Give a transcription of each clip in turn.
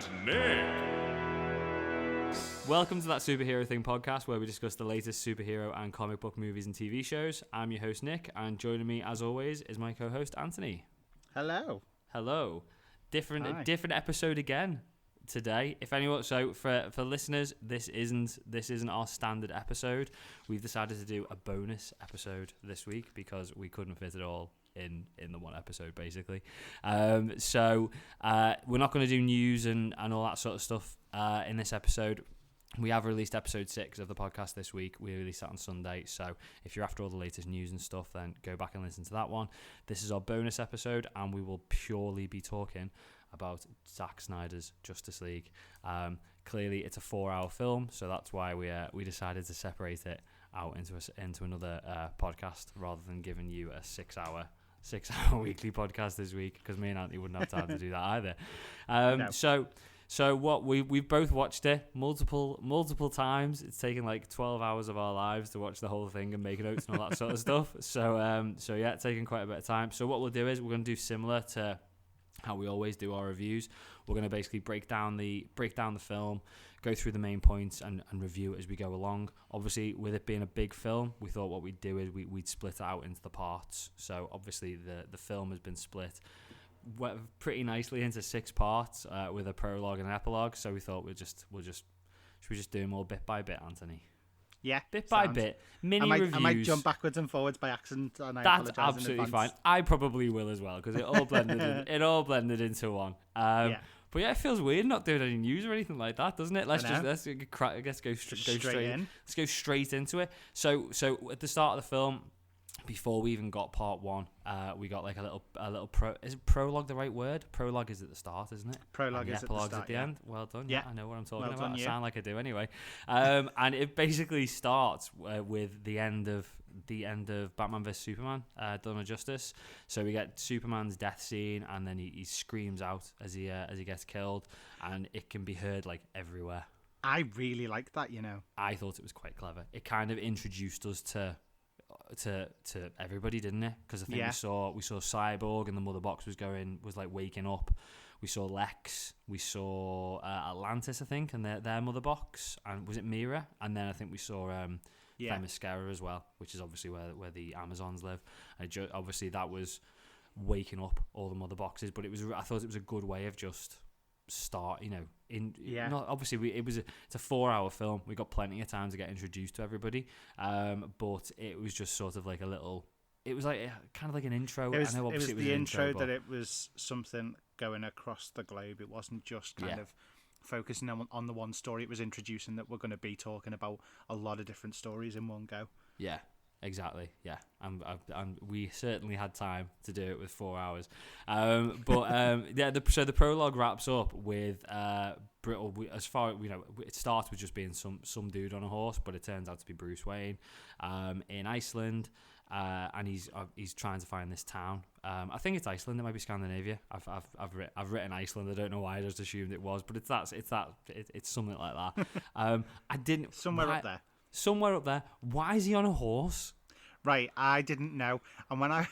and Nick. Welcome to That Superhero Thing podcast, where we discuss the latest superhero and comic book movies and TV shows. I'm your host, Nick, and joining me, as always, is my co-host, Anthony. Hello. Hello. Different episode again today. If anyone, so for listeners, this isn't our standard episode. We've decided to do a bonus episode this week because we couldn't fit it all in the one episode, basically. So we're not going to do news and all that sort of stuff in this episode. We have released episode 6 of the podcast this week. We released that on Sunday. So if you're after all the latest news and stuff, then go back and listen to that one. This is our bonus episode, and we will purely be talking about Zack Snyder's Justice League. Clearly, it's a 4-hour film, so that's why we decided to separate it out into another podcast rather than giving you a 6-hour weekly podcast this week, because me and Anthony wouldn't have time to do that either. No. So what we've both watched it multiple times. It's taken like 12 hours of our lives to watch the whole thing and make notes and all that sort of stuff. So yeah, it's taken quite a bit of time. So what we'll do is we're going to do similar to how we always do our reviews. We're going to basically break down the film, go through the main points, and review it as we go along. Obviously, with it being a big film, we thought what we'd do is we'd split it out into the parts. So obviously the film has been split pretty nicely into 6 parts with a prologue and an epilogue. So we thought should we just do them all bit by bit, Anthony? Yeah, bit by bit, reviews. I might jump backwards and forwards by accident, and that's absolutely fine. I probably will as well, because it all blended into one. But yeah, it feels weird not doing any news or anything like that, doesn't it? Let's go straight into it. So at the start of the film, before we even got part 1, we got like a little is prologue the right word? Prologue is at the start, isn't it? Prologue is epilogue's at the end. Well done. Yeah, I know what I'm talking well about. Done, I sound like I do anyway. And it basically starts with the end of Batman vs Superman, Dawn of Justice. So we get Superman's death scene, and then he screams out as he gets killed, and it can be heard like everywhere. I really liked that. I thought it was quite clever. It kind of introduced us to everybody, didn't it? Because I think we saw Cyborg, and the mother box was waking up. We saw Lex, we saw Atlantis, I think, and their mother box, and was it Mira? And then I think we saw Themyscira as well, which is obviously where the Amazons live. And obviously that was waking up all the mother boxes, but I thought it was a good way of just start, obviously it's a 4-hour film. We got plenty of time to get introduced to everybody, but it was just sort of like it was like kind of like an intro. It was the intro but that it was something going across the globe. It wasn't just kind of focusing on the one story. It was introducing that we're going to be talking about a lot of different stories in one go. Yeah. Exactly, yeah, and we certainly had time to do it with 4 hours, so the prologue wraps up with as far it starts with just being some dude on a horse, but it turns out to be Bruce Wayne, in Iceland, and he's trying to find this town. I think it's Iceland. It might be Scandinavia. I've written Iceland. I don't know why I just assumed it was, but it's something like that. I didn't up there. Somewhere up there. Why is he on a horse? Right, I didn't know. And when I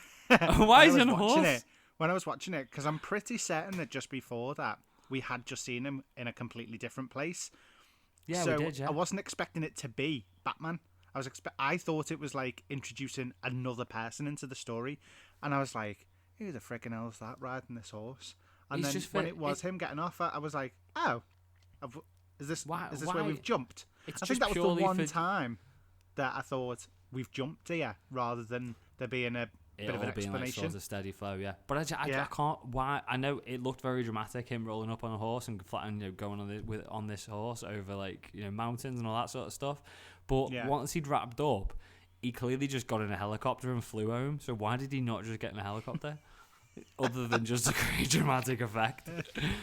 why is he on a horse? When I was watching it, because I'm pretty certain that just before that we had just seen him in a completely different place. Yeah, so we did. Yeah, I wasn't expecting it to be Batman. I thought it was like introducing another person into the story, and I was like, "Who the frickin' hell is that riding this horse?" And then when it was him getting off, I was like, "Oh, is this where we've jumped?" I think that was the one time that I thought we've jumped here, rather than there being a bit of an explanation. Like sort of steady flow, yeah. But I can't. Why? I know it looked very dramatic, him rolling up on a horse and going on this horse over mountains and all that sort of stuff. But once he'd wrapped up, he clearly just got in a helicopter and flew home. So why did he not just get in a helicopter? Other than just to create dramatic effect.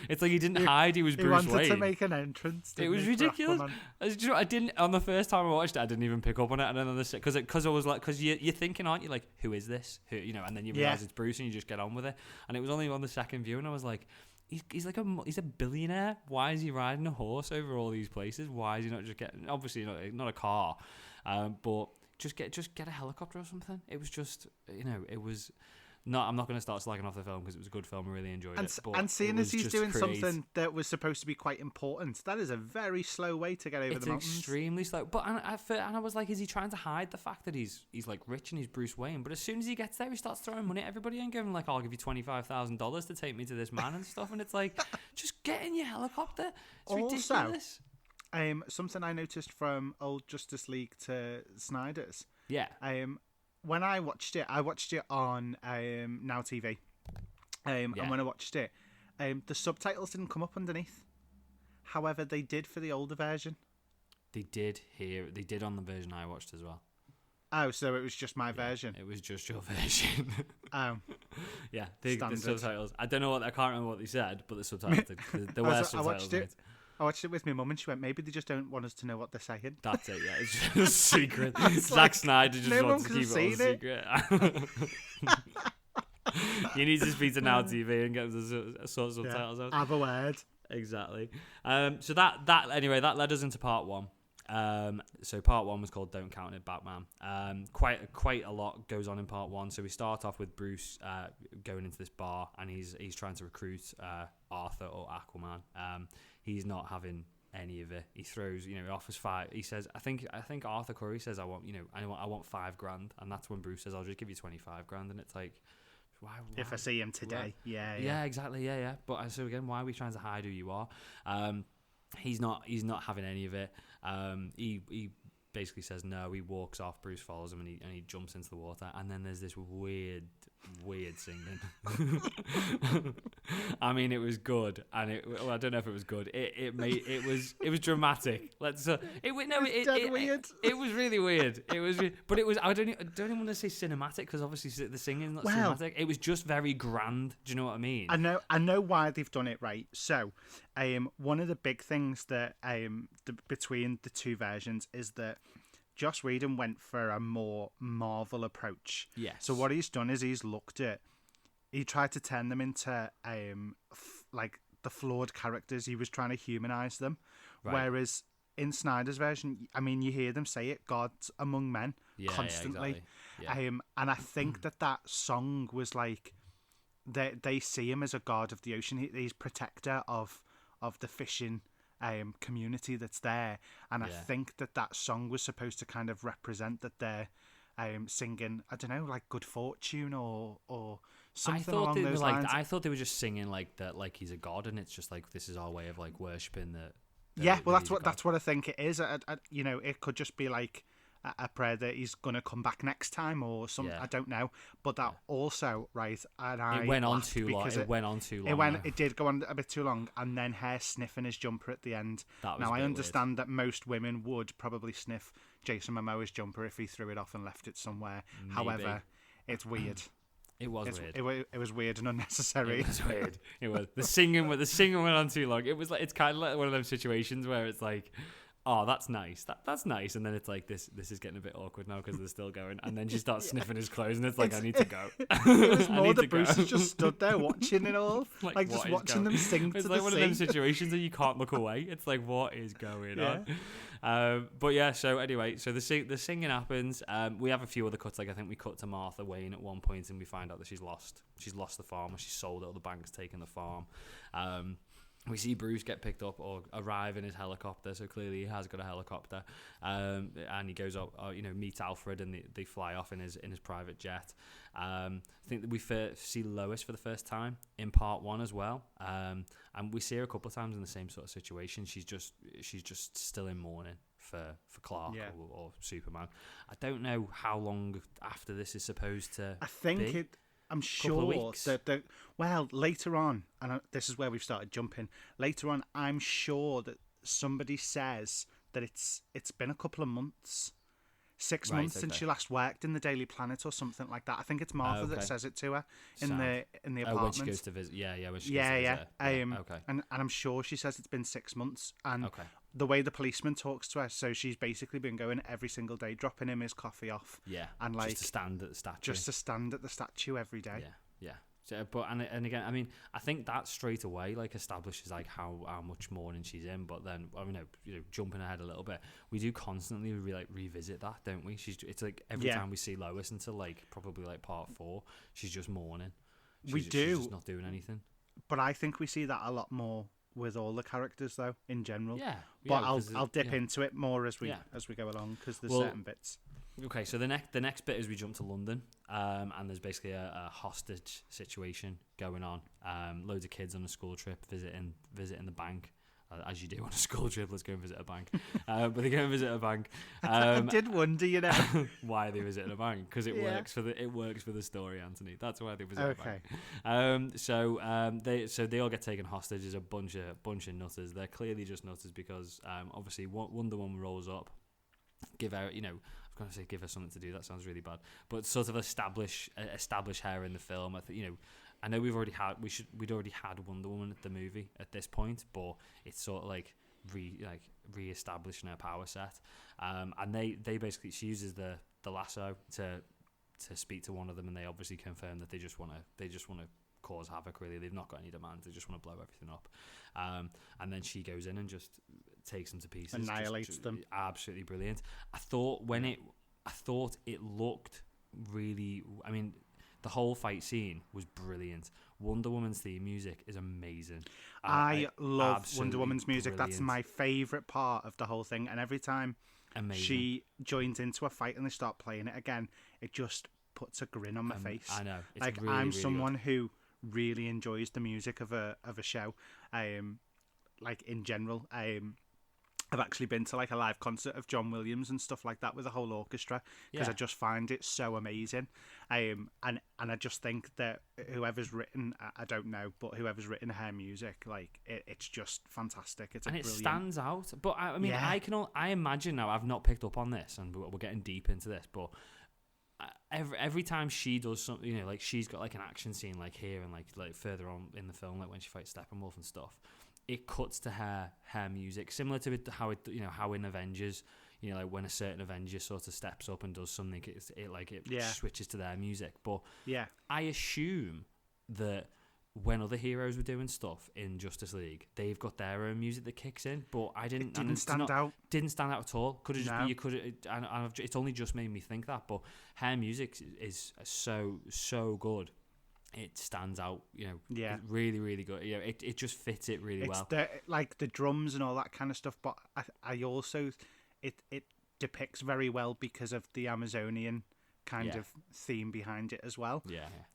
It's like he didn't hide, he was Bruce Wayne. He wanted to make an entrance. It was ridiculous. I didn't, on the first time I watched it, I didn't even pick up on it. And then on the because I was like, because you're thinking, aren't you, like, who is this? And then you realise it's Bruce and you just get on with it. And it was only on the second view, and I was like, he's a billionaire. Why is he riding a horse over all these places? Why is he not just getting, obviously not a car, but just get a helicopter or something? It was just, it was No, I'm not going to start slagging off the film because it was a good film. I really enjoyed it. And seeing as he's doing something that was supposed to be quite important, that is a very slow way to get over the mountains. It's extremely slow. But and I was like, is he trying to hide the fact that he's like rich and he's Bruce Wayne? But as soon as he gets there, he starts throwing money at everybody and giving like, I'll give you $25,000 to take me to this man and stuff. And it's like, just get in your helicopter. It's ridiculous. Something I noticed from old Justice League to Snyder's. Yeah. When I watched it on Now TV. And when I watched it, the subtitles didn't come up underneath. However, they did for the older version. They did on the version I watched as well. Oh, so it was just my version. It was just your version. Yeah, the subtitles. I don't know I can't remember what they said, but the subtitles. There were subtitles. I watched it with my mum and she went, maybe they just don't want us to know what they're saying. That's it, yeah. It's just secret. Zack Snyder just wants to keep it all secret. You need to speak to Now TV and get the sort of subtitles out. Have a word. Exactly. So that led us into part one. So part one was called Don't Count It, Batman. Quite a lot goes on in part one. So we start off with Bruce going into this bar and he's trying to recruit Arthur or Aquaman. He's not having any of it. He throws, he offers $5. He says, I think Arthur Curry says, I want $5,000, and that's when Bruce says, I'll just give you $25,000, and it's like, why? If I see him today, yeah, exactly, yeah. But so again, why are we trying to hide who you are? He's not having any of it. He basically says no. He walks off. Bruce follows him, and he jumps into the water. And then there's this weird singing. I mean, it was good, and I don't know if it was good. It was dramatic. Weird. It was really weird. But it was. I don't even want to say cinematic because obviously the singing is not cinematic. It was just very grand. Do you know what I mean? I know why they've done it right. So, one of the big things that between the two versions is that Joss Whedon went for a more Marvel approach. Yes. So what he's done is he tried to turn them into like the flawed characters. He was trying to humanize them. Right. Whereas in Snyder's version, I mean, you hear them say it, God's among men, constantly. Yeah, exactly. And I think that song was like, they see him as a god of the ocean. He's protector of the fishing community that's there, and I think that song was supposed to kind of represent that they're singing, I don't know, like good fortune or something along those lines. I thought they were just singing like that, like he's a god, and it's just like this is our way of like worshipping the that's what I think it is. It could just be like a prayer that he's gonna come back next time or something. I don't know, but that also and it went on too long. It did go on a bit too long, and then her sniffing his jumper at the end. Now I understand that most women would probably sniff Jason Momoa's jumper if he threw it off and left it somewhere. Maybe. However, it's weird. It was weird. It was weird and unnecessary. It was weird. It was the singing went on too long. It was like, it's kind of like one of those situations where it's like, oh, that's nice. That's nice. And then it's like, this is getting a bit awkward now because they're still going. And then she starts sniffing his clothes and it's like, I need to go. It was more that Bruce has just stood there watching it all. like just watching them sing it's to like the one sea. of them situations that you can't look away. It's like, what is going on? But yeah, so anyway, so the singing happens. We have a few other cuts. Like I think we cut to Martha Wayne at one point and we find out that she's lost the farm, or she's sold it, or the bank's taken the farm. We see Bruce get picked up or arrive in his helicopter, so clearly he has got a helicopter. And he goes up, meets Alfred, and they fly off in his private jet. I think that we see Lois for the first time in part one as well. And we see her a couple of times in the same sort of situation. She's just still in mourning for Clark or Superman. I don't know how long after this is supposed to be. I'm sure that later on, and this is where we've started jumping. Later on, I'm sure that somebody says that it's been a couple of months, 6 months since she last worked in the Daily Planet or something like that. I think it's Martha that says it to her in the apartment. When she goes to visit, when she goes to visit. And I'm sure she says it's been 6 months, and the way the policeman talks to her, so she's basically been going every single day, dropping him his coffee off. Yeah, and like just to stand at the statue. Just to stand at the statue every day. Yeah. So, but and again, I mean, I think that straight away like establishes like how much mourning she's in. But then, I mean, jumping ahead a little bit, we do constantly revisit that, don't we? It's like every time we see Lois until like probably like part 4, she's just mourning. She's just not doing anything. But I think we see that a lot more with all the characters, though, in general. Yeah. But I'll dip into it more as we go along, because there's certain bits. Okay, so the next bit is we jump to London, and there's basically a hostage situation going on. Loads of kids on a school trip visiting the bank, as you do on a school trip. Let's go and visit a bank. But they go and visit a bank. I did wonder, why they visit a bank, because it works for the story, Anthony. That's why they visit a bank. So they all get taken hostage. There's a bunch of nutters. They're clearly just nutters because obviously Wonder Woman rolls up, give out, I was going to say give her something to do. That sounds really bad. But sort of establish her in the film. I know we'd already had Wonder Woman at the movie at this point, but it's sort of like re-establishing her power set. And they basically, she uses the lasso to speak to one of them, and they obviously confirm that they just want to cause havoc. Really, they've not got any demands. They just want to blow everything up. And then she goes in and just takes them to pieces, annihilates them. Absolutely brilliant. I thought it looked really. I mean, the whole fight scene was brilliant. Wonder Woman's theme music is amazing. I love Wonder Woman's music. Brilliant. That's my favourite part of the whole thing. And every time she joins into a fight and they start playing it again, it just puts a grin on my face. I know. It's like, really, I'm really someone good. who really enjoys the music of a show. Like in general, I've actually been to like a live concert of John Williams and stuff like that with a whole orchestra, because I just find it so amazing. And I just think that whoever's written, I don't know, but whoever's written her music, like it's just fantastic. It's brilliant. Stands out. But I mean, I imagine now. I've not picked up on this, and we're getting deep into this, but every time she does something, like she's got like an action scene like here and like further on in the film, like when she fights Steppenwolf and stuff, it cuts to her music, similar to how in Avengers, like when a certain Avenger sort of steps up and does something, it switches to their music. But I assume that when other heroes were doing stuff in Justice League, they've got their own music that kicks in. But it didn't stand out. Didn't stand out at all. Could have just be, you could. It's only just made me think that. But her music is so good. It stands out, really, really good. It just fits it really well. Like the drums and all that kind of stuff, but I also, it depicts very well because of the Amazonian kind of theme behind it as well.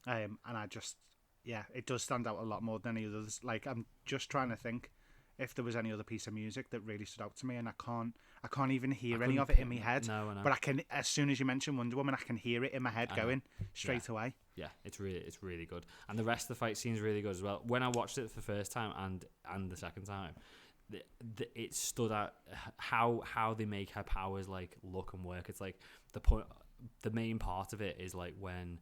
And I just, it does stand out a lot more than any others. Like, I'm just trying to think if there was any other piece of music that really stood out to me, and I can't even hear any of it in my head. No. But I can, as soon as you mention Wonder Woman, I can hear it in my head going straight away. Yeah, it's really good, and the rest of the fight scene is really good as well. When I watched it for the first time and the second time, it stood out how they make her powers like look and work. It's like the main part of it is like when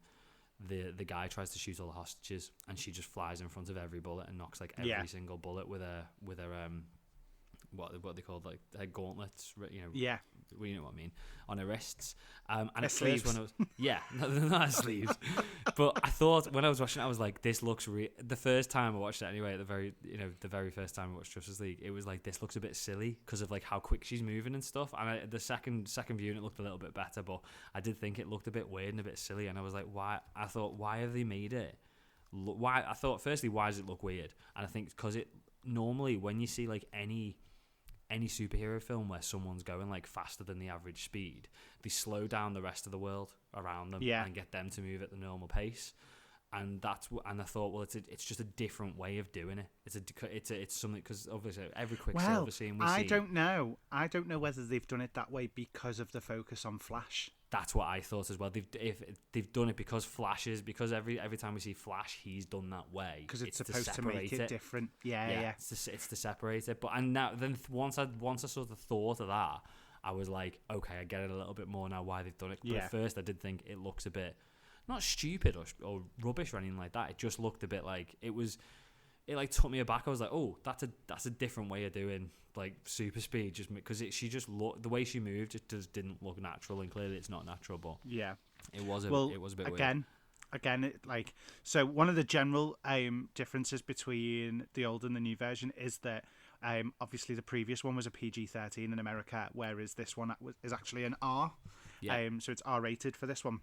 the guy tries to shoot all the hostages, and she just flies in front of every bullet and knocks like every single bullet with her what they called like her gauntlets, you know what I mean, on her wrists, and at sleeves. First when I was not her sleeves, but I thought when I was watching it, I was like, this looks the first time I watched it anyway, the very first time I watched Justice League, it was like, this looks a bit silly because of like how quick she's moving and stuff, and the second viewing it looked a little bit better, but I did think it looked a bit weird and a bit silly, and I was like, why have they made it I thought firstly, why does it look weird? And I think because it normally, when you see like any superhero film where someone's going like faster than the average speed, they slow down the rest of the world around them and get them to move at the normal pace. And I thought, well, it's just a different way of doing it. It's something, because obviously every Quicksilver scene we see. I don't know whether they've done it that way because of the focus on Flash. That's what I thought as well. They've done it because every time we see Flash, he's done that way. Because it's supposed to make it different. Yeah. It's to separate it. But once I sort of thought of that, I was like, okay, I get it a little bit more now why they've done it. But at first, I did think it looks a bit not stupid or rubbish or anything like that. It just looked a bit like it like took me aback. I was like, oh, that's a different way of doing like super speed, just because the way she moved just didn't look natural, and clearly it's not natural. But it was a bit again, weird. again, so one of the general differences between the old and the new version is that obviously the previous one was a PG-13 in America, whereas this one is actually an R. Yeah. So it's R-rated for this one.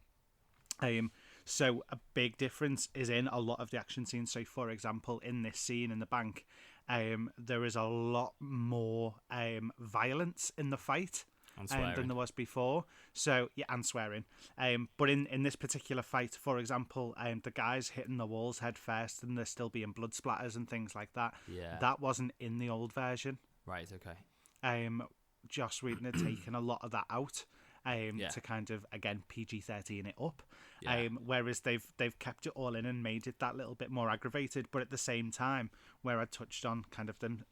So a big difference is in a lot of the action scenes. So, for example, in this scene in the bank, there is a lot more violence in the fight than there was before. So, yeah, and swearing. But in this particular fight, for example, the guy's hitting the walls head first and there's still being blood splatters and things like that. Yeah. That wasn't in the old version. Right, okay. Joss Whedon had taken a lot of that out. To kind of, again, PG-13 it up. Yeah. Whereas they've kept it all in and made it that little bit more aggravated, but at the same time, where I touched on kind of them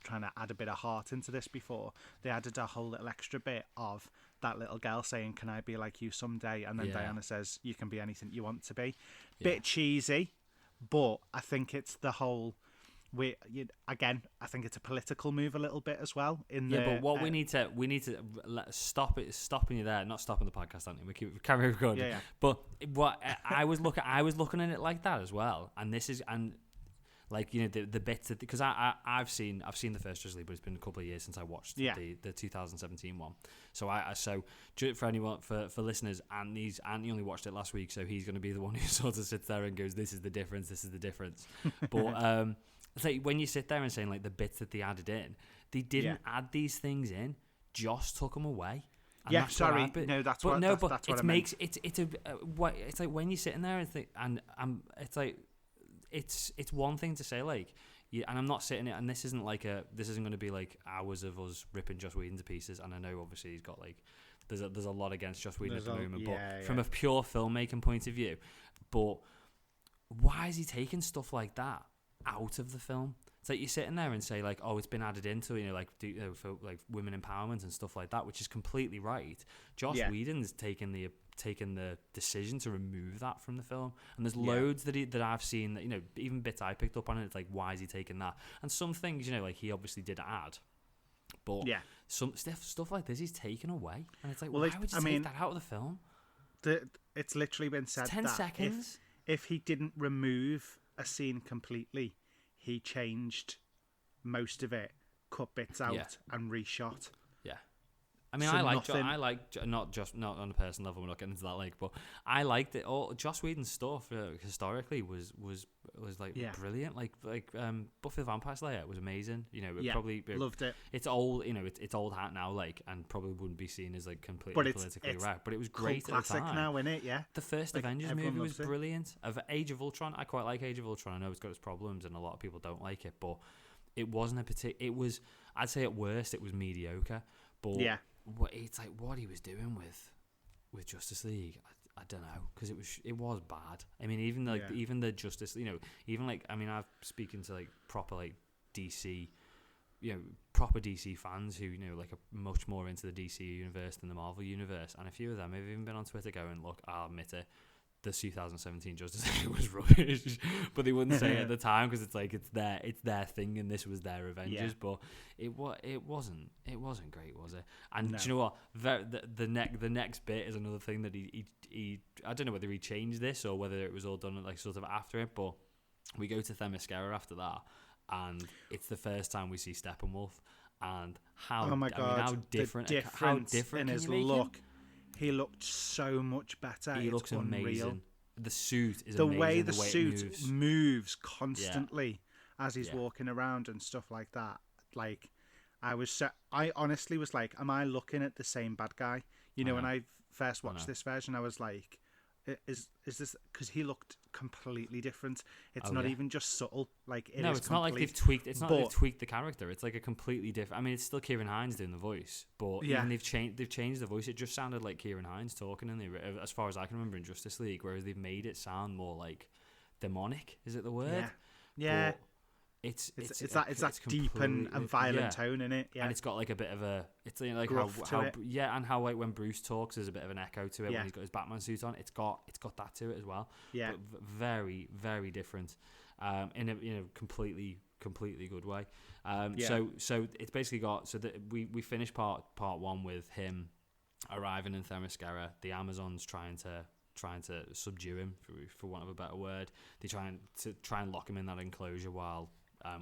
trying to add a bit of heart into this before, they added a whole little extra bit of that little girl saying, "Can I be like you someday?" And then Diana says, "You can be anything you want to be." Bit cheesy, but I think it's the whole... again, I think it's a political move a little bit as well. But what we need to stopping you there, not stopping the podcast, aren't we? We keep carrying recording. Yeah. But what I was looking at it like that as well, and this is like, you know, the bits that, because I've seen the first Justice League, but it's been a couple of years since I watched the 2017 one. So for anyone, for listeners, Anthony only watched it last week, so he's going to be the one who sort of sits there and goes, "This is the difference. This is the difference." But it's like when you sit there and saying like the bits that they added in, they didn't add these things in. Joss took them away. Yeah, sorry. No, that's what it makes. It's like when you're sitting there and think, and it's like. It's one thing to say like, and I'm not sitting it, and this isn't going to be like hours of us ripping Joss Whedon to pieces. And I know obviously he's got like, there's a lot against Joss Whedon at the moment, but from a pure filmmaking point of view, but why is he taking stuff like that out of the film? It's like you're sitting there and say like, oh, it's been added into, you know, like for like women empowerment and stuff like that, which is completely right. Joss Whedon's taken the decision to remove that from the film, and there's loads that I've seen that, you know, even bits I picked up on it, it's like, why is he taking that? And some things, you know, like he obviously did add, but some stuff like this he's taken away, and it's like, why would you take that out of the film? It's literally been said 10 that seconds. If he didn't remove a scene completely, he changed most of it, cut bits out and reshot. I mean, I like not on a personal level, we're not getting into that, like, but I liked it. All Joss Whedon's stuff historically was like brilliant. Like Buffy the Vampire Slayer was amazing. You know, probably loved it. It's old, you know, it's old hat now, like, and probably wouldn't be seen as like completely politically correct. But it was great at the time. Now, isn't it? Yeah. The first Avengers movie was brilliant. Of Age of Ultron, I quite like Age of Ultron. I know it's got its problems, and a lot of people don't like it, but it wasn't it was, I'd say at worst, it was mediocre. But it's like what he was doing with Justice League, I don't know, because it was bad. I mean, even the Justice, you know, even like, I mean, I've speaking to like proper like DC, you know, proper DC fans who, you know, like are much more into the DC universe than the Marvel universe, and a few of them have even been on Twitter going, look, I'll admit it, the 2017 Justice League was rubbish, but they wouldn't say it at the time because it's like it's their thing and this was their Avengers, but it wasn't great, was it? And do you know what? The next bit is another thing that he I don't know whether he changed this or whether it was all done like sort of after it, but we go to Themyscira after that, and it's the first time we see Steppenwolf, and how different in his look. He looked so much better. He looks amazing. The suit is the amazing. Way the suit moves constantly as he's walking around and stuff like that. Like, I honestly was like, am I looking at the same bad guy? You know, when I first watched this version, I was like, is this, because he looked completely different. It's not even just subtle. Like, it's not like they've tweaked. It's not like they've tweaked the character. It's like a completely different. I mean, it's still Kieran Hines doing the voice, but even they've changed the voice. It just sounded like Kieran Hines talking as far as I can remember in Justice League, whereas they've made it sound more like demonic. Is it the word? Yeah. But it's that deep and violent tone in it, and it's got like a bit of a, it's like how and how like when Bruce talks, there's a bit of an echo to it when he's got his Batman suit on. It's got that to it as well. But very, very different, in a completely good way. So it's basically got, so that we finished part one with him arriving in Themyscira, the Amazons trying to trying to subdue him, for want of a better word. They try and lock him in that enclosure while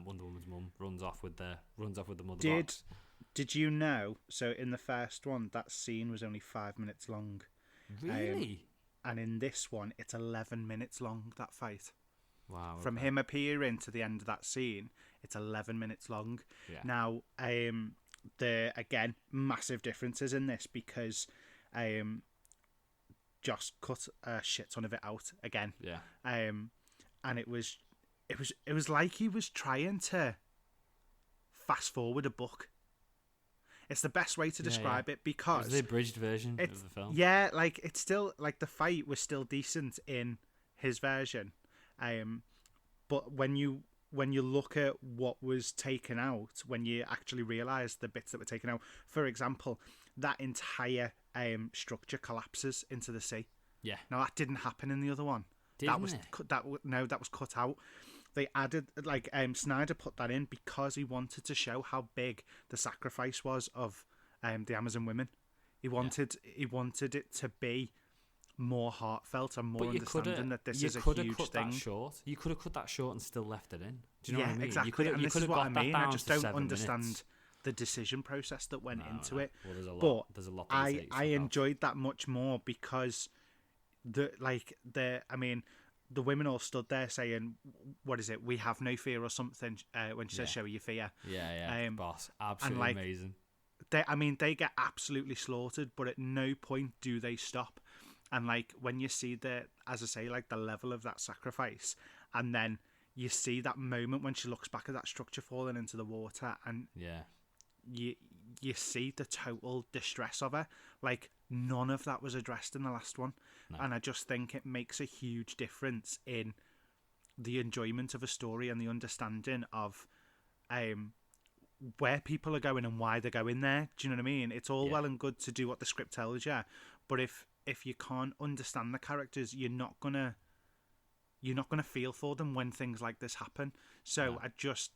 Wonder Woman's mum runs off with the mother box. Did you know? So in the first one, that scene was only 5 minutes long. Really? And in this one, it's 11 minutes long. That fight. Wow. Okay. From him appearing to the end of that scene, it's 11 minutes long. Yeah. Now, again, massive differences in this because Joss cut a shit ton of it out again. Yeah. And it was like he was trying to fast forward a book. It's the best way to describe it because it's the abridged version of the film. Yeah, like it's still like the fight was still decent in his version, but when you look at what was taken out, when you actually realise the bits that were taken out, for example, that entire structure collapses into the sea. Yeah. Now that didn't happen in the other one. That was cut out. They added, like, Snyder put that in because he wanted to show how big the sacrifice was of the Amazon women. He wanted it to be more heartfelt and more understanding that this is a huge thing. You could have cut that short and still left it in. Do you know what I mean? Exactly. You could have got that down. I just don't 7 understand minutes. the decision process that went into it. Well, there's a lot. I enjoyed that much more because the women all stood there saying, "What is it? We have no fear," or something. When she says, "Show your fear." Yeah. Boss, absolutely amazing. They get absolutely slaughtered, but at no point do they stop. And like when you see as I say, like the level of that sacrifice, and then you see that moment when she looks back at that structure falling into the water, and you see the total distress of her. Like none of that was addressed in the last one. No. And I just think it makes a huge difference in the enjoyment of a story and the understanding of where people are going and why they're going there. Do you know what I mean? It's all well and good to do what the script tells you, but if you can't understand the characters, you're not gonna feel for them when things like this happen. So I just,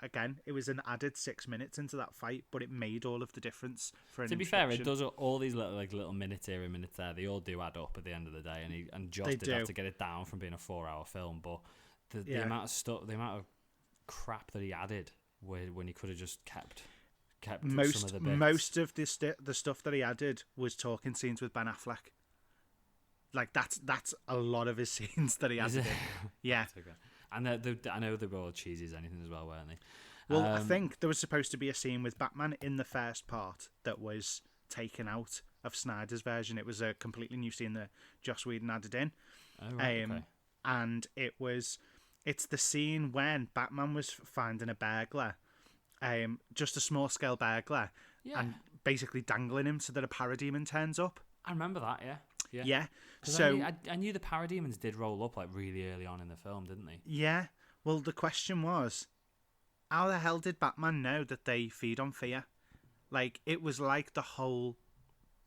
again, it was an added 6 minutes into that fight, but it made all of the difference. To be fair, it does all these little minutes here and minutes there. They all do add up at the end of the day, and Joss did have to get it down from being a 4-hour film. But the amount of stuff, the amount of crap that he added, when he could have just kept most some of the bits. Most of the stuff that he added was talking scenes with Ben Affleck. Like that's a lot of his scenes that he added in. Yeah. Okay. And I know they were all cheesy as anything as well, weren't they? Well, I think there was supposed to be a scene with Batman in the first part that was taken out of Snyder's version. It was a completely new scene that Joss Whedon added in. Oh, right, okay. And it's the scene when Batman was finding a burglar, just a small scale burglar, and basically dangling him so that a parademon turns up. I remember that, yeah. Yeah. So I knew the parademons did roll up like really early on in the film, didn't they? Yeah. Well, the question was, how the hell did Batman know that they feed on fear? Like, it was like the whole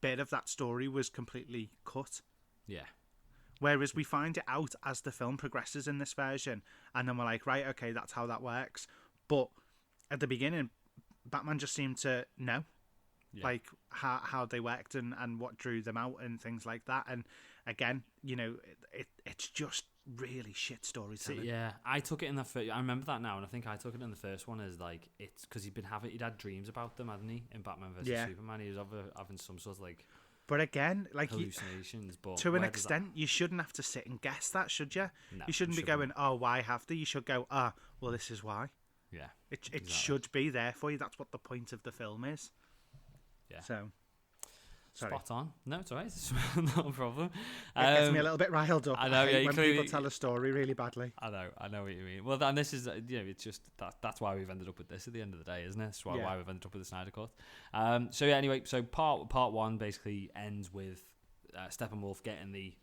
bit of that story was completely cut. Yeah. Whereas we find it out as the film progresses in this version, and then we're like, right, okay, that's how that works. But at the beginning, Batman just seemed to know, like how they worked and what drew them out and things like that. And again, it's just really shit storytelling. Yeah, I took it in the first. I remember that now, and I think I took it in the first one as like it's because he'd had dreams about them, hadn't he? In Batman vs Superman, he was having some sort of like. But again, like hallucinations. But to an extent, you shouldn't have to sit and guess that, should you? No, you shouldn't be going, "Oh, why have they?" You should go, well, this is why." Yeah, it should be there for you. That's what the point of the film is. Yeah. So. Sorry. Spot on. No, it's alright. It's not a problem. It gets me a little bit riled up. I know. When people tell a story really badly. I know what you mean. Well, and this is, it's just that's why we've ended up with this at the end of the day, isn't it? That's why we've ended up with the Snyder Cut. Anyway, so part one basically ends with Steppenwolf getting the.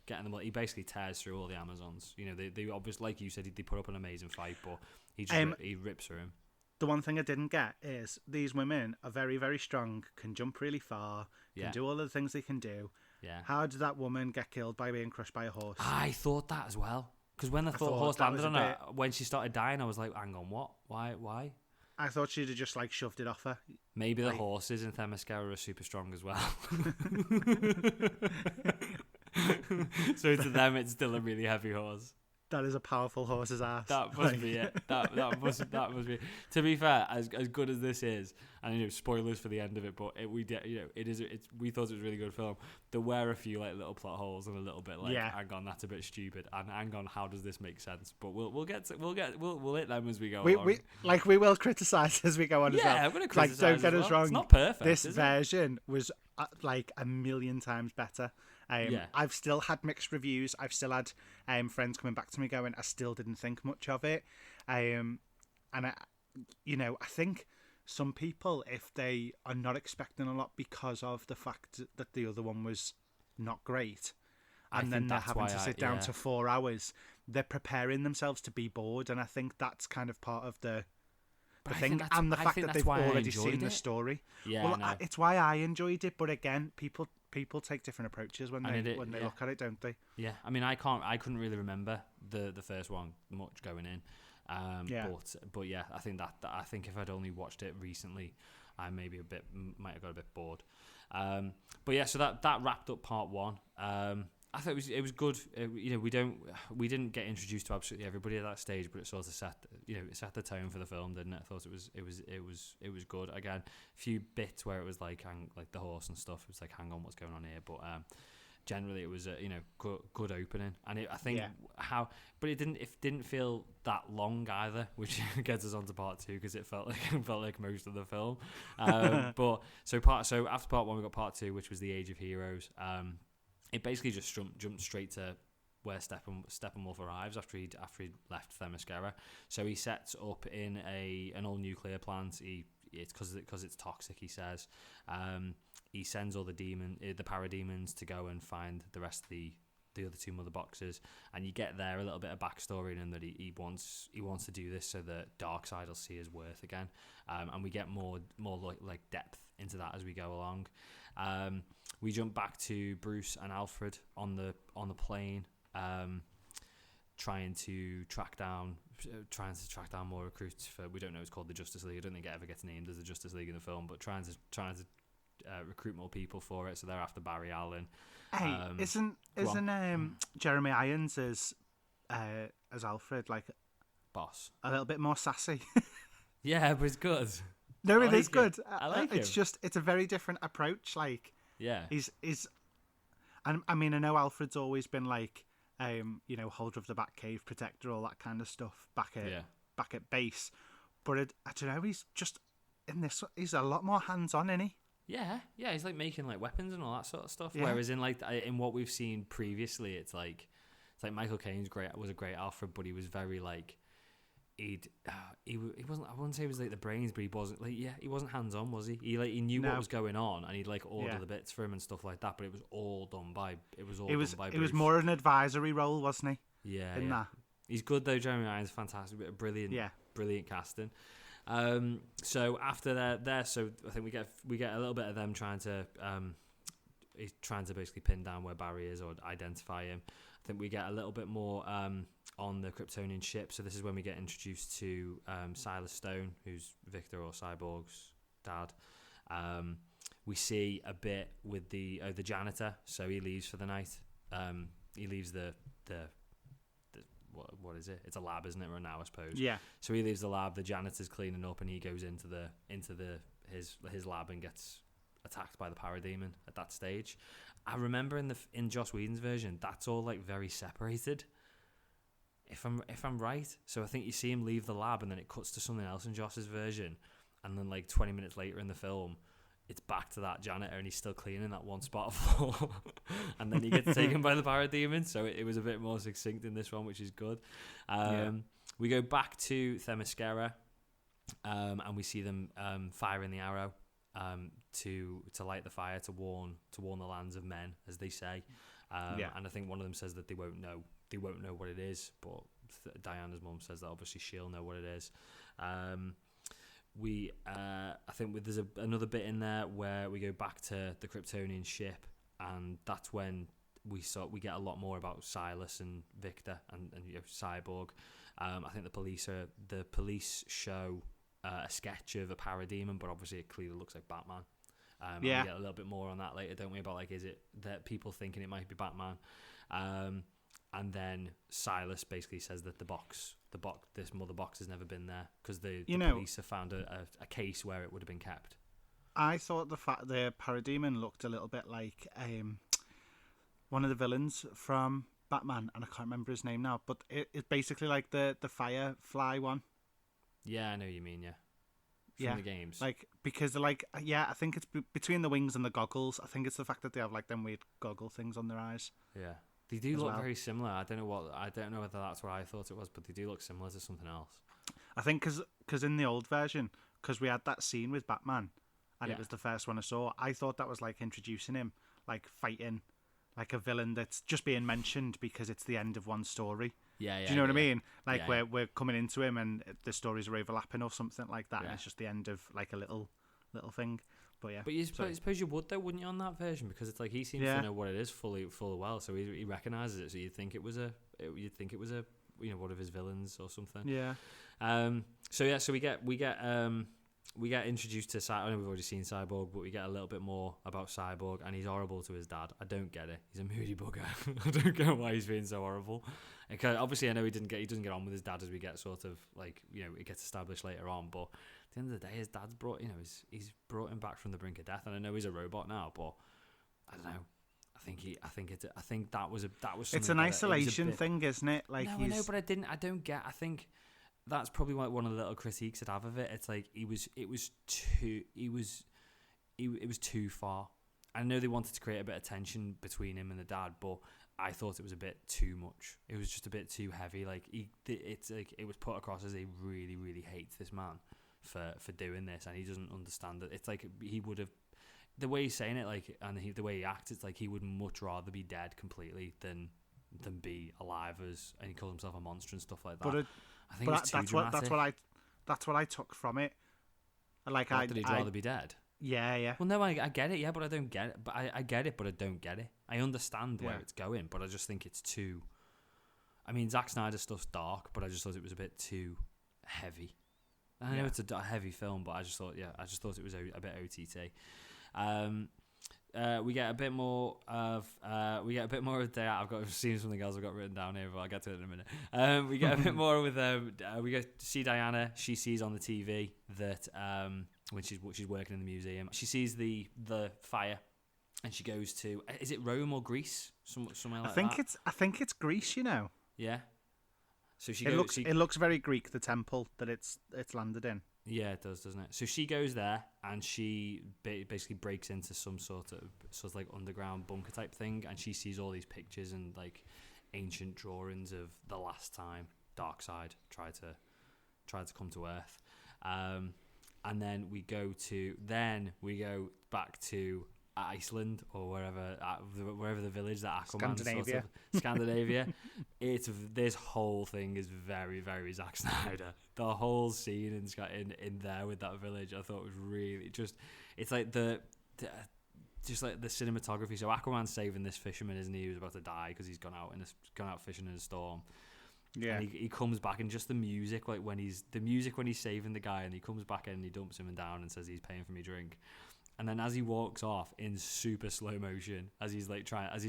He basically tears through all the Amazons. They obviously, like you said, they put up an amazing fight, but he rips through him. The one thing I didn't get is these women are very, very strong, can jump really far, can do all of the things they can do. Yeah. How did that woman get killed by being crushed by a horse? I thought that as well. Because when the horse landed on her, when she started dying, I was like, hang on, what? Why? I thought she'd have just shoved it off her. Maybe the horses in Themyscira are super strong as well. So to them, it's still a really heavy horse. That is a powerful horse's ass. That must be it. That must be. To be fair, as good as this is, and spoilers for the end of it, but we thought it was a really good film. There were a few like little plot holes and a little bit like, hang on, that's a bit stupid, and hang on, how does this make sense? But we'll hit them as we go along. We will criticize as we go on. Yeah, as well. I'm gonna criticize. Don't get us wrong. It's not perfect. This version was like a million times better. I've still had mixed reviews. I've still had friends coming back to me going, I still didn't think much of it. And I think some people, if they are not expecting a lot because of the fact that the other one was not great, and then they're having to sit down to 4 hours, they're preparing themselves to be bored. And I think that's kind of part of the thing, and the fact that they've already seen the story. Yeah, well, it's why I enjoyed it. But again, people take different approaches when they look at it, don't they? Yeah, I mean, I couldn't really remember the first one much going in. But yeah, I think if I'd only watched it recently, I might have got a bit bored. But yeah, so that wrapped up part one. I thought it was good. We didn't get introduced to absolutely everybody at that stage, but it sort of set the tone for the film, didn't it? I thought it was good. Again, a few bits where it was like the horse and stuff. It was like, hang on, what's going on here? But generally, it was a good opening, and but it didn't feel that long either, which gets us on to part two because it felt like most of the film. So after part one, we got part two, which was the Age of Heroes. It basically just jumped straight to where Steppenwolf arrives after he left Themyscira. So he sets up in an old nuclear plant. It's because it's toxic, he says. He sends all the parademons to go and find the rest of the other two mother boxes, and you get there a little bit of backstory in that he wants to do this so that Darkseid will see his worth again, and we get more like depth into that as we go along. We jump back to Bruce and Alfred on the plane, trying to track down more recruits for, we don't know, it's called the Justice League. I don't think it ever gets named as the Justice League in the film, but trying to recruit more people for it. So they're after Barry Allen. Hey, isn't Jeremy Irons as Alfred like boss a little bit more sassy? Yeah, but it's good. No, it is good. I like it. It's a very different approach. Like, yeah, he's and I mean, I know Alfred's always been like, holder of the Batcave, protector, all that kind of stuff back at base. But I don't know. He's just in this. He's a lot more hands-on, isn't he? Yeah. He's like making like weapons and all that sort of stuff. Yeah. Whereas in what we've seen previously, it's like Michael Caine's was a great Alfred, but he was very like. He wasn't. I wouldn't say he was like the brains, but he wasn't like he wasn't hands on, was he? He knew what was going on, and he'd like order the bits for him and stuff like that. But it was all done by Bruce. It was more an advisory role, wasn't he? Yeah. That he's good though. Jeremy Irons, fantastic, brilliant casting. So after that, so I think we get a little bit of them trying to basically pin down where Barry is or identify him. I think we get a little bit more on the Kryptonian ship. So this is when we get introduced to Silas Stone, who's Victor or Cyborg's dad. We see a bit with the janitor. So he leaves for the night. He leaves the what is it? It's a lab, isn't it? Or now, I suppose. Yeah. So he leaves the lab. The janitor's cleaning up, and he goes into his lab and gets attacked by the parademon at that stage. I remember in Joss Whedon's version, that's all like very separated. If I'm right, so I think you see him leave the lab, and then it cuts to something else in Joss's version, and then like 20 minutes later in the film, it's back to that janitor, and he's still cleaning that one spot of floor, and then he gets taken by the parademon. So it was a bit more succinct in this one, which is good. We go back to Themyscira, and we see them firing the arrow. To light the fire, to warn the lands of men, as they say, and I think one of them says that they won't know what it is, but Diana's mum says that obviously she'll know what it is. I think there's another bit in there where we go back to the Kryptonian ship, and that's when we get a lot more about Silas and Victor and Cyborg. I think the police show a sketch of a parademon, but obviously it clearly looks like Batman. And we get a little bit more on that later, don't we? About like, is it that people thinking it might be Batman? And then Silas basically says that this mother box has never been there because the police have found a case where it would have been kept. I thought the Parademon looked a little bit like one of the villains from Batman, and I can't remember his name now, but it's basically like the Firefly one. Yeah, I know what you mean, From the games. Like, because they're like, I think it's between the wings and the goggles. I think it's the fact that they have like them weird goggle things on their eyes. Yeah. They do look very similar. I don't know whether that's what I thought it was, but they do look similar to something else. I think because in the old version, because we had that scene with Batman, and it was the first one I saw, I thought that was like introducing him, like fighting like a villain that's just being mentioned because it's the end of one story. Yeah. Do you know what I mean? Like we're coming into him and the stories are overlapping or something like that, and it's just the end of like a little thing. But yeah. But you suppose you would though, wouldn't you, on that version? Because it's like he seems to know what it is full well, so he recognizes it. So you'd think it was a one of his villains or something. Yeah. So we get introduced to Cyborg. I know we've already seen Cyborg, but we get a little bit more about Cyborg, and he's horrible to his dad. I don't get it. He's a moody bugger. I don't get why he's being so horrible. Because obviously I know he doesn't get on with his dad, as we get sort of like, it gets established later on. But at the end of the day, his dad's brought he's brought him back from the brink of death, and I know he's a robot now, but I don't know. I think that was it's an isolation thing, isn't it? Like, no, I know, but I think that's probably like one of the little critiques I'd have of it. It's like it was too far. I know they wanted to create a bit of tension between him and the dad, but I thought it was a bit too much. It was just a bit too heavy. Like it was put across as he really, really hates this man for doing this, and he doesn't understand that. It's like he would have, the way he's saying it, like, and the way he acts, it's like he would much rather be dead completely than be alive and he calls himself a monster and stuff like that. I think it's too dramatic. That's what I took from it. Like, that he'd rather be dead. Yeah. Well, no, I get it, but I don't get it. But I get it, but I don't get it. I understand where it's going, but I just think it's too. I mean, Zack Snyder stuff's dark, but I just thought it was a bit too heavy. I know it's a heavy film, but I just thought it was a bit OTT. We get a bit more of day out. I've got seen something else I've got written down here, but I'll get to it in a minute. We get a bit more with we get to see Diana. She sees on the TV that when she's working in the museum, she sees the fire, and she goes to, is it Rome or Greece? Somewhere like that. I think it's Greece. Yeah. So it looks very Greek, the temple that it's landed in. Yeah, it does, doesn't it? So she goes there and she basically breaks into some sort of like underground bunker type thing, and she sees all these pictures and like ancient drawings of the last time Darkseid tried to come to Earth. And then we go back to Iceland or wherever the village that Aquaman Scandinavia. This whole thing is very, very Zack Snyder. The whole scene in there with that village, I thought was really it's like the cinematography. So Aquaman's saving this fisherman, isn't he? He was about to die because he's gone out fishing in a storm. Yeah, and he comes back, and just the music, like when he's saving the guy, and he comes back in and he dumps him down and says he's paying for me drink. And then as he walks off in super slow motion, as he's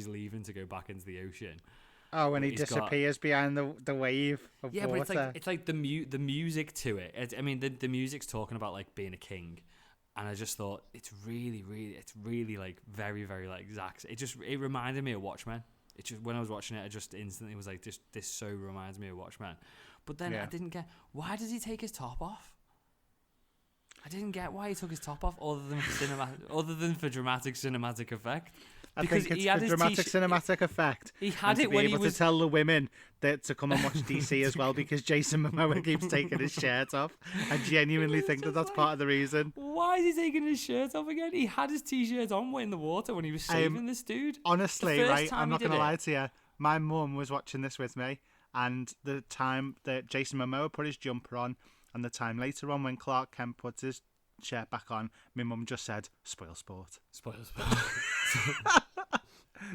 leaving to go back into the ocean. Oh, when he disappears behind the wave of water. But it's like the music to it. The music's talking about like being a king, and I just thought it's really like very, very like Zack's. It reminded me of Watchmen. It just, when I was watching it, I just instantly was like, this so reminds me of Watchmen. But then I didn't get, why does he take his top off? I didn't get why he took his top off, other than for dramatic cinematic effect. Because I think it's for dramatic cinematic effect. He had it when he was to tell the women that to come and watch DC as well, because Jason Momoa keeps taking his shirt off. I genuinely think that's part of the reason. Why is he taking his shirt off again? He had his t-shirt on in the water when he was saving this dude. Honestly, right, I'm not going to lie to you. My mum was watching this with me, and the time that Jason Momoa put his jumper on, and the time later on when Clark Kent puts his shirt back on, my mum just said, "Spoil sport." Spoil sport.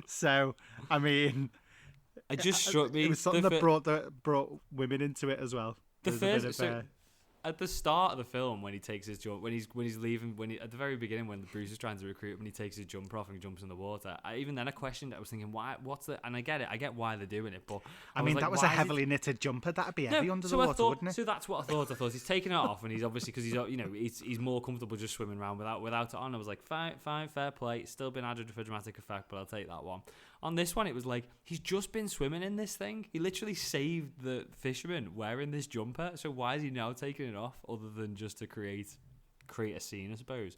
So, I mean, it just struck me. It was something that brought women into it as well. The at the start of the film when he takes his jump, when he's leaving, at the very beginning when Bruce is trying to recruit him and he takes his jumper off and he jumps in the water. Even then I questioned it. I was thinking, why? What's the? And I get it. I get why they're doing it, but I mean, that was a heavily knitted jumper. That'd be heavy under the water, wouldn't it? So that's what I thought. I thought he's taking it off, and he's obviously because he's more comfortable just swimming around without it on. I was like, fine, fair play. It's still been added for dramatic effect, but I'll take that one. On this one, it was like he's just been swimming in this thing. He literally saved the fisherman wearing this jumper. So why is he now taking it off, other than just to create a scene, I suppose?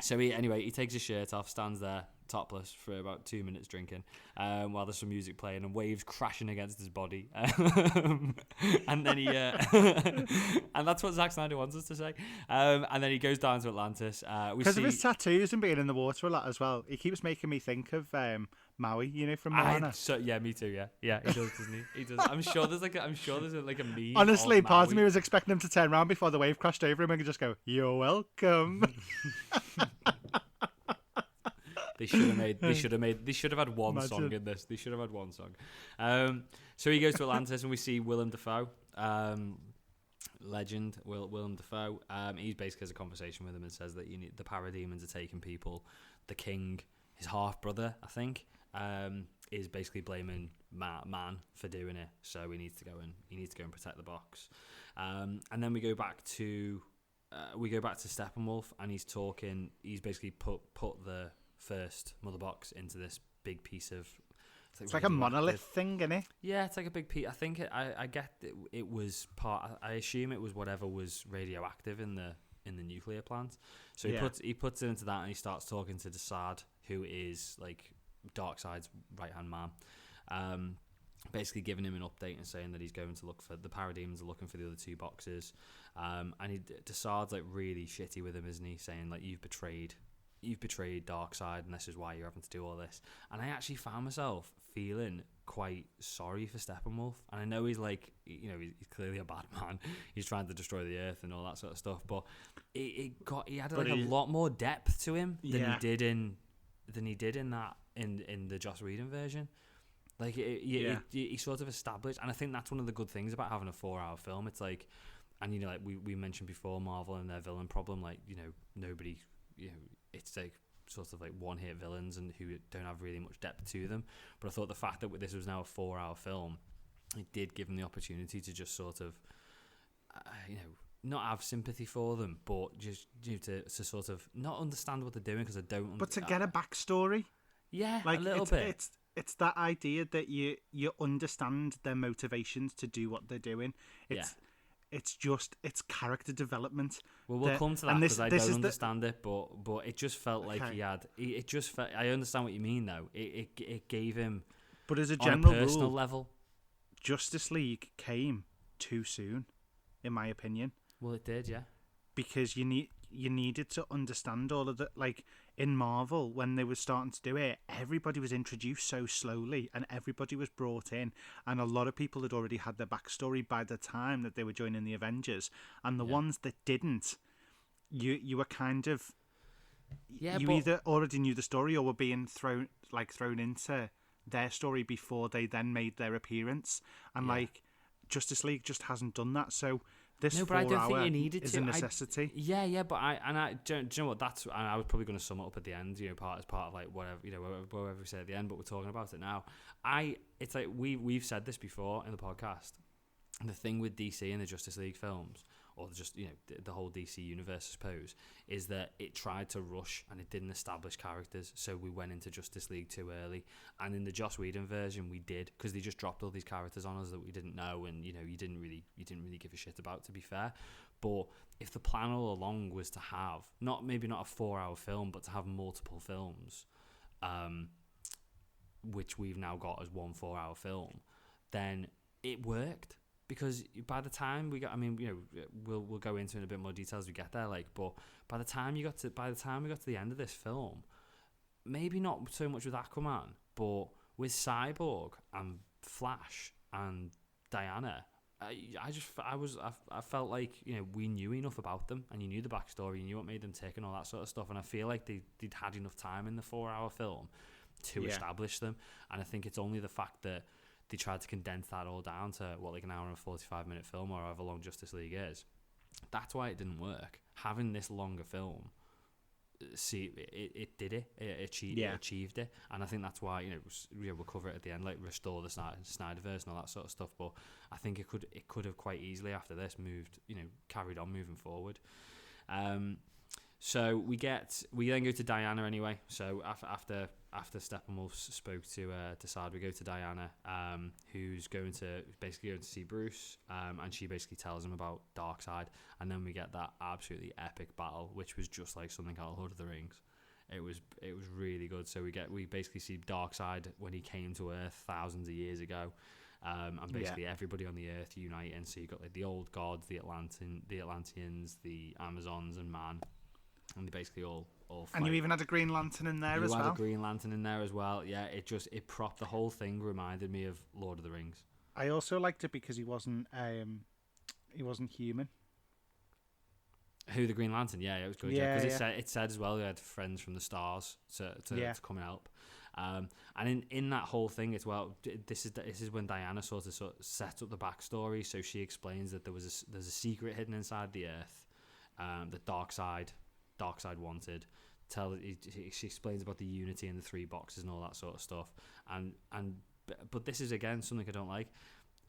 So he takes his shirt off, stands there topless for about 2 minutes drinking, while there's some music playing and waves crashing against his body, and then he and that's what Zack Snyder wants us to say, and then he goes down to Atlantis because of his tattoos and being in the water a lot as well. He keeps making me think of Maui, from Moana. Yeah, me too. Yeah, he does, doesn't he? He does. I'm sure there's like a meme. Honestly, part of me was expecting him to turn around before the wave crashed over him and just go, "You're welcome." They should have had one song in this. They should have had one song. So he goes to Atlantis and we see Willem Dafoe, legend Willem Dafoe. He basically has a conversation with him and says that the parademons are taking people. The king, his half brother, I think, is basically blaming man for doing it. So he needs to go and protect the box. And then we go back to Steppenwolf, and he's talking. He's basically put the first mother box into this big piece of. It's like a monolith thing, isn't it? Yeah, it's like a big piece. I think I get it was part. I assume it was whatever was radioactive in the nuclear plant. So he puts it into that, and he starts talking to Desaad, who is like Darkseid's right hand man. Basically giving him an update and saying that he's going to look for the parademons are looking for the other two boxes. And Desaad's like really shitty with him, isn't he? Saying like you've betrayed Darkseid, and this is why you're having to do all this. And I actually found myself feeling quite sorry for Steppenwolf. And I know he's like, he's clearly a bad man. He's trying to destroy the earth and all that sort of stuff. But he had like a lot more depth to him than he did in the Joss Whedon version. Like he sort of established, and I think that's one of the good things about having a 4-hour film. It's like, and like we mentioned before, Marvel and their villain problem. Like nobody, it's like sort of like one-hit villains and who don't have really much depth to them. But I thought the fact that this was now a 4-hour film, it did give them the opportunity to just sort of, not have sympathy for them, but just to sort of not understand what they're doing because I don't. But to get a backstory, like a little bit. It's that idea that you understand their motivations to do what they're doing. It's character development. Well, we'll come to that because I don't understand it, but it just felt like it just felt. I understand what you mean though. It gave him. But as a general on a personal rule, level, Justice League came too soon, in my opinion. Well, it did, yeah. Because you needed to understand all of the, like in Marvel when they were starting to do it, everybody was introduced so slowly and everybody was brought in, and a lot of people had already had their backstory by the time that they were joining the Avengers, and the ones that didn't, you were kind of either already knew the story or were being thrown into their story before they then made their appearance, and like Justice League just hasn't done that. So this 4-hour is a necessity. But I do you know what? That's, and I was probably going to sum it up at the end, part of like whatever whatever we say at the end. But we're talking about it now. It's like we've said this before in the podcast. The thing with DC and the Justice League films, or just the whole DC universe, I suppose, is that it tried to rush and it didn't establish characters, so we went into Justice League too early. And in the Joss Whedon version, we did, because they just dropped all these characters on us that we didn't know, and you didn't really give a shit about, to be fair. But if the plan all along was to have maybe not a 4-hour film, but to have multiple films, which we've now got as one 4-hour film, then it worked. Because by the time we got, we'll go into it in a bit more detail as we get there. Like, but by the time we got to the end of this film, maybe not so much with Aquaman, but with Cyborg and Flash and Diana, I felt like we knew enough about them, and you knew the backstory, you knew what made them tick and all that sort of stuff. And I feel like they'd had enough time in the 4-hour film to establish them. And I think it's only the fact that they tried to condense that all down to like an hour and 45-minute film, or however long Justice League is. That's why it didn't work. Having this longer film, it did it. It achieved it, and I think that's why we'll cover it at the end, like restore the Snyderverse and all that sort of stuff. But I think it could have quite easily after this carried on moving forward. So we then go to Diana anyway. So after Steppenwolf spoke to Saad, we go to Diana, who's basically going to see Bruce, and she basically tells him about Darkseid, and then we get that absolutely epic battle, which was just like something out of Lord of the Rings. It was really good. So we basically see Darkseid when he came to Earth thousands of years ago, and basically everybody on the Earth uniting. So you got like the old gods, the Atlanteans, the Amazons, and man. And they basically all fight. And you even had a Green Lantern in there as well. You had a Green Lantern in there as well. Yeah, the whole thing reminded me of Lord of the Rings. I also liked it because he wasn't human. Who, the Green Lantern? Yeah, it was good. Yeah, because it said as well he had friends from the stars to come and help. And in that whole thing as well, this is when Diana sort of set up the backstory. So she explains that there's a secret hidden inside the Earth, that Darkseid wanted. She explains about the unity in the 3 boxes and all that sort of stuff. But this is again something I don't like.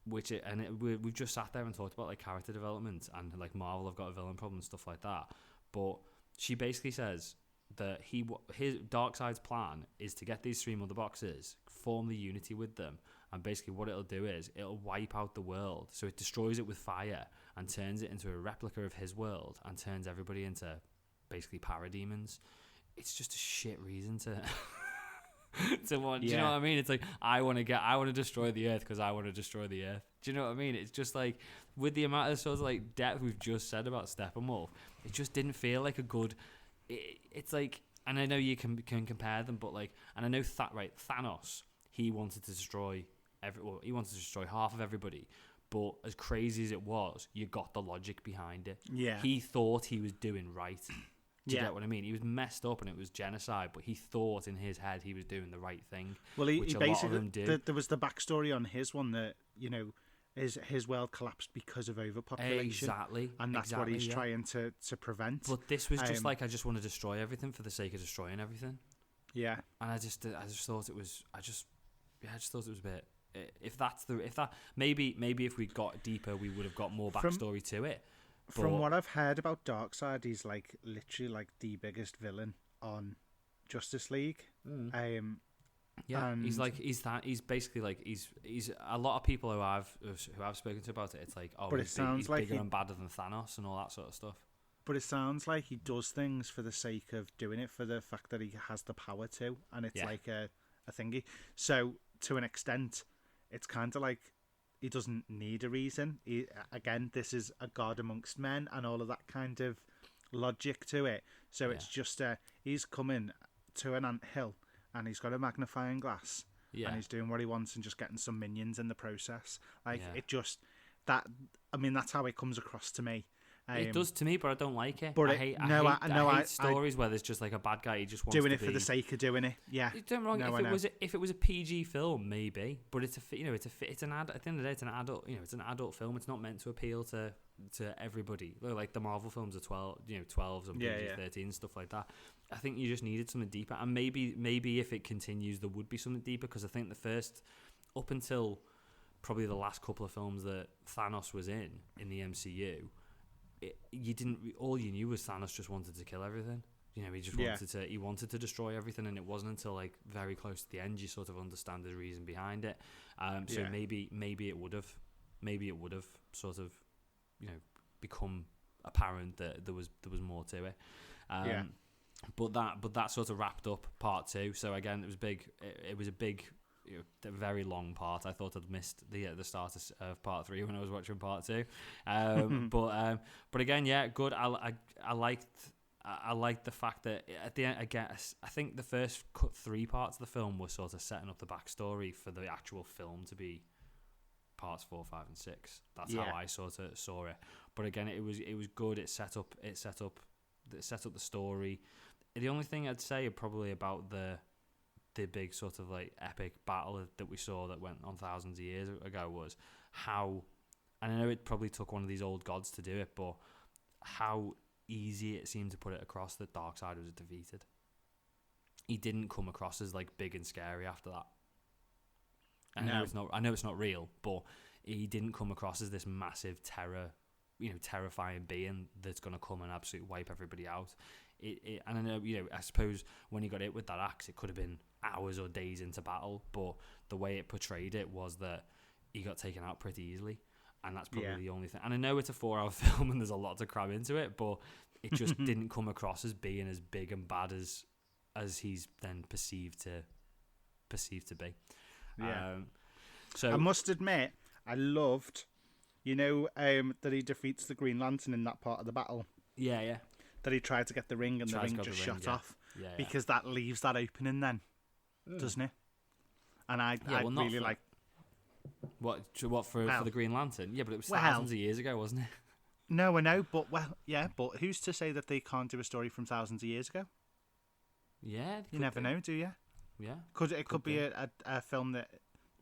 We've just sat there and talked about like character development and like Marvel have got a villain problem and stuff like that. But she basically says that his Darkseid's plan is to get these 3 mother boxes, form the unity with them, and basically what it'll do is it'll wipe out the world. So it destroys it with fire and turns it into a replica of his world and turns everybody into basically parademons. It's just a shit reason to want. Do you know what I mean? It's like I want to destroy the Earth because I want to destroy the Earth. Do you know what I mean? It's just like with the amount of sort of like depth we've just said about Steppenwolf, it just didn't feel like a good. It's like, and I know you can compare them, but like, and I know Thanos, he wanted to destroy he wanted to destroy half of everybody. But as crazy as it was, you got the logic behind it. Yeah. He thought he was doing right. Do you get what I mean? He was messed up and it was genocide, but he thought in his head he was doing the right thing. Well, he basically, lot of them do. There was the backstory on his one that, his world collapsed because of overpopulation. Exactly. And that's what he's trying to prevent. But this was just like, I just want to destroy everything for the sake of destroying everything. Yeah. And I just thought it was, I just thought it was a bit, if that maybe if we got deeper we would have got more backstory to it. From what I've heard about Darkseid, he's like literally like the biggest villain on Justice League. He's basically like he's a lot of people who I've spoken to about it. It's like, oh, but he's bigger and badder than Thanos and all that sort of stuff. But it sounds like he does things for the sake of doing it, for the fact that he has the power to, and it's like a thingy. So to an extent, it's kind of like he doesn't need a reason. Again, this is a god amongst men and all of that kind of logic to it. So it's just he's coming to an anthill and he's got a magnifying glass and he's doing what he wants and just getting some minions in the process. It just that's how it comes across to me. It does to me, but I don't like it. But I hate stories where there's just like a bad guy. He just wants doing it for the sake of doing it. Yeah, don't wrong. If it was a PG film, maybe. But it's an ad. At the end of the day, it's an adult. It's an adult film. It's not meant to appeal to everybody. Like the Marvel films are 12s and PG-13 and stuff like that. I think you just needed something deeper, and maybe if it continues, there would be something deeper. Because I think the first, up until probably the last couple of films that Thanos was in the MCU. All you knew was Thanos just wanted to kill everything. He just wanted to destroy everything, and it wasn't until like very close to the end you sort of understand the reason behind it. So maybe it would have sort of become apparent that there was more to it. But that sort of wrapped up part 2. So again, it was big. It was a big. A very long part. I thought I'd missed the start of part 3 when I was watching part 2. But again, good. I liked the fact that at the end, I guess I think the first 3 parts of the film were sort of setting up the backstory for the actual film to be parts 4, 5, and 6. That's how I sort of saw it. But again, it was good. It set up the story. The only thing I'd say probably about the big sort of like epic battle that we saw that went on thousands of years ago was how, and I know it probably took one of these old gods to do it, but how easy it seemed to put it across that Darkseid was defeated. He didn't come across as like big and scary after that. I know it's not real, but he didn't come across as this massive terrifying being that's going to come and absolutely wipe everybody out. And I know, I suppose when he got hit with that axe, it could have been hours or days into battle, but the way it portrayed it was that he got taken out pretty easily, and that's probably the only thing. And I know it's a 4-hour film and there's a lot to cram into it, but it just didn't come across as being as big and bad as he's then perceived to be. Yeah. So I must admit, I loved, that he defeats the Green Lantern in that part of the battle. Yeah. That he tried to get the ring and the ring just shut off. Yeah. Because that leaves that opening then, doesn't it? And I really like... What for the Green Lantern? Yeah, but it was thousands of years ago, wasn't it? No, I know, but who's to say that they can't do a story from thousands of years ago? Yeah. You never know, do you? Yeah. It could be a film that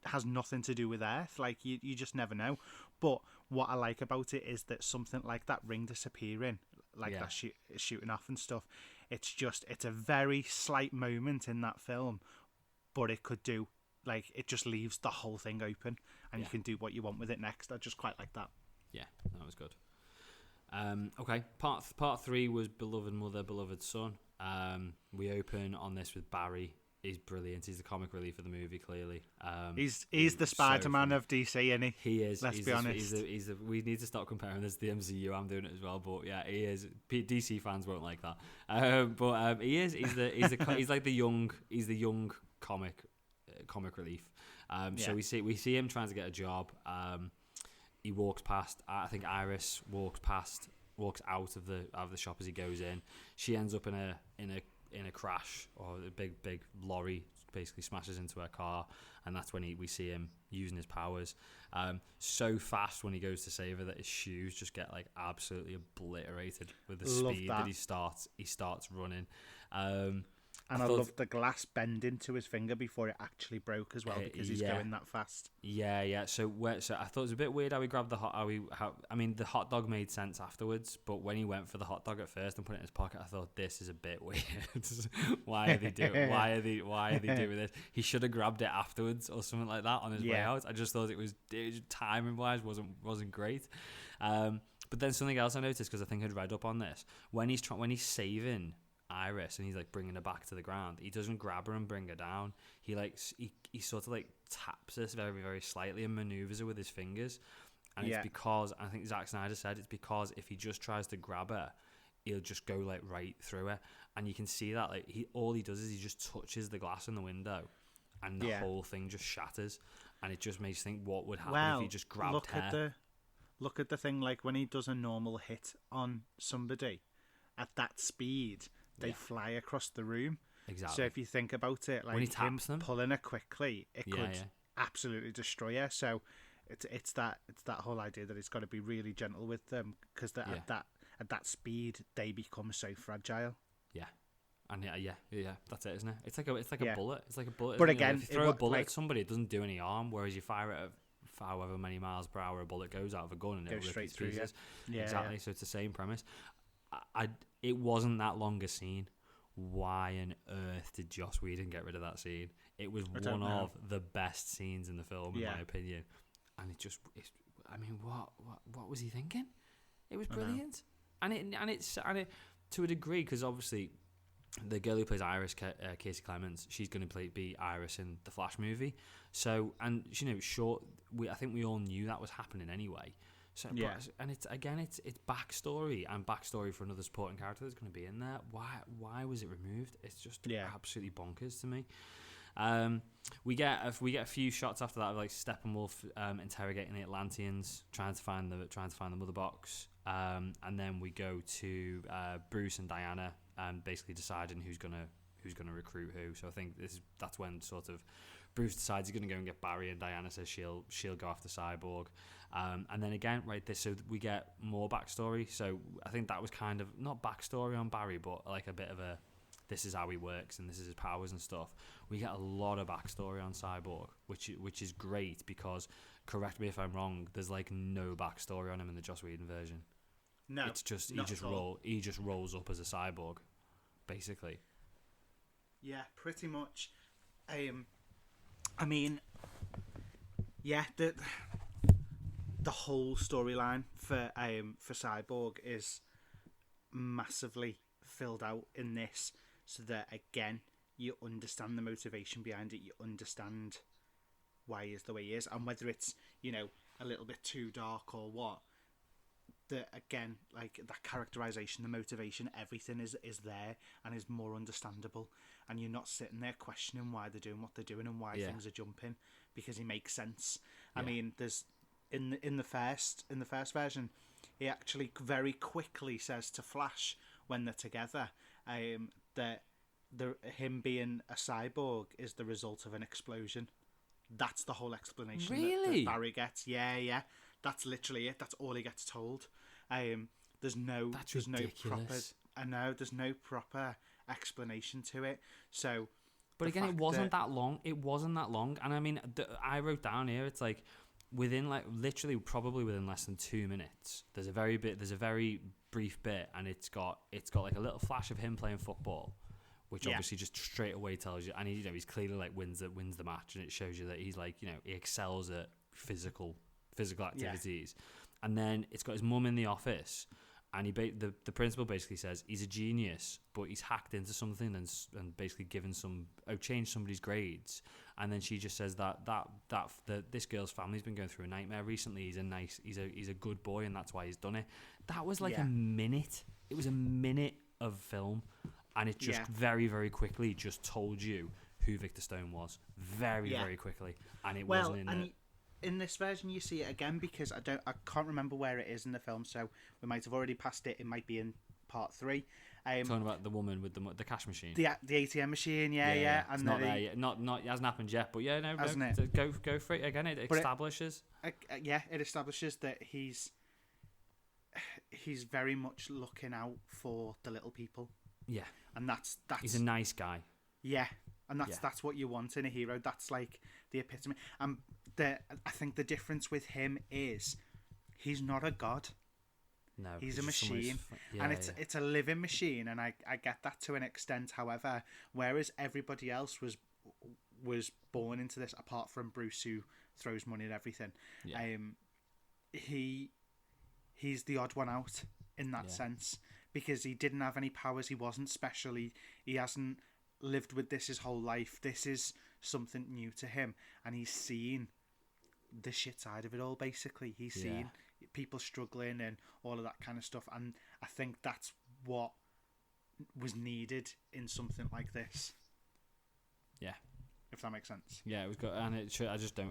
has nothing to do with Earth. Like, you just never know. But what I like about it is that something like that ring disappearing, that shooting off and stuff, it's a very slight moment in that film, but it could do, it just leaves the whole thing open, and you can do what you want with it next. I just quite like that. Yeah, that was good. Okay, part 3 was Beloved Mother, Beloved Son. We open on this with Barry. He's brilliant. He's the comic relief of the movie, clearly. He's the Spider-Man of DC, isn't he? He is. Let's be honest. We need to stop comparing this to the MCU. I'm doing it as well, but yeah, he is. DC fans won't like that. But he is. He's like the young comic relief. So we see him trying to get a job. He walks past. I think Iris walks out of the shop as he goes in. She ends up in a crash, or a big lorry basically smashes into her car, and that's when we see him using his powers so fast when he goes to save her that his shoes just get absolutely obliterated with the speed that he starts running. And I love the glass bending to his finger before it actually broke as well, because he's going that fast. Yeah. So I thought it was a bit weird how he grabbed the the hot dog made sense afterwards, but when he went for the hot dog at first and put it in his pocket, I thought, this is a bit weird. Why are they doing this? He should have grabbed it afterwards or something like that on his way out. I just thought it was timing wise wasn't great. But then something else I noticed, because I think I'd read up on this, when he's saving Iris and he's bringing her back to the ground, he doesn't grab her and bring her down. He sort of taps her very, very slightly and maneuvers her with his fingers, and it's because, I think Zack Snyder said, it's because if he just tries to grab her, he'll just go right through her, and you can see that all he does is he just touches the glass in the window, and the whole thing just shatters, and it just makes you think, what would happen if he just grabbed her? Look at the thing, when he does a normal hit on somebody at that speed, they fly across the room. Exactly. So if you think about it, when he taps them, pulling her quickly, it could absolutely destroy her. So it's that whole idea that it's got to be really gentle with them, because at that speed they become so fragile. Yeah. And that's it, isn't it? It's like a bullet. It's like a bullet. But again, if you throw a bullet at somebody, it doesn't do any harm. Whereas you fire it at however many miles per hour a bullet goes out of a gun, and it goes straight through. Yeah, exactly. Yeah. So it's the same premise. It wasn't that long a scene. Why on earth did Joss Whedon get rid of that scene? It was one of the best scenes in the film, in my opinion. And what was he thinking? It was brilliant, and it to a degree, because obviously the girl who plays Iris, Casey Clemens, she's going to be Iris in the Flash movie. So, and I think we all knew that was happening anyway. So, and it's backstory for another supporting character that's going to be in there. Why was it removed? It's just absolutely bonkers to me. We get a few shots after that of Steppenwolf interrogating the Atlanteans, trying to find the mother box, and then we go to Bruce and Diana, basically deciding who's gonna recruit who. So I think that's when sort of Bruce decides he's going to go and get Barry, and Diana says she'll go after Cyborg. And then again, so we get more backstory. So I think that was kind of not backstory on Barry, but a bit of a this is how he works and this is his powers and stuff. We get a lot of backstory on Cyborg, which is great because, correct me if I'm wrong, there's like no backstory on him in the Joss Whedon version. No, it's just he just rolls up as a cyborg, basically. Yeah, pretty much. I mean, yeah, the whole storyline for Cyborg is massively filled out in this, so that again you understand the motivation behind it, you understand why he is the way he is, and whether it's, you know, a little bit too dark or what, that again, like that characterization, the motivation, everything is there and is more understandable, and you're not sitting there questioning why they're doing what they're doing and why things are jumping, because he makes sense. I mean, there's in the first version, he actually very quickly says to Flash when they're together, that him being a cyborg is the result of an explosion. That's the whole explanation that Barry gets. Yeah. That's literally it. That's all he gets told. There's no proper explanation to it. So, but again, it wasn't that long. It wasn't that long. And I mean, I wrote down here, it's like within literally probably within less than 2 minutes. There's a very brief bit, and it's got like a little flash of him playing football, which obviously just straight away tells you, and he's clearly like wins the match, and it shows you that he's like, you know, he excels at physical activities. And then it's got his mum in the office, and the principal basically says he's a genius, but he's hacked into something and basically changed somebody's grades. And then she just says that this girl's family's been going through a nightmare recently. He's a good boy, and that's why he's done it. That was like a minute. It was a minute of film, and it just very, very quickly just told you who Victor Stone was very, very quickly, and it wasn't in it. In this version, you see it again, because I can't remember where it is in the film, so we might have already passed it. It might be in part 3. Talking about the woman with the cash machine, the ATM machine, yeah. And it's not there yet. Not it hasn't happened yet, but go for it again. It establishes. It establishes that he's very much looking out for the little people. Yeah, and that's he's a nice guy. Yeah, and that's what you want in a hero. That's like the epitome. I think the difference with him is he's not a god. No, he's a machine, and it's a living machine, and I get that to an extent. However, whereas everybody else was born into this, apart from Bruce, who throws money at everything, he's the odd one out in that sense, because he didn't have any powers. He wasn't special. He hasn't lived with this his whole life. This is something new to him, and he's seen the shit side of it all. Basically, he's seen people struggling and all of that kind of stuff, and I think that's what was needed in something like this. Yeah, if that makes sense. Yeah, it was good, and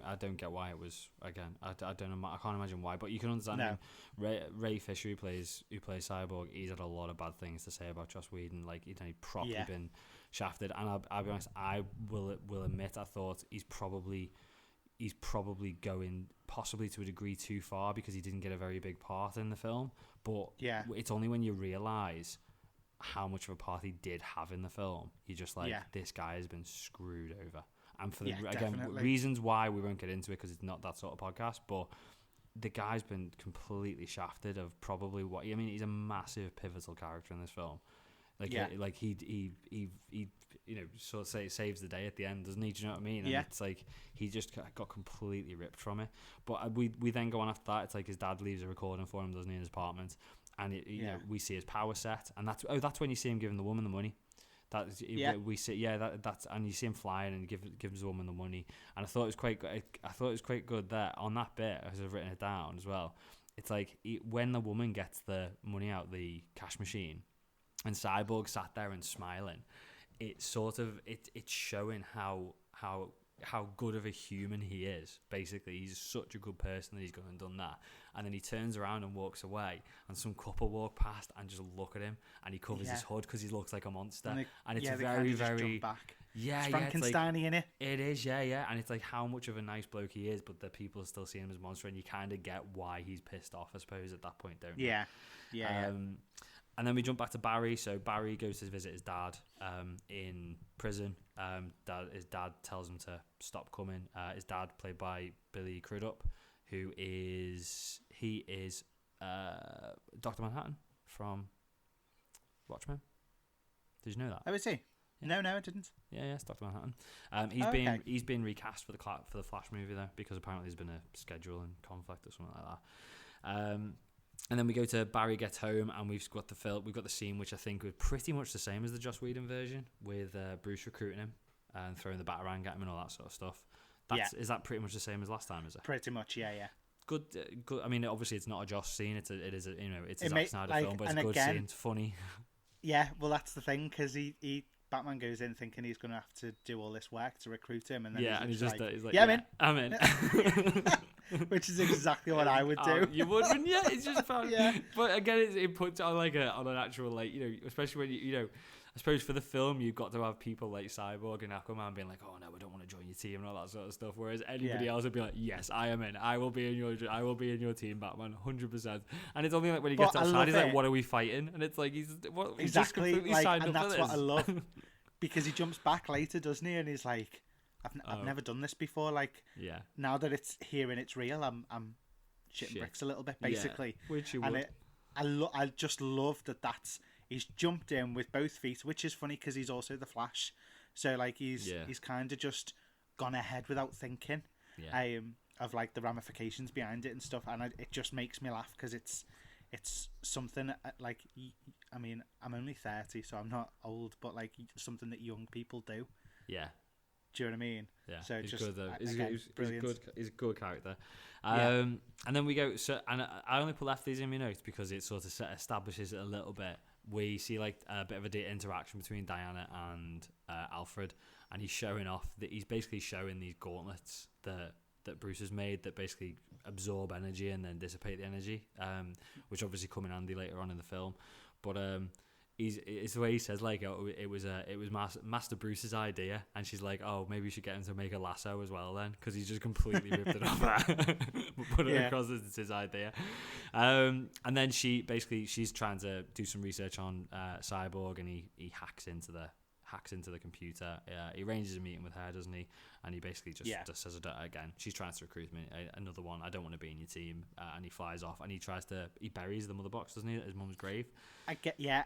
I don't get why it was. Again, I don't know. I can't imagine why, but you can understand him. Ray Fisher, who plays Cyborg, he's had a lot of bad things to say about Joss Whedon. Like, he'd probably been shafted, and I'll be honest, I will admit, I thought he's probably going possibly to a degree too far, because he didn't get a very big part in the film. But it's only when you realise how much of a part he did have in the film, you're just like, this guy has been screwed over. And for reasons why we won't get into it, because it's not that sort of podcast, but the guy's been completely shafted of probably what, I mean, he's a massive pivotal character in this film. Like he you know, sort of saves the day at the end, doesn't he? Do you know what I mean? And it's like he just got completely ripped from it. But we then go on after that. It's like his dad leaves a recording for him, doesn't he, in his apartment? And you know, we see his power set, and that's when you see him giving the woman the money. We see that's and you see him flying and gives the woman the money. And I thought it was quite good that on that bit, as I've written it down as well. It's like when the woman gets the money out the cash machine, and Cyborg sat there and smiling, it's sort of it's showing how good of a human he is. Basically, he's such a good person that he's gone and done that. And then he turns around and walks away, and some couple walk past and just look at him, and he covers his hood because he looks like a monster. And it's very, very back. It's Frankenstein-y, innit? It is, and it's like how much of a nice bloke he is, but the people still see him as a monster, and you kind of get why he's pissed off, I suppose, at that point, don't you? And then we jump back to Barry. So Barry goes to visit his dad in prison. His dad tells him to stop coming. His dad, played by Billy Crudup, who is Dr. Manhattan from Watchmen. Did you know that? Oh, is he? Yeah. No, I didn't. Yeah, it's Dr. Manhattan. He's been recast for the Flash movie though, because apparently there's been a scheduling conflict or something like that. And then we go to Barry gets home, and we've got the scene which I think was pretty much the same as the Joss Whedon version, with Bruce recruiting him and throwing the batarang at him and all that sort of stuff. Is that pretty much the same as last time? Is it? Pretty much, yeah. Good. I mean, obviously it's not a Joss scene. It's a Zack Snyder film, but it's a good scene. It's funny. Yeah, well, that's the thing, because Batman goes in thinking he's going to have to do all this work to recruit him, and then he's like, I'm in. Which is exactly what I would do. You would, wouldn't you? It's just fun. Yeah. But again, it puts it on on an actual, especially when I suppose for the film, you've got to have people like Cyborg and Aquaman being like, oh no, we don't want to join your team and all that sort of stuff. Whereas anybody else would be like, yes, I am in. I will be in your team, Batman, 100%. And it's only like when he gets outside, he's like, what are we fighting? And it's like he's just completely signed up for this. And that's what I love, because he jumps back later, doesn't he? And he's like, I've never done this before. Like, now that it's here and it's real, I'm shitting bricks a little bit, basically. Yeah, which you would. I just love that's. He's jumped in with both feet, which is funny because he's also the Flash. So like he's kind of just gone ahead without thinking of like the ramifications behind it and stuff, and it just makes me laugh because it's something like, I mean, I'm only 30, so I'm not old, but like something that young people do. Yeah. Do you know what I mean? Yeah, so he's just, good though. Brilliant. He's a good character. And then we go. So, and I only left these in my notes because it sort of establishes it a little bit. We see like a bit of a interaction between Diana and Alfred, and he's basically showing these gauntlets that Bruce has made that basically absorb energy and then dissipate the energy, which obviously come in handy later on in the film. But it's the way he says, like, it was Master Bruce's idea, and she's like, oh, maybe we should get him to make a lasso as well then, because he's just completely ripped it off, put it across as it's his idea. And then she's trying to do some research on Cyborg, and he hacks into the computer. He arranges a meeting with her, doesn't he? And he basically just says, again, she's trying to recruit me, another one, I don't want to be in your team. And he flies off, and he buries the mother box, doesn't he, at his mum's grave.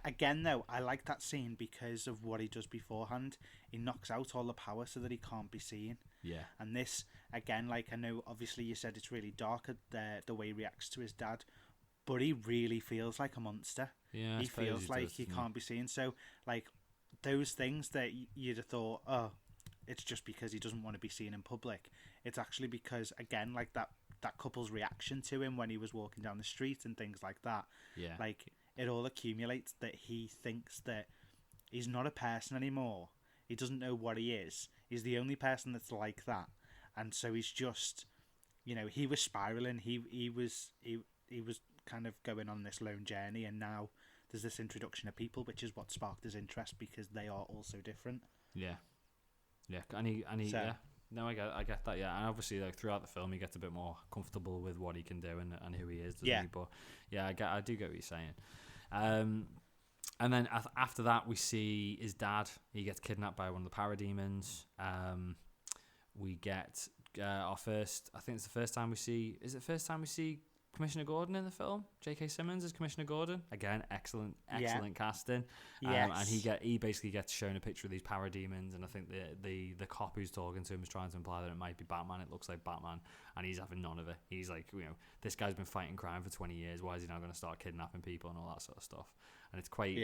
Again though, I like that scene because of what he does beforehand. He knocks out all the power so that he can't be seen. Yeah. And this, again, like, I know obviously you said it's really dark, the way he reacts to his dad, but he really feels like a monster. Yeah, he feels like he can't be seen. So like those things that you'd have thought, oh, it's just because he doesn't want to be seen in public. It's actually because, again, like that couple's reaction to him when he was walking down the street and things like that. Yeah. Like, it all accumulates that he thinks that he's not a person anymore. He doesn't know what he is. He's the only person that's like that. And so he's just, he was spiraling. He was kind of going on this lone journey, and now there's this introduction of people, which is what sparked his interest, because they are also different. Yeah. Yeah, and he yeah. No, I get that, yeah. And obviously, like, throughout the film, he gets a bit more comfortable with what he can do and who he is, doesn't he? But yeah, I do get what you're saying. And then after that, we see his dad. He gets kidnapped by one of the parademons. We get our first. I think it's the first time we see. Is it the first time we see Commissioner Gordon in the film? J.K. Simmons as Commissioner Gordon. Again, excellent casting. Yes. And he basically gets shown a picture of these parademons, and I think the cop who's talking to him is trying to imply that it might be Batman. It looks like Batman, and he's having none of it. He's like, this guy's been fighting crime for 20 years. Why is he now going to start kidnapping people and all that sort of stuff? And it's quite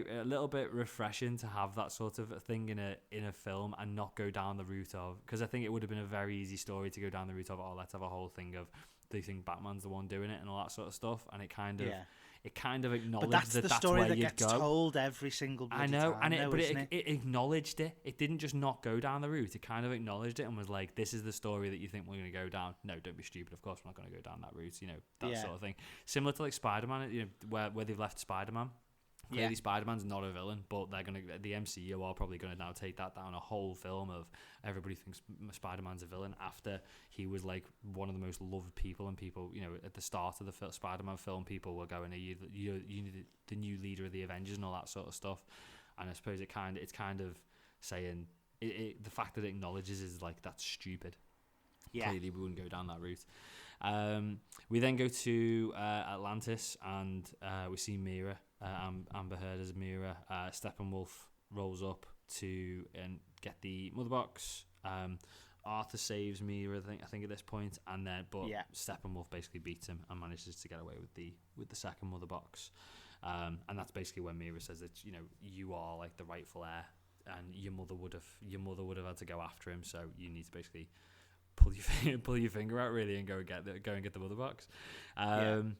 a little bit refreshing to have that sort of thing in a film and not go down the route of, because I think it would have been a very easy story to go down the route of, let's have a whole thing of they think Batman's the one doing it and all that sort of stuff, and it kind of acknowledged that's the story that gets told every single bloody time. I know, it acknowledged it. It didn't just not go down the route. It kind of acknowledged it and was like, this is the story that you think we're going to go down. No, don't be stupid. Of course we're not going to go down that route. That sort of thing. Similar to like Spider-Man, where they've left Spider-Man. clearly Spider-Man's not a villain, but the MCU are probably gonna now take that down a whole film of everybody thinks Spider-Man's a villain after he was like one of the most loved people, and people, you know, at the start of the Spider-Man film, people were going, you the new leader of the Avengers and all that sort of stuff. And I suppose it's kind of saying the fact that it acknowledges is like, that's stupid. Yeah. Clearly we wouldn't go down that route. We then go to Atlantis, and we see Mira, Amber Heard as Mira. Steppenwolf rolls up to get the mother box. Arthur saves Mira, I think at this point, and then Steppenwolf basically beats him and manages to get away with the second mother box. And that's basically when Mira says that, you know, you are like the rightful heir, and your mother would have had to go after him, so you need to basically pull your finger out really and go and get the mother box. And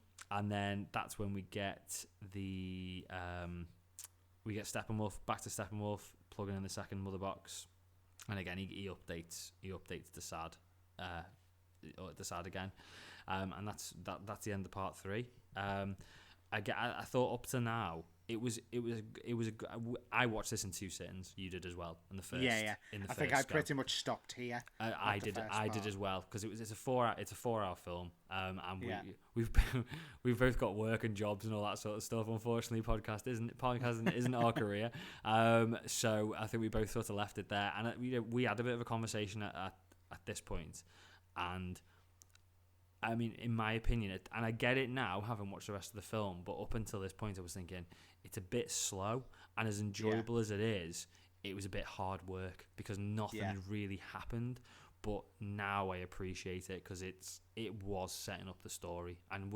then that's when we get Steppenwolf, back to Steppenwolf plugging in the second mother box, and again he updates the SAD again, and that's the end of part 3. I thought up to now I watched this in 2 sittings. You did as well in the first. I think I pretty much stopped here. I did as well, because it's a 4-hour film. And we've both got work and jobs and all that sort of stuff. Unfortunately, podcasting isn't our career. So I think we both sort of left it there, and we had a bit of a conversation at this point, and I mean, in my opinion, and I get it now, having watched the rest of the film, but up until this point I was thinking it's a bit slow, and as enjoyable as it is, it was a bit hard work because nothing really happened. But now I appreciate it because it was setting up the story, and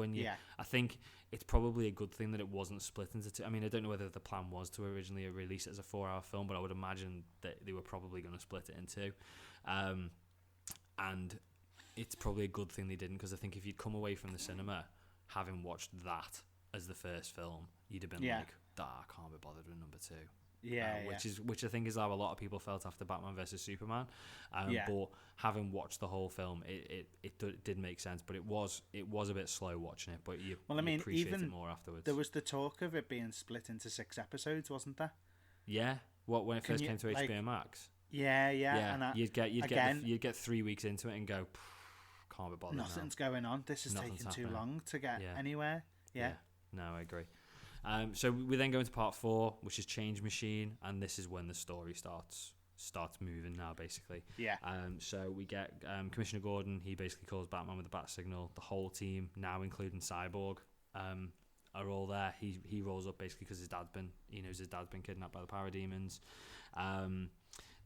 I think it's probably a good thing that it wasn't split into 2. I mean, I don't know whether the plan was to originally release it as a 4-hour film, but I would imagine that they were probably going to split it in 2. And it's probably a good thing they didn't, because I think if you'd come away from the cinema having watched that as the first film, you'd have been like, I can't be bothered with number 2. Which I think is how a lot of people felt after Batman vs Superman. But having watched the whole film, it did make sense, but it was a bit slow watching it. But you appreciate it more afterwards. There was the talk of it being split into 6 episodes, wasn't there? Yeah. When it first came to HBO Max. Yeah. And you'd get 3 weeks into it and go, can't be bothered. Nothing's going on. This is taking too long to get anywhere. Yeah. No, I agree. So we then go into part 4, which is Change Machine, and this is when the story starts moving now, basically. Yeah. So we get Commissioner Gordon. He basically calls Batman with the bat signal. The whole team, now including Cyborg, are all there. He rolls up basically because he knows his dad's been kidnapped by the parademons.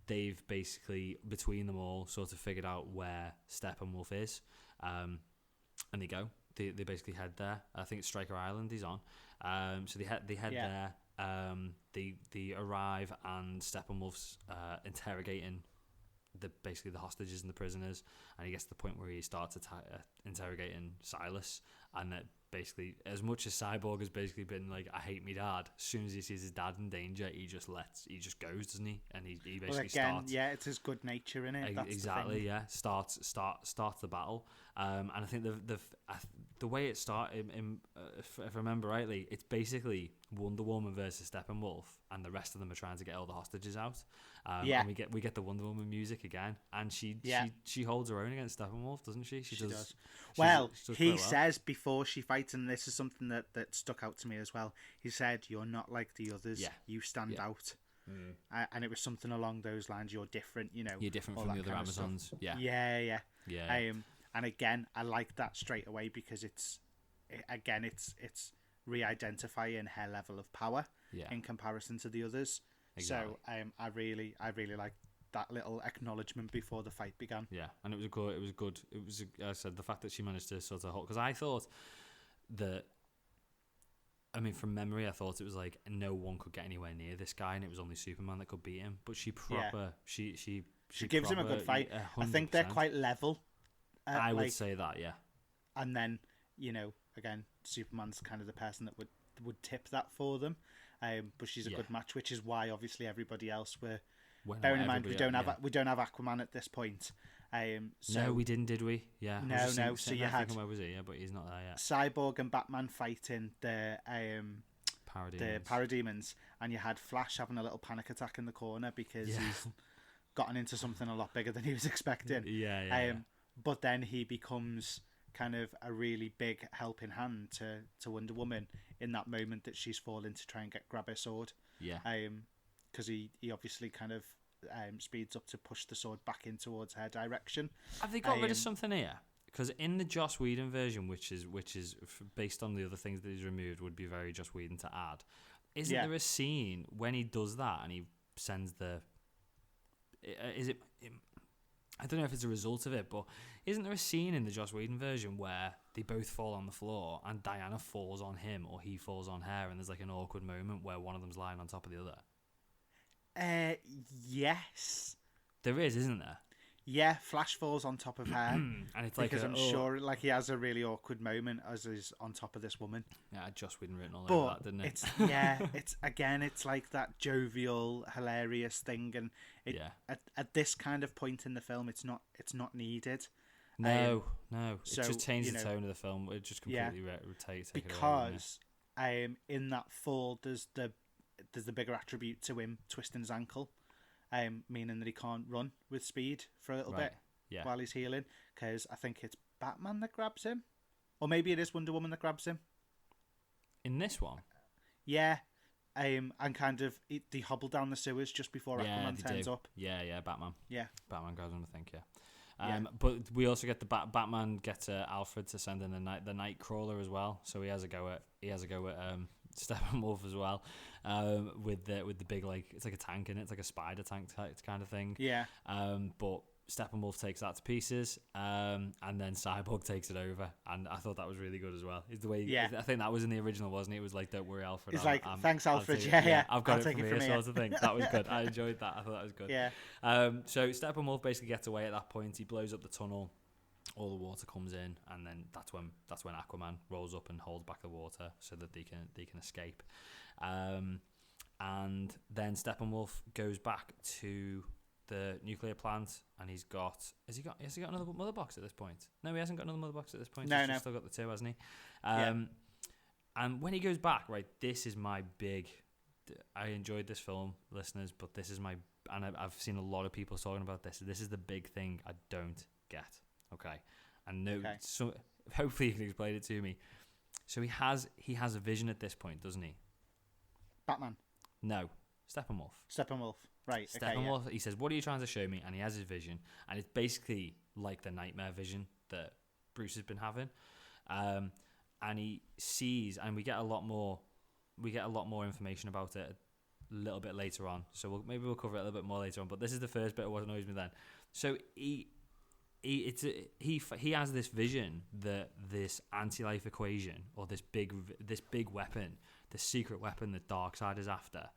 They've basically, between them all, sort of figured out where Steppenwolf is, and they go. They basically head there. I think it's Stryker Island he's on. So they head there. They arrive, and Steppenwolf's interrogating the hostages and the prisoners, and he gets to the point where he starts interrogating Silas, and that basically, as much as Cyborg has basically been like, I hate me dad, as soon as he sees his dad in danger, he just goes, doesn't he? And he basically starts. Yeah, it's his good nature in it. That's exactly, yeah. Starts the battle. And I think the way it started, if I remember rightly, it's basically Wonder Woman versus Steppenwolf, and the rest of them are trying to get all the hostages out. And we get the Wonder Woman music again, and she holds her own against Steppenwolf, doesn't she? She does. He says before she fights, and this is something that stuck out to me as well. He said, "You're not like the others. Yeah. You stand out." And it was something along those lines. You're different, you know. You're different from the other Amazons. Yeah. And again, I like that straight away because it's re-identifying her level of power in comparison to the others. Exactly. So I really like that little acknowledgement before the fight began. Yeah, and it was good. I said the fact that she managed to sort of hold, because I thought that. I mean, from memory, I thought it was like no one could get anywhere near this guy, and it was only Superman that could beat him. But she gives him a good fight. 100%. I think they're quite level. I would say that, yeah. And then, you know, again, Superman's kind of the person that would tip that for them. But she's a good match, which is why obviously everybody else were. Bearing in mind we don't have Aquaman at this point. No, we didn't, did we? Yeah. No. So you had. Where was he? Yeah, but he's not there yet. Cyborg and Batman fighting the parademons, and you had Flash having a little panic attack in the corner because he's gotten into something a lot bigger than he was expecting. But then he becomes kind of a really big helping hand to Wonder Woman in that moment that she's falling to try and grab her sword. Because he obviously kind of speeds up to push the sword back in towards her direction. Have they got rid of something here? Because in the Joss Whedon version, which is based on the other things that he's removed, would be very Joss Whedon to add. Isn't there a scene when he does that and he sends the? Is it? I don't know if it's a result of it, but isn't there a scene in the Joss Whedon version where they both fall on the floor and Diana falls on him or he falls on her, and there's like an awkward moment where one of them's lying on top of the other? Yes. There is, isn't there? Yeah, Flash falls on top of her, and it's like because I'm sure like he has a really awkward moment as he's on top of this woman. Yeah, Joss Whedon written all over that, didn't it? It's like that jovial, hilarious thing, and at this kind of point in the film, it's not needed. No, it just changed the tone of the film. It just completely rotates because in that fall, there's the bigger attribute to him twisting his ankle. Meaning that he can't run with speed for a little bit while he's healing, because I think it's Batman that grabs him, or maybe it is Wonder Woman that grabs him. In this one? Yeah, and kind of they hobble down the sewers just before Aquaman turns up. Yeah, Batman. Yeah, Batman grabs him, I think. But we also get Batman gets Alfred to send in the Nightcrawler as well, so he has a go at Steppenwolf as well, with the big, like, it's like a tank in it, it's like a spider tank kind of thing. But Steppenwolf takes that to pieces, and then Cyborg takes it over, and I thought that was really good as well. Is the way I think that was in the original, wasn't it? It was like, "Don't worry, Alfred." It's thanks, Alfred. I've got it from here, sort of thing. That was good. I enjoyed that. I thought that was good. So Steppenwolf basically gets away at that point. He blows up the tunnel. All the water comes in, and then that's when Aquaman rolls up and holds back the water so that they can escape. And then Steppenwolf goes back to the nuclear plant, and has he got another mother box at this point? No, he hasn't got another mother box at this point. He's still got the two, hasn't he? And when he goes back, right, this is my big. I enjoyed this film, listeners, but this is my, and I've seen a lot of people talking about this. This is the big thing I don't get. Okay, and so hopefully you can explain it to me. So he has a vision at this point, doesn't he? Batman. No, Steppenwolf. Right. Steppenwolf. Okay, He says, "What are you trying to show me?" And he has his vision, and it's basically like the nightmare vision that Bruce has been having. And he sees, and we get a lot more information about it a little bit later on. So maybe we'll cover it a little bit more later on. But this is the first bit of what annoys me then. So he has this vision that this anti-life equation, or this big weapon, the secret weapon that Darkseid is after,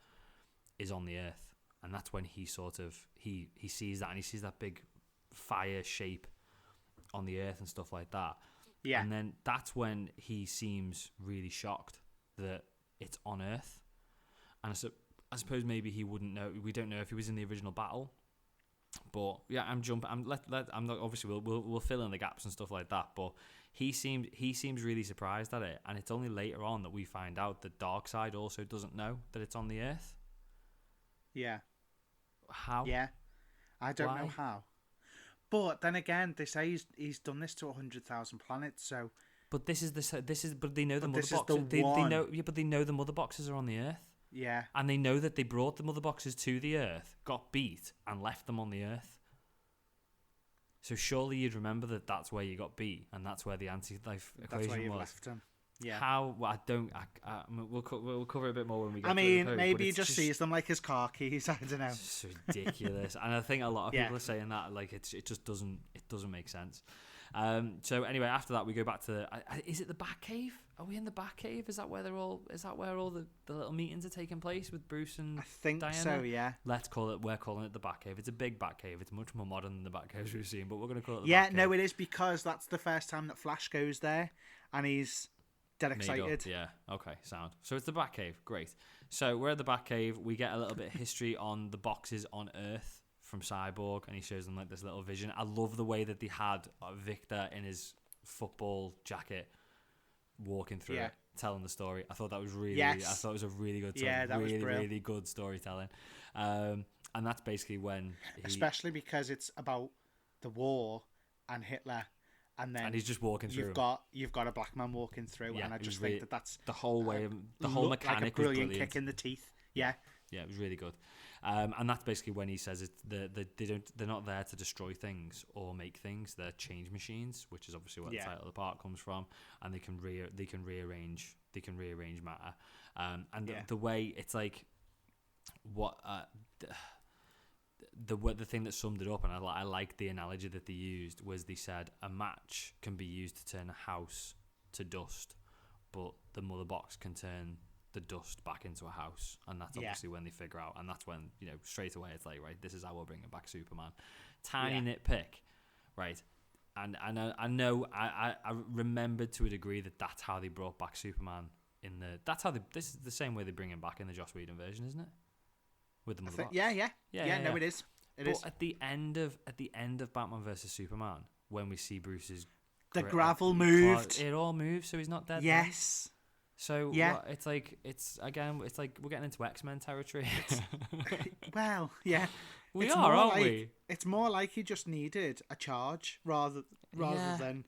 is on the Earth, and that's when he sees that, and he sees that big fire shape on the Earth and stuff like that. Yeah, and then that's when he seems really shocked that it's on Earth, and I suppose maybe he wouldn't know. We don't know if he was in the original battle. But yeah, I'm not, obviously we'll fill in the gaps and stuff like that. But he seems really surprised at it, and it's only later on that we find out that Darkseid also doesn't know that it's on the Earth. Yeah. How? Yeah, I don't know how. But then again, they say he's done this to 100,000 planets. So. But but they know the mother boxes. They know, but they know the mother boxes are on the Earth. Yeah. And they know that they brought the mother boxes to the Earth, got beat, and left them on the Earth. So surely you'd remember that that's where you got beat, and that's where the anti-life equation was. That's where you left them. Yeah. How? Well, I don't. We'll cover it a bit more when we get. Maybe he just sees them like his car keys. I don't know. It's ridiculous, and I think a lot of people are saying that. Like it just doesn't make sense. So anyway, after that we go back to is it the Batcave? Are we in the Batcave? Is that where Is that where all the little meetings are taking place with Bruce and Diana? I think so. Yeah. We're calling it the Batcave. It's a big Batcave. It's much more modern than the Batcaves we've seen, but we're going to call it the Batcave. No, it is, because that's the first time that Flash goes there, and he's dead excited. Yeah. Okay. Sound. So it's the Batcave. Great. So we're at the Batcave. We get a little bit of history on the boxes on Earth from Cyborg, and he shows them like this little vision. I love the way that they had Victor in his football jacket walking through it. telling the story. I thought that was really, Yes. I thought it was a really good, that was brilliant. really good storytelling. And that's basically when especially because it's about the war and Hitler, and he's just walking through. You've got a black man walking through, and I just think that's the whole way, the whole mechanic like a brilliant was brilliant. kick in the teeth. Yeah, it was really good. And that's basically when he says they're not there to destroy things or make things. They're change machines, which is obviously what the title of the part comes from. And they can rearrange matter. And the way it's like what the thing that summed it up, and I like the analogy that they used, was they said a match can be used to turn a house to dust, but the mother box can turn the dust back into a house. And that's obviously when they figure out, and that's when, you know, straight away it's like, right, this is how we're bringing back Superman. Tiny nitpick, right? And I know I remembered to a degree that's how they brought back Superman this is the same way they bring him back in the Joss Whedon version, isn't it? With the mother box. Yeah. No, it is. But at the end of Batman versus Superman, when we see Bruce's gravel moved, it all moves, so he's not dead. Yes. Then. So it's like we're getting into X-Men territory. Well, yeah, we are, aren't we? It's more like he just needed a charge rather than.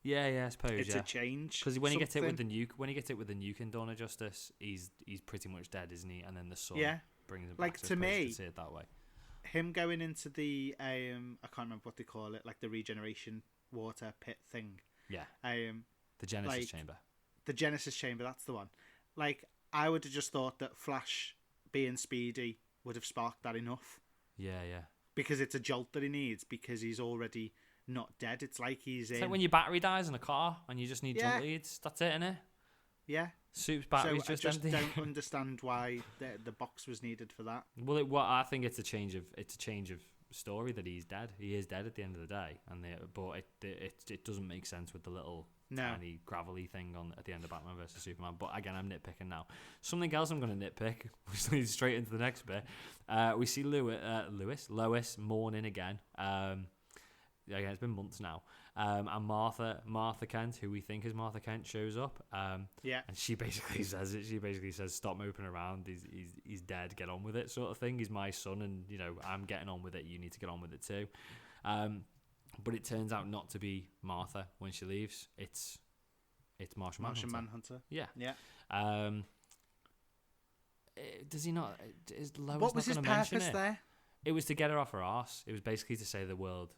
Yeah, I suppose it's a change. Because when he gets hit with the nuke in Dawn of Justice, he's pretty much dead, isn't he? And then the sun brings him back. Like, to me, to see it that way. Him going into the I can't remember what they call it, like the regeneration water pit thing. Yeah. The Genesis chamber. The Genesis chamber, that's the one. Like, I would have just thought that Flash being speedy would have sparked that enough. Yeah. Because it's a jolt that he needs, because he's already not dead. It's like it's like when your battery dies in a car and you just need jump leads. That's it, innit? Yeah. Soup's battery's so just I just empty. don't understand why the box was needed for that. Well, I think it's a change of story that he's dead. He is dead at the end of the day, but it doesn't make sense with the little tiny gravelly thing at the end of Batman versus Superman. But again, I'm nitpicking now. Something else I'm going to nitpick, which leads straight into the next bit. We see Lois mourning again. It's been months now. And Martha Kent, who we think is Martha Kent, shows up. And she basically says it. She basically says, "Stop moping around. He's dead. Get on with it," sort of thing. He's my son, and I'm getting on with it. You need to get on with it too. But it turns out not to be Martha when she leaves. It's Martian Manhunter. Yeah. Does he not? Is Lois what was not his mention purpose it? there? It was to get her off her arse. It was basically to say the world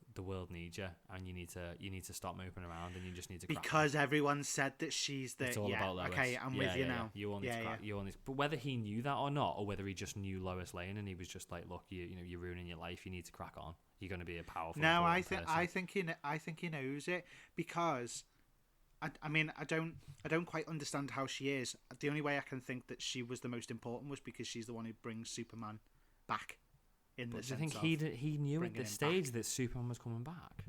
needs you, and you need to stop moping around, and you just need to. Because everyone said that she's the. It's all about Lois. Okay, I'm with you now. You all need to crack. You all need. But whether he knew that or not, or whether he just knew Lois Lane and he was just like, look, you're ruining your life. You need to crack on. You're going to be a powerful. No, I think he knows it, because. I mean, I don't quite understand how she is. The only way I can think that she was the most important was because she's the one who brings Superman back. Do you think he knew at this stage that Superman was coming back?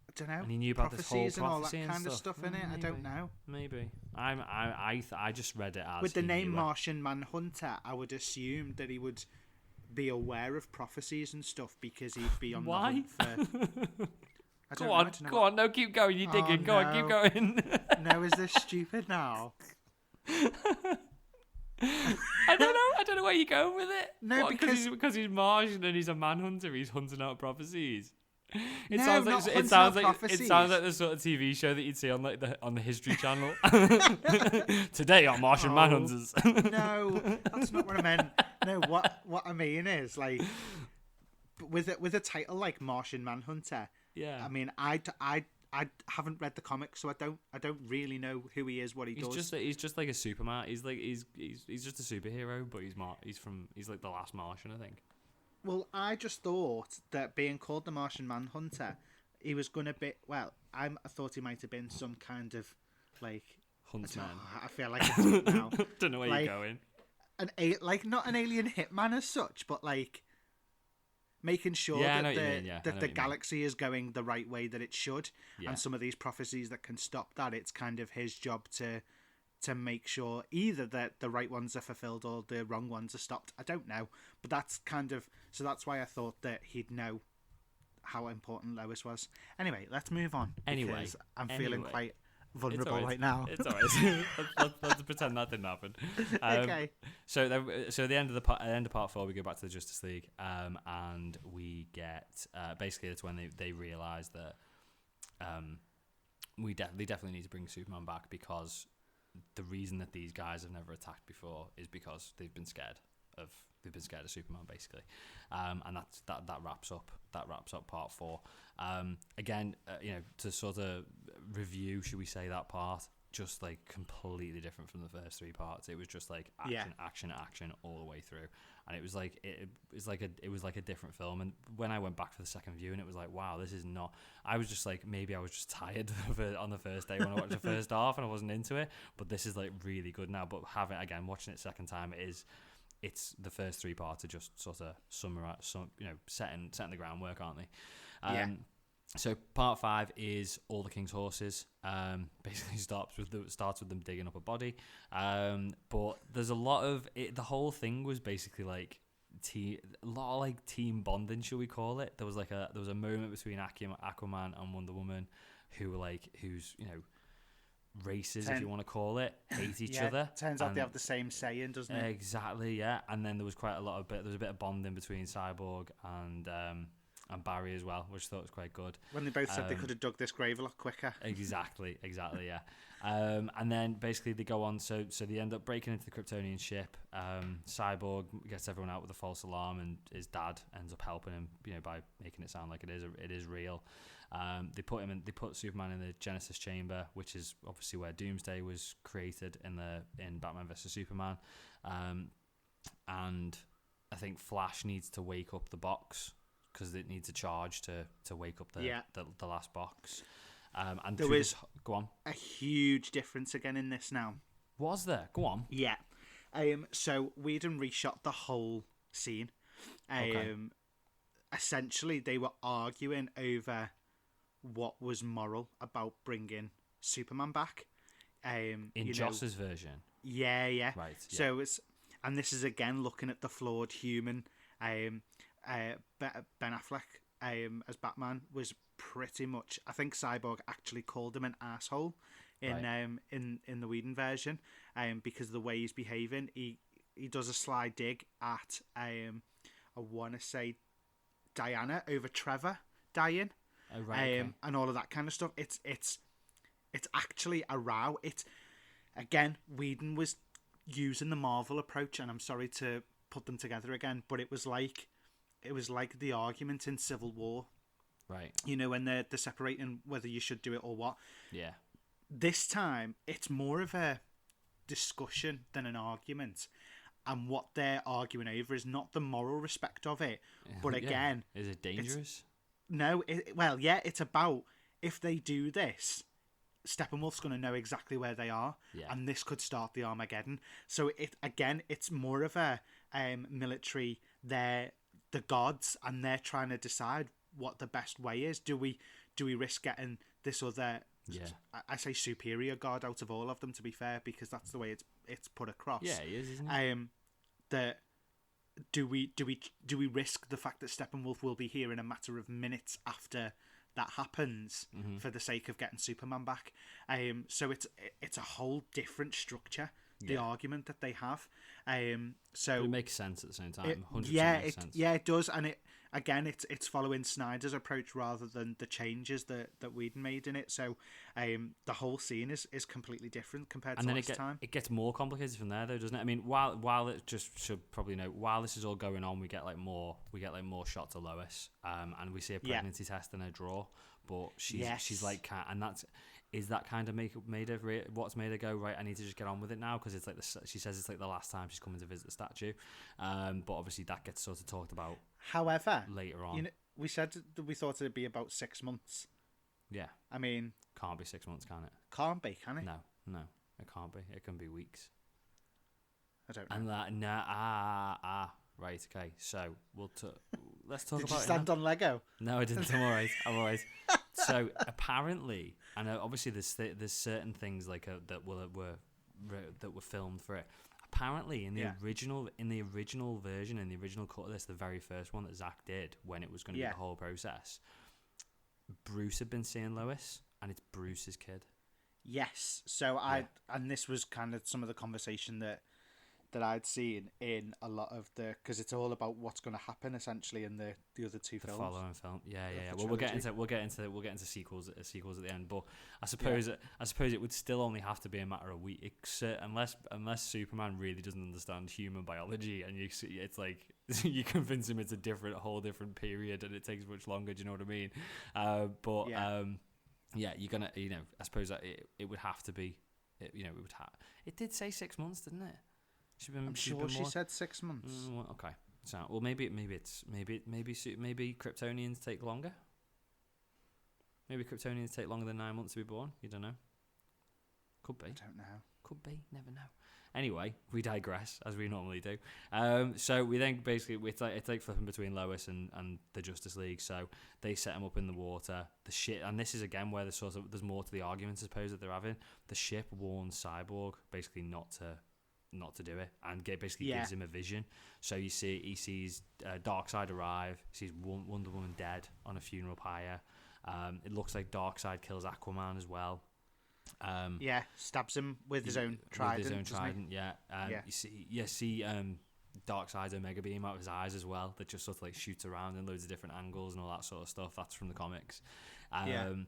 I don't know. And he knew about this whole prophecy and all that and kind of stuff in it. Maybe. I don't know. Maybe. I just read it as with the name Martian Manhunter. I would assume that he would be aware of prophecies and stuff, because he'd be on the hunt for. Go on. No, keep going. You're digging. Go on, keep going. No, is this stupid now? I don't know where you're going with it. No, because he's Martian and he's a manhunter. He's hunting out prophecies. It sounds like the sort of TV show that you'd see on the History Channel. Today on Martian Manhunters. No, that's not what I meant. No, what I mean is, like, with a title like Martian Manhunter. Yeah. I mean, I haven't read the comics, so I don't really know who he is, what he does. He's just like a Superman. He's just a superhero, but he's like the last Martian, I think. Well, I just thought that being called the Martian Manhunter, he was gonna be. Well, I thought he might have been some kind of like huntsman. I feel like it's now. Don't know where you're going. Not an alien hitman as such, but like making sure that the galaxy is going the right way that it should, and some of these prophecies that can stop that. It's kind of his job to make sure either that the right ones are fulfilled or the wrong ones are stopped. I don't know, but that's why I thought that he'd know how important Lois was. Anyway, let's move on. I'm feeling quite vulnerable right now. It's alright. let's pretend that didn't happen. Okay. So at the end of part 4, we go back to the Justice League, and we get basically it's when they realise that they definitely need to bring Superman back, because the reason that these guys have never attacked before is because they've been scared of Superman, basically, and that wraps up part 4. Again, to sort of review, should we say, that part, just like completely different from the first 3 parts. It was just like action all the way through, and it was like it was like a different film. And when I went back for the second viewing, it was like, wow, this is not. I was just like, maybe I was just tired on the first day when I watched the first half and I wasn't into it. But this is like really good now. But watching it second time, it's the first 3 parts are just sort of setting the groundwork, aren't they? So part 5 is All the King's Horses. Basically starts with them digging up a body. But there's a lot of it. The whole thing was basically like a lot of like team bonding, shall we call it? There was a moment between Aquaman and Wonder Woman, who's races, if you want to call it, hate each other. Turns out they have the same saying, doesn't it? Exactly, yeah. And then there was there was a bit of bonding between Cyborg and Barry as well, which I thought was quite good. When they both said they could have dug this grave a lot quicker. Exactly, yeah. And then basically they go on, so they end up breaking into the Kryptonian ship. Cyborg gets everyone out with a false alarm, and his dad ends up helping him, by making it sound like it is real. They put Superman in the Genesis Chamber, which is obviously where Doomsday was created in Batman vs Superman. And I think Flash needs to wake up the box, because it needs a charge to wake up the last box. And there was go on. A huge difference again in this now. Was there? Go on. Yeah. So Whedon reshot the whole scene. Okay. Essentially, they were arguing over what was moral about bringing Superman back. In Joss's version. Yeah. Right. Yeah. So and this is again looking at the flawed human. Ben Affleck as Batman was pretty much, I think Cyborg actually called him an asshole in the Whedon version, because of the way he's behaving. He does a sly dig at I want to say Diana over Trevor dying, okay. And all of that kind of stuff. It's actually a row. It's again, Whedon was using the Marvel approach, and I'm sorry to put them together again, but it was like the argument in Civil War, right? When they're separating whether you should do it or what. Yeah. This time it's more of a discussion than an argument, and what they're arguing over is not the moral respect of it, but again, is it dangerous? It's about, if they do this, Steppenwolf's going to know exactly where they are, and this could start the Armageddon. So it's more of a military. They're the gods, and they're trying to decide what the best way is. Do we risk getting this other, I say superior god out of all of them, to be fair, because that's the way it's put across. Yeah, he is, isn't he? Do we risk the fact that Steppenwolf will be here in a matter of minutes after that happens, for the sake of getting Superman back? So it's a whole different structure, the argument that they have. So but it makes sense at the same time. 100% makes sense. Yeah, it does, and it's following Snyder's approach rather than the changes that Whedon made in it. So the whole scene is completely different compared to last time. It gets more complicated from there, though, doesn't it? I mean, while it just should probably note, while this is all going on, we get more shots of Lois, and we see a pregnancy test in her drawer, but she's like, and is that kind of what's made her go, right, I need to just get on with it now, because it's like she says it's like the last time she's coming to visit the statue, but obviously that gets sort of talked about. However, later on, we said that we thought it'd be about 6 months. Yeah, I mean, can't be 6 months, can it? Can't be, can it? No, it can't be. It can be weeks. I don't know. And right, okay. So let's talk about. Did you stand on Lego? No, I didn't. I'm alright. So apparently, and obviously, there's certain things like that were filmed for it. Apparently, in the original version, in the original cut of this, the very first one that Zack did when it was going to be the whole process, Bruce had been seeing Lois, and it's Bruce's kid. Yes. So and this was kind of some of the conversation that I'd seen in a lot of because it's all about what's going to happen essentially in the other two films. Following film, yeah. Well, we'll get into sequels at the end. But I suppose it would still only have to be a matter of weeks, unless Superman really doesn't understand human biology, and it's like you convince him it's a whole different period, and it takes much longer. Do you know what I mean? You're gonna, I suppose that it would have to be, It did say 6 months, didn't it? I'm sure she said 6 months. Okay. So, well, maybe Kryptonians take longer. Maybe Kryptonians take longer than 9 months to be born. You don't know. Could be. I don't know. Could be. Never know. Anyway, we digress as we normally do. So we then basically it's like flipping between Lois and the Justice League. So they set him up in the water. And this is again where there's more to the argument, I suppose, that they're having. The ship warns Cyborg basically not to do it, and basically gives him a vision. So he sees Darkseid arrive. He sees Wonder Woman dead on a funeral pyre. It looks like Darkseid kills Aquaman as well. Stabs him with his own trident. You see Darkseid's Omega Beam out of his eyes as well, that just sort of like shoots around in loads of different angles and all that sort of stuff. That's from the comics. And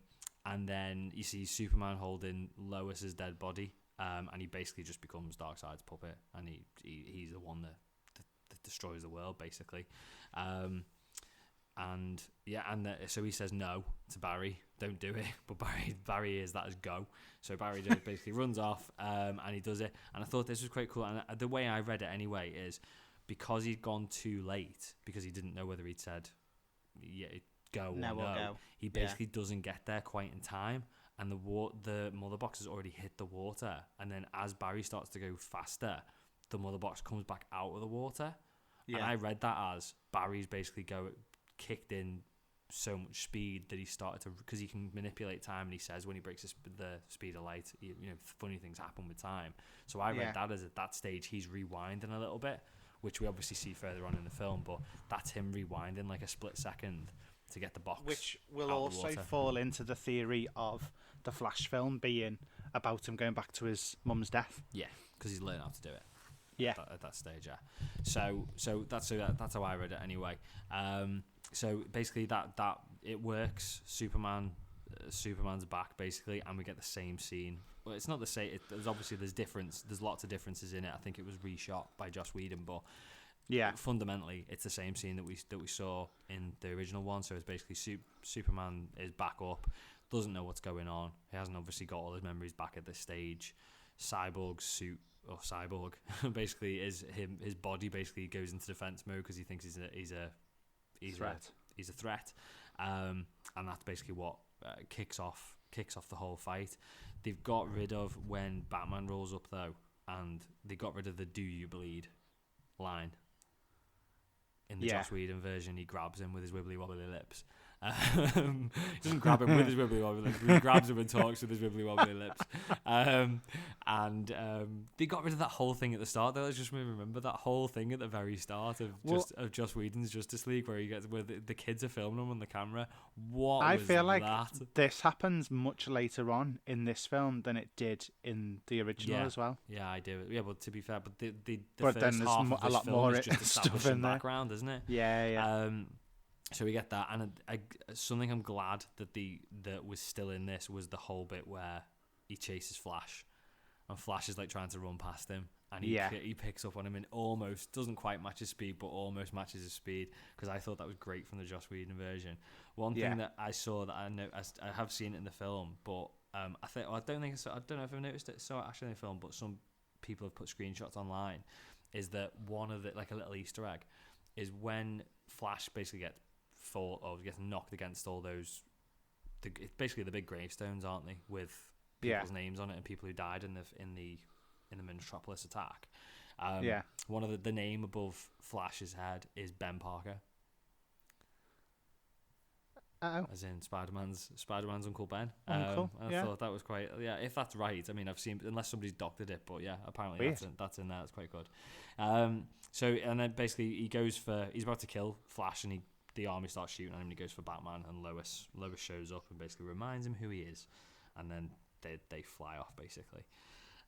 then you see Superman holding Lois's dead body. And he basically just becomes Darkseid's puppet, and he's the one that destroys the world, basically. So he says no to Barry, don't do it. But Barry is that as go. So Barry just basically runs off, and he does it. And I thought this was quite cool. And the way I read it anyway is because he'd gone too late, because he didn't know whether he'd said go or no. He basically doesn't get there quite in time. And the mother box has already hit the water, and then as Barry starts to go faster, the mother box comes back out of the water. And I read that as Barry's basically kicked in so much speed that he started to, because he can manipulate time, and he says when he breaks the speed of light, funny things happen with time. So I read that as at that stage he's rewinding a little bit, which we obviously see further on in the film, but that's him rewinding like a split second to get the box, which will also fall into the theory of the Flash film being about him going back to his mum's death. Yeah, because he's learned how to do it. Yeah, at that stage. Yeah. So that's how I read it anyway. So basically that it works. Superman's back basically, and we get the same scene. Well, it's not the same. There's difference. There's lots of differences in it. I think it was reshot by Joss Whedon, but fundamentally it's the same scene that we saw in the original one. So it's basically Superman is back up, doesn't know what's going on. He hasn't obviously got all his memories back at this stage. Cyborg basically is him. His body basically goes into defense mode because he thinks he's a threat. And that's basically what kicks off the whole fight. They've got rid of, when Batman rolls up though, and they got rid of the "Do you bleed" line. In the Joss Whedon version, he grabs him with his wibbly wobbly lips. He doesn't grab him with his wibbly wobbly lips, but he grabs him and talks with his wibbly wobbly lips. They got rid of that whole thing at the start. Though, I just remember that whole thing at the very start of Joss Whedon's Justice League, where the kids are filming him on the camera. I feel like this happens much later on in this film than it did in the original as well. Yeah, I do. Yeah, but to be fair, but the but first then half of this a lot film more is just establishing background, isn't it? Yeah. So we get that, and something I'm glad that was still in this was the whole bit where he chases Flash, and Flash is like trying to run past him, and he picks up on him and almost doesn't quite match his speed, but almost matches his speed, because I thought that was great from the Joss Whedon version. One thing that I saw that I have seen it in the film, but I don't know if I've noticed it actually in the film, but some people have put screenshots online, is that one of the, like a little Easter egg, is when Flash basically gets knocked against all those, basically the big gravestones, aren't they, with people's names on it and people who died in the Metropolis attack. One of the name above Flash's head is Ben Parker. As in Spider-Man's Uncle Ben. Uncle, I thought that was quite, if that's right. I mean, I've seen, unless somebody's doctored it, but apparently that's in there. It's quite good. So, and then basically he's about to kill Flash, and the army starts shooting at him, and he goes for Batman, and Lois shows up and basically reminds him who he is, and then they fly off basically.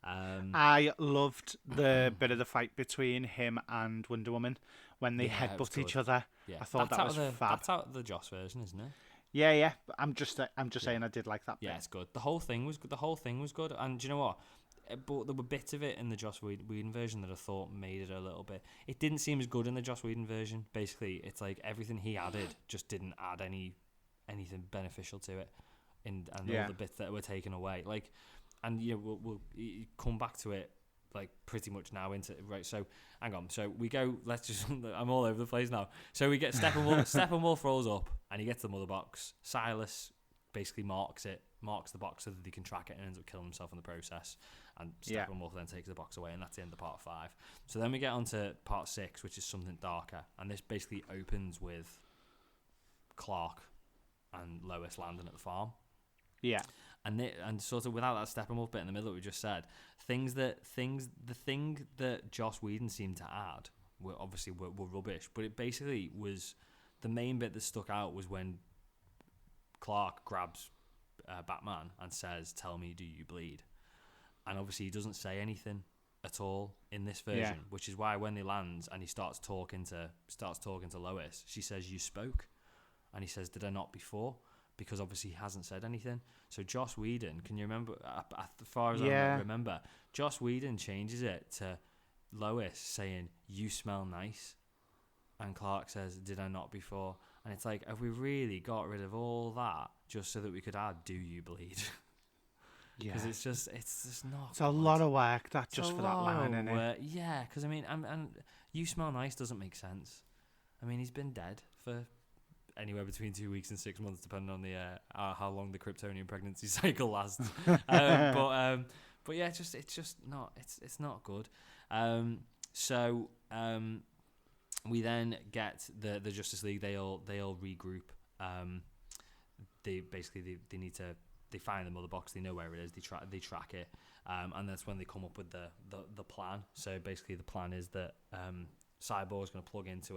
I loved the bit of the fight between him and Wonder Woman when they headbutt each other. Yeah, I thought that was fab. That's out of the Joss version, isn't it? Yeah. But I'm just saying I did like that bit. Yeah, it's good. The whole thing was good. And do you know what? But there were bits of it in the Joss Whedon version that I thought made it a little bit. It didn't seem as good in the Joss Whedon version. Basically, it's like everything he added just didn't add anything beneficial to it, and all the bits that were taken away. Like, and we'll come back to it like pretty much now into right. So hang on. So we go. Let's just. I'm all over the place now. So we get Steppenwolf rolls up and he gets the mother box. Silas basically marks the box so that he can track it and ends up killing himself in the process. And Steppenwolf then takes the box away, and that's the end of part 5. So then we get on to part 6, which is something darker, and this basically opens with Clark and Lois landing at the farm. Yeah. And sort of without that Steppenwolf bit in the middle that we just said, the thing that Joss Whedon seemed to add were rubbish, but it basically was the main bit that stuck out was when Clark grabs Batman and says, "Tell me, do you bleed?" And obviously he doesn't say anything at all in this version, which is why when he lands and he starts talking to Lois, she says, "You spoke," and he says, "Did I not before?" Because obviously he hasn't said anything. So Joss Whedon, can you remember? As far as I remember, Joss Whedon changes it to Lois saying, "You smell nice," and Clark says, "Did I not before?" And it's like, have we really got rid of all that just so that we could add "Do you bleed"? Because it's just not. It's a lot of work for that line, isn't it? Yeah, because I mean, and "You smell nice" doesn't make sense. I mean, he's been dead for anywhere between 2 weeks and 6 months, depending on the how long the Kryptonian pregnancy cycle lasts. But yeah, it's just not. It's not good. So we then get the Justice League. They all regroup. They need to. They find the mother box. They know where it is. They track it, and that's when they come up with the plan. So basically, the plan is that Cyborg's going to plug into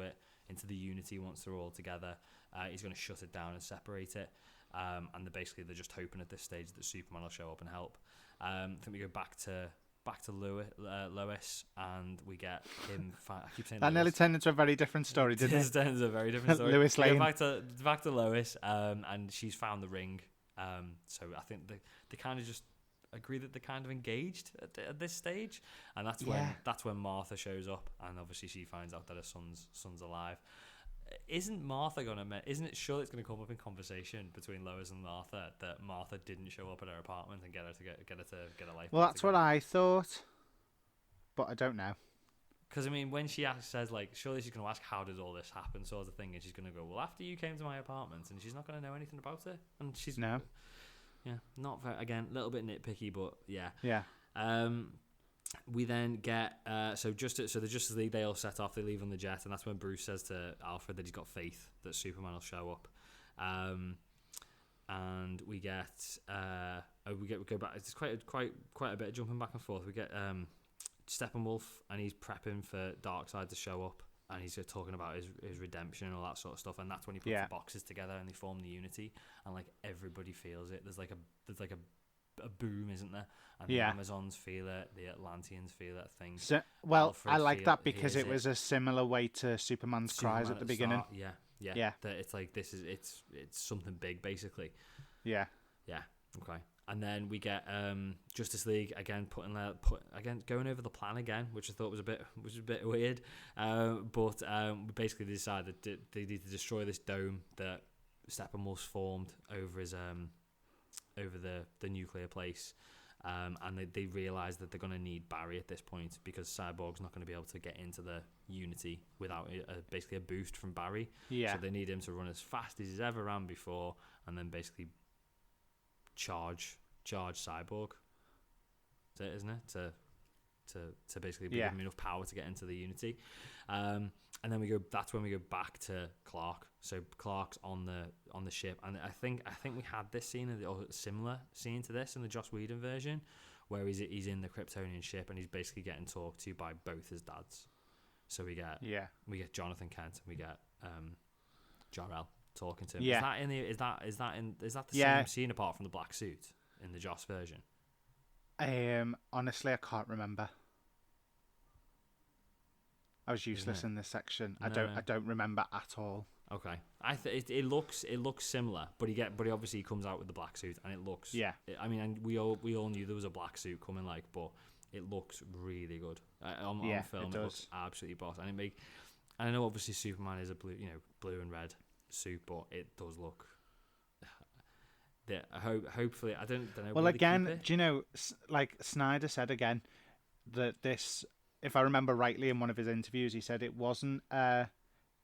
the Unity once they're all together. He's going to shut it down and separate it. And they're just hoping at this stage that Superman will show up and help. I think we go back to Lois, and we get him. I keep saying that nearly turned into a very different story, didn't it? It turns into a very different story. Lois Lane. Back to Lois, and she's found the ring. So I think they kind of just agree that they're kind of engaged at this stage, and that's when Martha shows up, and obviously she finds out that her son's alive. Isn't it sure it's going to come up in conversation between Lois and Martha that Martha didn't show up at her apartment and get her to get a life? Well, that's what I thought, but I don't know. Because I mean, when she says like, surely she's going to ask how did all this happen, sort of thing, and she's going to go, well, after you came to my apartment, and she's not going to know anything about it, and she's no, not very, again, a little bit nitpicky, but yeah. We then get so the Justice League, they all set off, they leave on the jet, and that's when Bruce says to Alfred that he's got faith that Superman will show up. And we go back. It's quite a bit of jumping back and forth. We get Steppenwolf, and he's prepping for Darkseid to show up, and he's talking about his redemption and all that sort of stuff. And that's when he puts the boxes together and they form the Unity, and like everybody feels it. There's like a boom, isn't there? And the Amazons feel it, the Atlanteans feel it. Things. So, I like that because it was a similar way to Superman's cries at the beginning. Yeah. That it's like it's something big, basically. Yeah. Okay. And then we get Justice League again going over the plan again, which I thought was a bit weird. But basically they decide that they need to destroy this dome that Steppenwolf's formed over his over the nuclear place. And they realise that they're going to need Barry at this point because Cyborg's not going to be able to get into the Unity without basically a boost from Barry. Yeah. So they need him to run as fast as he's ever ran before, and then basically charge Cyborg. Isn't it? To basically give him enough power to get into the Unity. And then that's when we go back to Clark. So Clark's on the ship, and I think we had this scene or a similar scene to this in the Joss Whedon version, where he's in the Kryptonian ship and he's basically getting talked to by both his dads. So we get Jonathan Kent and we get Jor-El talking to him. Yeah. Is that the same scene apart from the black suit? in the Joss version? Honestly, I can't remember. I was useless in this section. I don't remember at all. Okay, it looks similar, but he obviously comes out with the black suit, and it looks. Yeah. I mean, and we all knew there was a black suit coming, like, but it looks really good on film. It looks absolutely boss, and I know obviously Superman is a blue and red suit, but it does look. Hopefully, I don't know. Well, again, do you know, like Snyder said again, that this, if I remember rightly, in one of his interviews, he said it wasn't.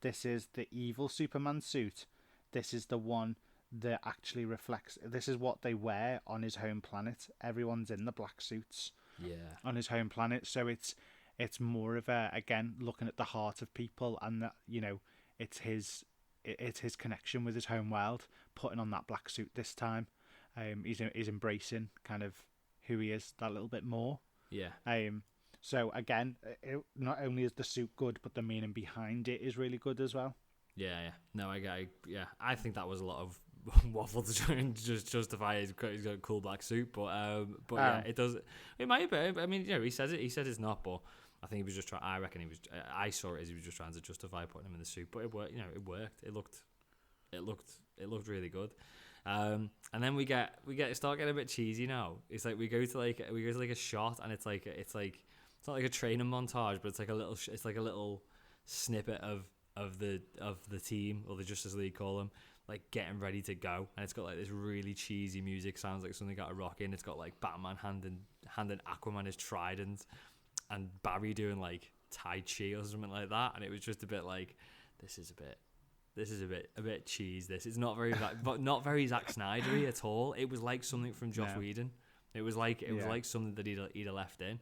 This is the evil Superman suit. This is the one that actually reflects. This is what they wear on his home planet. Everyone's in the black suits. Yeah. On his home planet, so it's more of a, again, looking at the heart of people, and that, you know, it's his connection with his home world, putting on that black suit this time. He's embracing kind of who he is that little bit more. Yeah. So again, not only is the suit good, but the meaning behind it is really good as well. Yeah. No, I think that was a lot of waffle to try and just justify he's got a cool black suit, but yeah, it does. It might be. I mean, he says it. He said it's not, but I think he was just trying. I reckon he was. I saw it as he was just trying to justify putting him in the suit, but it worked. It worked. It looked really good. And then we start getting a bit cheesy now. It's like we go to a shot, and it's not like a training montage, but it's like a little snippet of the team, or the Justice League, call them, like getting ready to go, and it's got like this really cheesy music, sounds like something got a rock in. It's got like Batman handing Aquaman his trident, and Barry doing like Tai Chi or something like that, and it was just a bit like, this is a bit cheese. This is not very Zack Snyder-y at all. It was like something from Joss Whedon. It was like something that he'd have left in.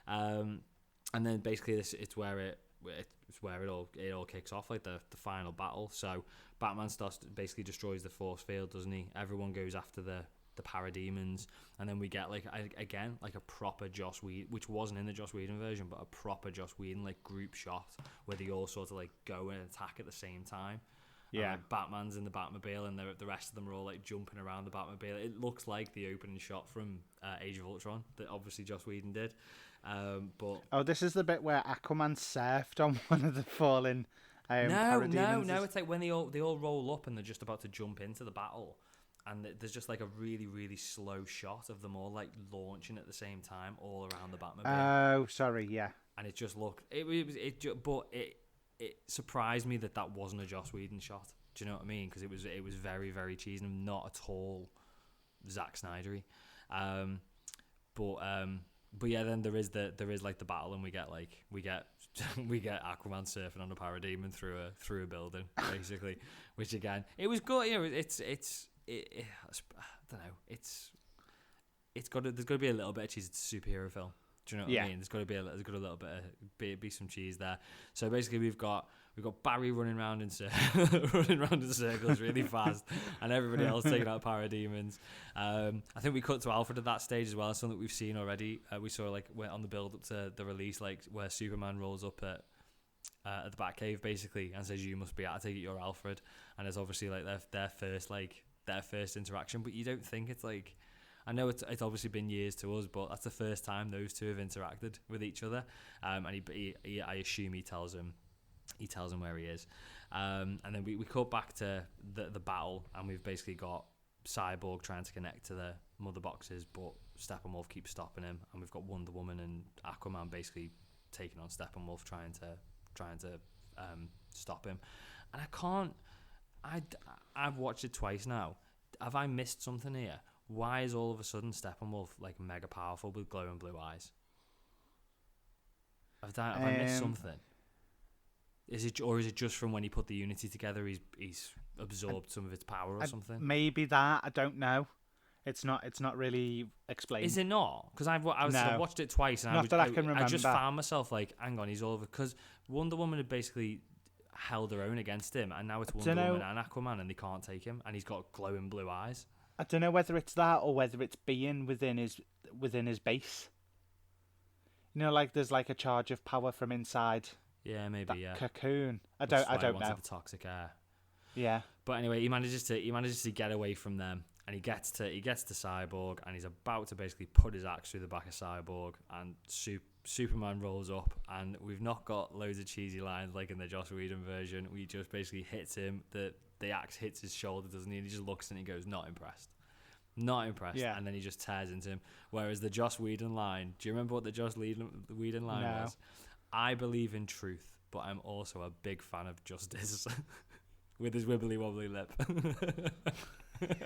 And then basically it's where it all kicks off, like the final battle. So Batman basically destroys the force field, doesn't he? Everyone goes after the parademons, and then we get like a proper Joss Whedon, which wasn't in the Joss Whedon version, but a proper Joss Whedon like group shot where they all sort of like go and attack at the same time. Yeah, and, like, Batman's in the Batmobile, and the rest of them are all like jumping around the Batmobile. It looks like the opening shot from Age of Ultron that obviously Joss Whedon did. But this is the bit where Aquaman surfed on one of the falling. No. It's like when they all roll up and they're just about to jump into the battle, and there's just like a really, really slow shot of them all like launching at the same time all around the Batmobile. Oh, sorry, yeah. And it just looked it surprised me that wasn't a Joss Whedon shot. Do you know what I mean? Because it was very, very cheesy and not at all Zack Snyder-y. But yeah, then there is like the battle, and we get Aquaman surfing on a parademon through a building, basically. Which again, it was good. You know, I don't know. There's got to be a little bit of cheese. It's a superhero film. Do you know what I mean? There's got a little bit of be some cheese there. So basically, we've got Barry running around in circles really fast, and everybody else taking out parademons. I think we cut to Alfred at that stage as well. Something that we've seen already. We saw like on the build up to the release, like where Superman rolls up at the Batcave basically and says, "You must be. I take it you're Alfred," and it's obviously like their first interaction. But you don't think it's like. I know it's obviously been years to us, but that's the first time those two have interacted with each other. And I assume he tells him where he is. And then we cut back to the battle, and we've basically got Cyborg trying to connect to the mother boxes, but Steppenwolf keeps stopping him, and we've got Wonder Woman and Aquaman basically taking on Steppenwolf, trying to stop him. And I can't. I've watched it twice now. Have I missed something here? Why is all of a sudden Steppenwolf like mega powerful with glowing blue eyes? Have I missed something? Is it just from when he put the Unity together? He's absorbed some of its power or something. Maybe that. I don't know. It's not really explained. Is it not? Because I've watched it twice, and I can remember. I just found myself like, hang on, he's all over. Because Wonder Woman had basically held her own against him, and now it's Wonder Woman and Aquaman, and they can't take him, and he's got glowing blue eyes. I don't know whether it's that or whether it's being within his base. You know, like there's like a charge of power from inside. Yeah, maybe. That cocoon. I don't know. The toxic air. Yeah. But anyway, he manages to get away from them, and he gets to Cyborg, and he's about to basically put his axe through the back of Cyborg, and Superman rolls up, and we've not got loads of cheesy lines like in the Joss Whedon version. We just basically hits him, the axe hits his shoulder, doesn't he? And he just looks and he goes, not impressed. Yeah. And then he just tears into him. Whereas the Joss Whedon line, do you remember what the Joss Whedon line was? I believe in truth, but I'm also a big fan of justice. With his wibbly wobbly lip.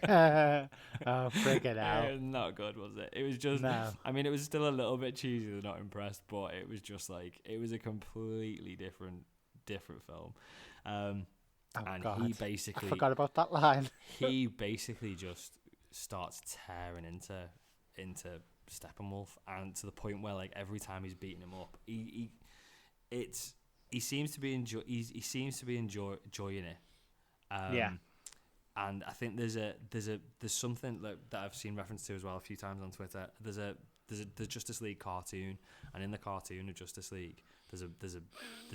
Oh, freaking out. It was not good, was it? It was just, no. I mean, it was still a little bit cheesy, they're not impressed, but it was just like, it was a completely different film. And God. He basically... I forgot about that line. He basically just starts tearing into Steppenwolf, and to the point where, like, every time he's beating him up, he seems to be enjoying it. And I think there's something that I've seen reference to as well a few times on Twitter. There's the Justice League cartoon, and in the cartoon of Justice League, there's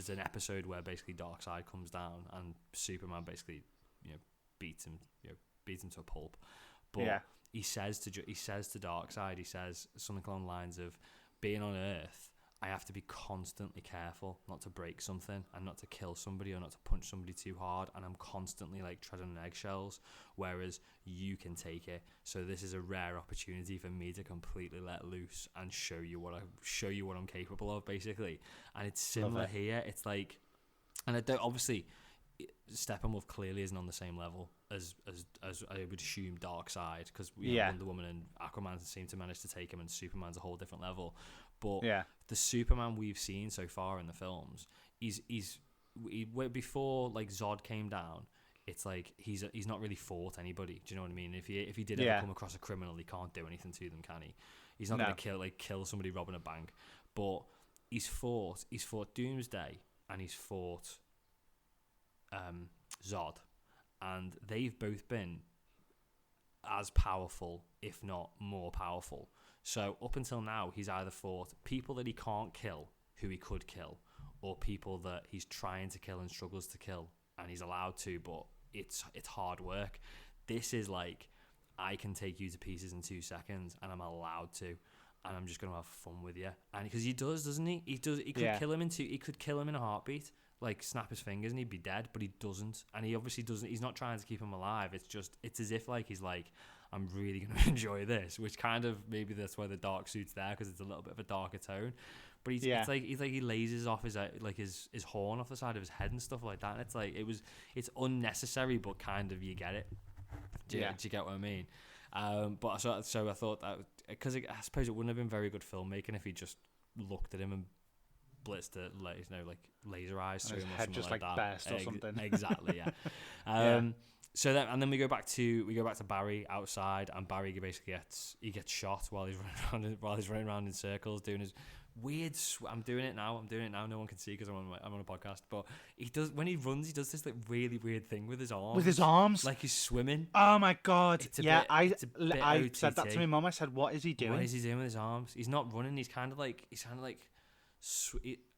an episode where basically Darkseid comes down and Superman basically beats him to a pulp. But he says to Darkseid, he says something along the lines of, being on Earth, I have to be constantly careful not to break something and not to kill somebody or not to punch somebody too hard, and I'm constantly like treading on eggshells, whereas you can take it. So this is a rare opportunity for me to completely let loose and show you what I'm capable of, basically. And it's similar here. It's like, and I don't, obviously Steppenwolf clearly isn't on the same level as I would assume Darkseid, because Wonder Woman and Aquaman seem to manage to take him, and Superman's a whole different level. But the Superman we've seen so far in the films, before like Zod came down, it's like he's not really fought anybody. Do you know what I mean? If he did ever come across a criminal, he can't do anything to them, can he? He's not going to kill somebody robbing a bank. But he's fought Doomsday, and he's fought Zod, and they've both been as powerful, if not more powerful. So up until now, he's either fought people that he can't kill, who he could kill, or people that he's trying to kill and struggles to kill, and he's allowed to, but it's hard work. This is like, I can take you to pieces in 2 seconds, and I'm allowed to, and I'm just going to have fun with you. And because he does, doesn't he? He could kill him he could kill him in a heartbeat, like snap his fingers and he'd be dead, but he doesn't. And he obviously doesn't. He's not trying to keep him alive. It's as if like he's like, I'm really going to enjoy this, which kind of, maybe that's why the dark suit's there, because it's a little bit of a darker tone. But it's like he lasers off his horn off the side of his head and stuff like that. And it's like, it's unnecessary, but kind of you get it. Do you get what I mean? But so I thought that, because I suppose it wouldn't have been very good filmmaking if he just looked at him and blitzed it, like laser eyes through him or something just like that. Burst or something. Exactly, yeah. So then we go back to Barry outside, and Barry basically gets shot while he's running around in circles doing his weird. I'm doing it now. No one can see because I'm on a podcast. But when he runs, he does this like really weird thing with his arms. With his arms, like he's swimming. Oh my God! I said that to my mum. I said, "What is he doing? What is he doing with his arms? He's not running. He's kind of like.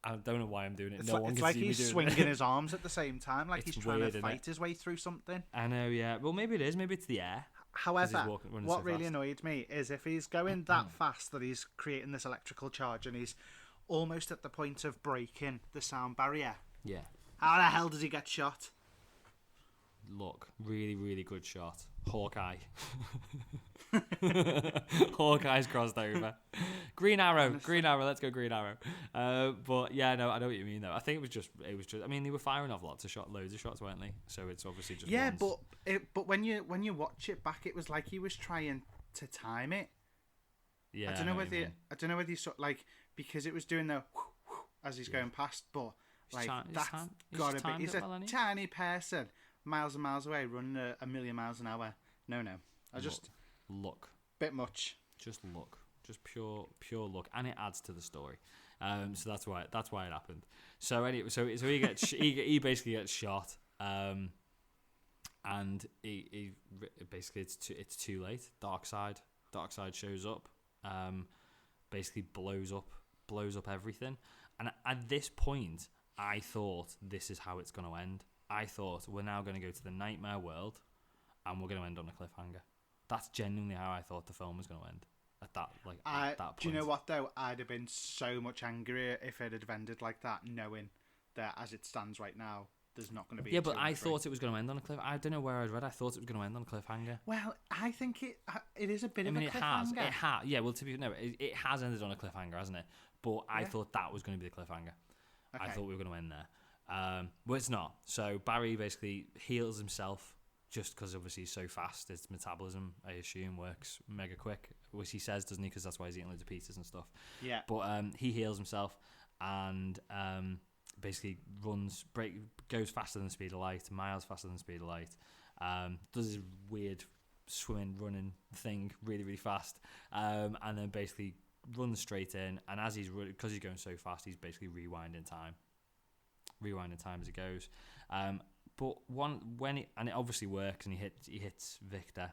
I don't know why I'm doing it. It's like he's swinging his arms at the same time, like he's trying to fight his way through something. I know, yeah. Well, maybe it is. Maybe it's the air. However, what really annoyed me is if he's going that fast that he's creating this electrical charge and he's almost at the point of breaking the sound barrier. Yeah. How the hell does he get shot? Look, really, really good shot. Hawkeye. Hawkeye's crossed over. Green Arrow. Let's go Green Arrow. But yeah, no, I know what you mean though. I think it was just. I mean, they were firing off loads of shots, weren't they? So it's obviously just. Yeah, ones. but when you watch it back, it was like he was trying to time it. Yeah. I don't know whether you saw, like, because it was doing the as he's going past, but like that's gotta be. He's a tiny person, miles and miles away, running a million miles an hour. No. I just look. Bit much. Just look. Just pure luck, and it adds to the story. So that's why it happened. So anyway, so he gets he basically gets shot, and he basically it's too late. Darkseid shows up, basically blows up everything. And at this point, I thought this is how it's going to end. I thought we're now going to go to the nightmare world, and we're going to end on a cliffhanger. That's genuinely how I thought the film was going to end. At that point. Do you know what though? I'd have been so much angrier if it had ended like that, knowing that as it stands right now, there's not going to be. Yeah, but I thought it was going to end on a cliff. I don't know where I'd read. I thought it was going to end on a cliffhanger. Well, I think it is a bit of a cliffhanger. It has. Yeah, well, it has ended on a cliffhanger, hasn't it? But I thought that was going to be the cliffhanger. Okay. I thought we were going to end there. But it's not. So Barry basically heals himself just because obviously he's so fast. His metabolism, I assume, works mega quick, which he says, doesn't he? Because that's why he's eating loads of pizzas and stuff. Yeah. But he heals himself and basically goes faster than the speed of light, miles faster than the speed of light. Does his weird swimming, running thing really, really fast, and then basically runs straight in. And as because he's going so fast, he's basically rewinding time as he goes. But it obviously works, and he hits Victor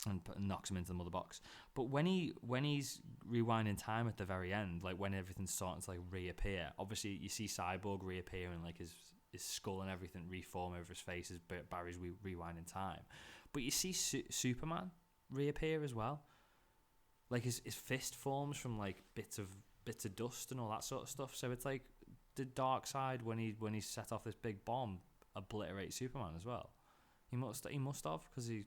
and knocks him into the mother box. But when he's rewinding time at the very end, like when everything's starting to like reappear, obviously you see Cyborg reappear and like his skull and everything reform over his face as Barry's rewinding time. But you see Superman reappear as well. Like his fist forms from like bits of dust and all that sort of stuff. So it's like the dark side when he set off this big bomb obliterate Superman as well. He must have, because he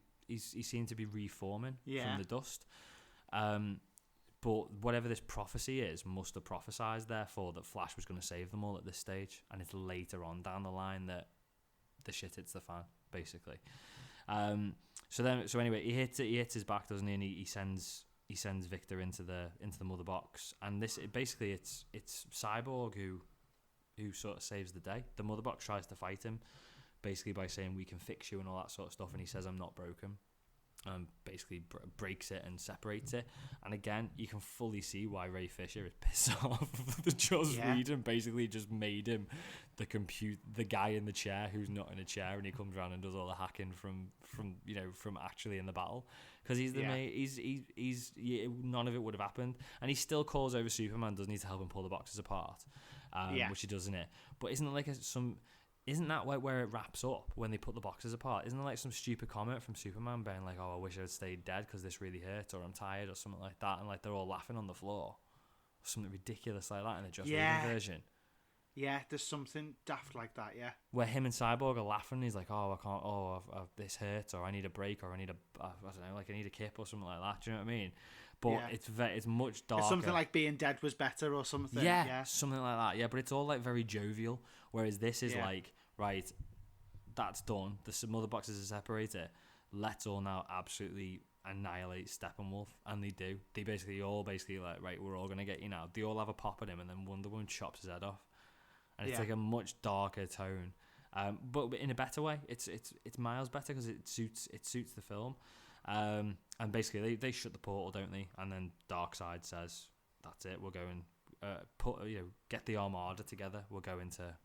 seemed to be reforming from the dust. But whatever this prophecy is must have prophesized therefore that Flash was going to save them all at this stage, and it's later on down the line that the shit hits the fan, basically. So anyway, he hits his back, doesn't he? And he sends Victor into the mother box, and it's Cyborg who sort of saves the day. The mother box tries to fight him, basically by saying we can fix you and all that sort of stuff, and he says I'm not broken, and basically breaks it and separates it. And again, you can fully see why Ray Fisher is pissed off that Joss Whedon basically just made him the guy in the chair who's not in a chair, and he comes around and does all the hacking from actually in the battle, because he's the none of it would have happened. And he still calls over Superman, doesn't he, to help him pull the boxes apart, which he does in it. But isn't it like isn't that where it wraps up when they put the boxes apart? Isn't there like some stupid comment from Superman being like, oh, I wish I had stayed dead because this really hurt, or I'm tired, or something like that, and like they're all laughing on the floor, or something ridiculous like that in the Joss Whedon version? Yeah, there's something daft like that, where him and Cyborg are laughing, and he's like, oh, I can't, this hurts, or I need a break, or I need I don't know, like I need a kip or something like that. Do you know what I mean? But it's much darker. It's something like being dead was better or something. Yeah, something like that. Yeah, but it's all like very jovial, whereas this is like, right, that's done. The mother boxes are separated. Let's all now absolutely annihilate Steppenwolf, and they do. They basically like, right, we're all gonna get you now. They all have a pop at him, and then Wonder Woman chops his head off, and it's like a much darker tone, but in a better way. It's miles better because it suits the film. And basically they shut the portal, don't they? And then Darkseid says, "That's it. We're going. Get the Armada together. We're going to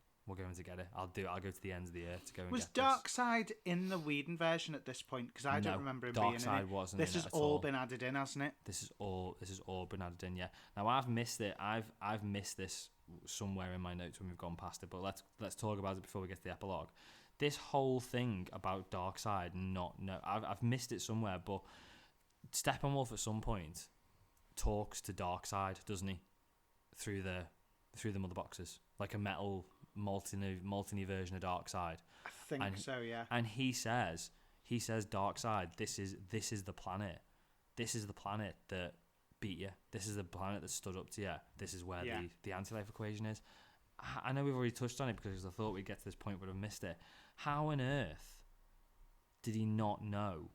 get it. I'll go to the ends of the earth to go and get this." Was Darkseid in the Whedon version at this point? Because I don't remember him being in it. Darkseid wasn't. This has all been added in, hasn't it? This is all been added in. Yeah. Now I've missed it. I've missed this somewhere in my notes when we've gone past it. But let's talk about it before we get to the epilogue. This whole thing about Darkseid, I've missed it somewhere, but Steppenwolf at some point talks to Darkseid, doesn't he? Through the mother boxes, like a metal multi version of Darkseid. I think so, yeah. And he says Darkseid, this is the planet. This is the planet that beat you. This is the planet that stood up to you. This is where the anti-life equation is. I know we've already touched on it because I thought we'd get to this point but I've missed it. How on earth did he not know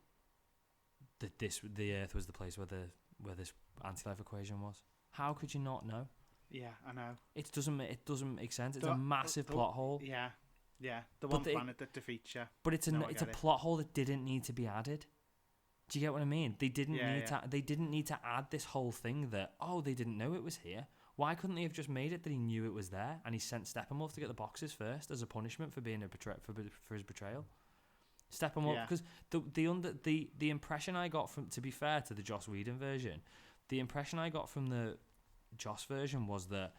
that the Earth was the place where this anti-life equation was? How could you not know? Yeah, I know. It doesn't make sense. It's a massive plot hole. Yeah. The one planet that defeats you. But it's a plot hole that didn't need to be added. Do you get what I mean? They didn't need to add this whole thing that they didn't know it was here. Why couldn't they have just made it that he knew it was there and he sent Steppenwolf to get the boxes first as a punishment for being for his betrayal? Steppenwolf, because the impression I got from, to be fair to the Joss Whedon version, the impression I got from the Joss version was that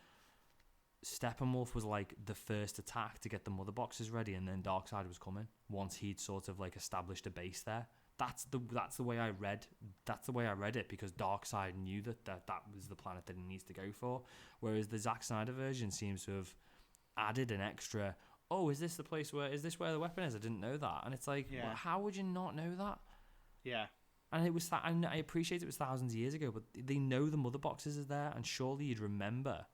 Steppenwolf was like the first attack to get the mother boxes ready, and then Darkseid was coming once he'd sort of like established a base there. That's the way I read it, because Darkseid knew that was the planet that he needs to go for, whereas the Zack Snyder version seems to have added an extra, oh, is this where the weapon is? I didn't know that. And it's like, well, how would you not know that? Yeah. And it was that, and I appreciate it was thousands of years ago, but they know the mother boxes are there, and surely you'd remember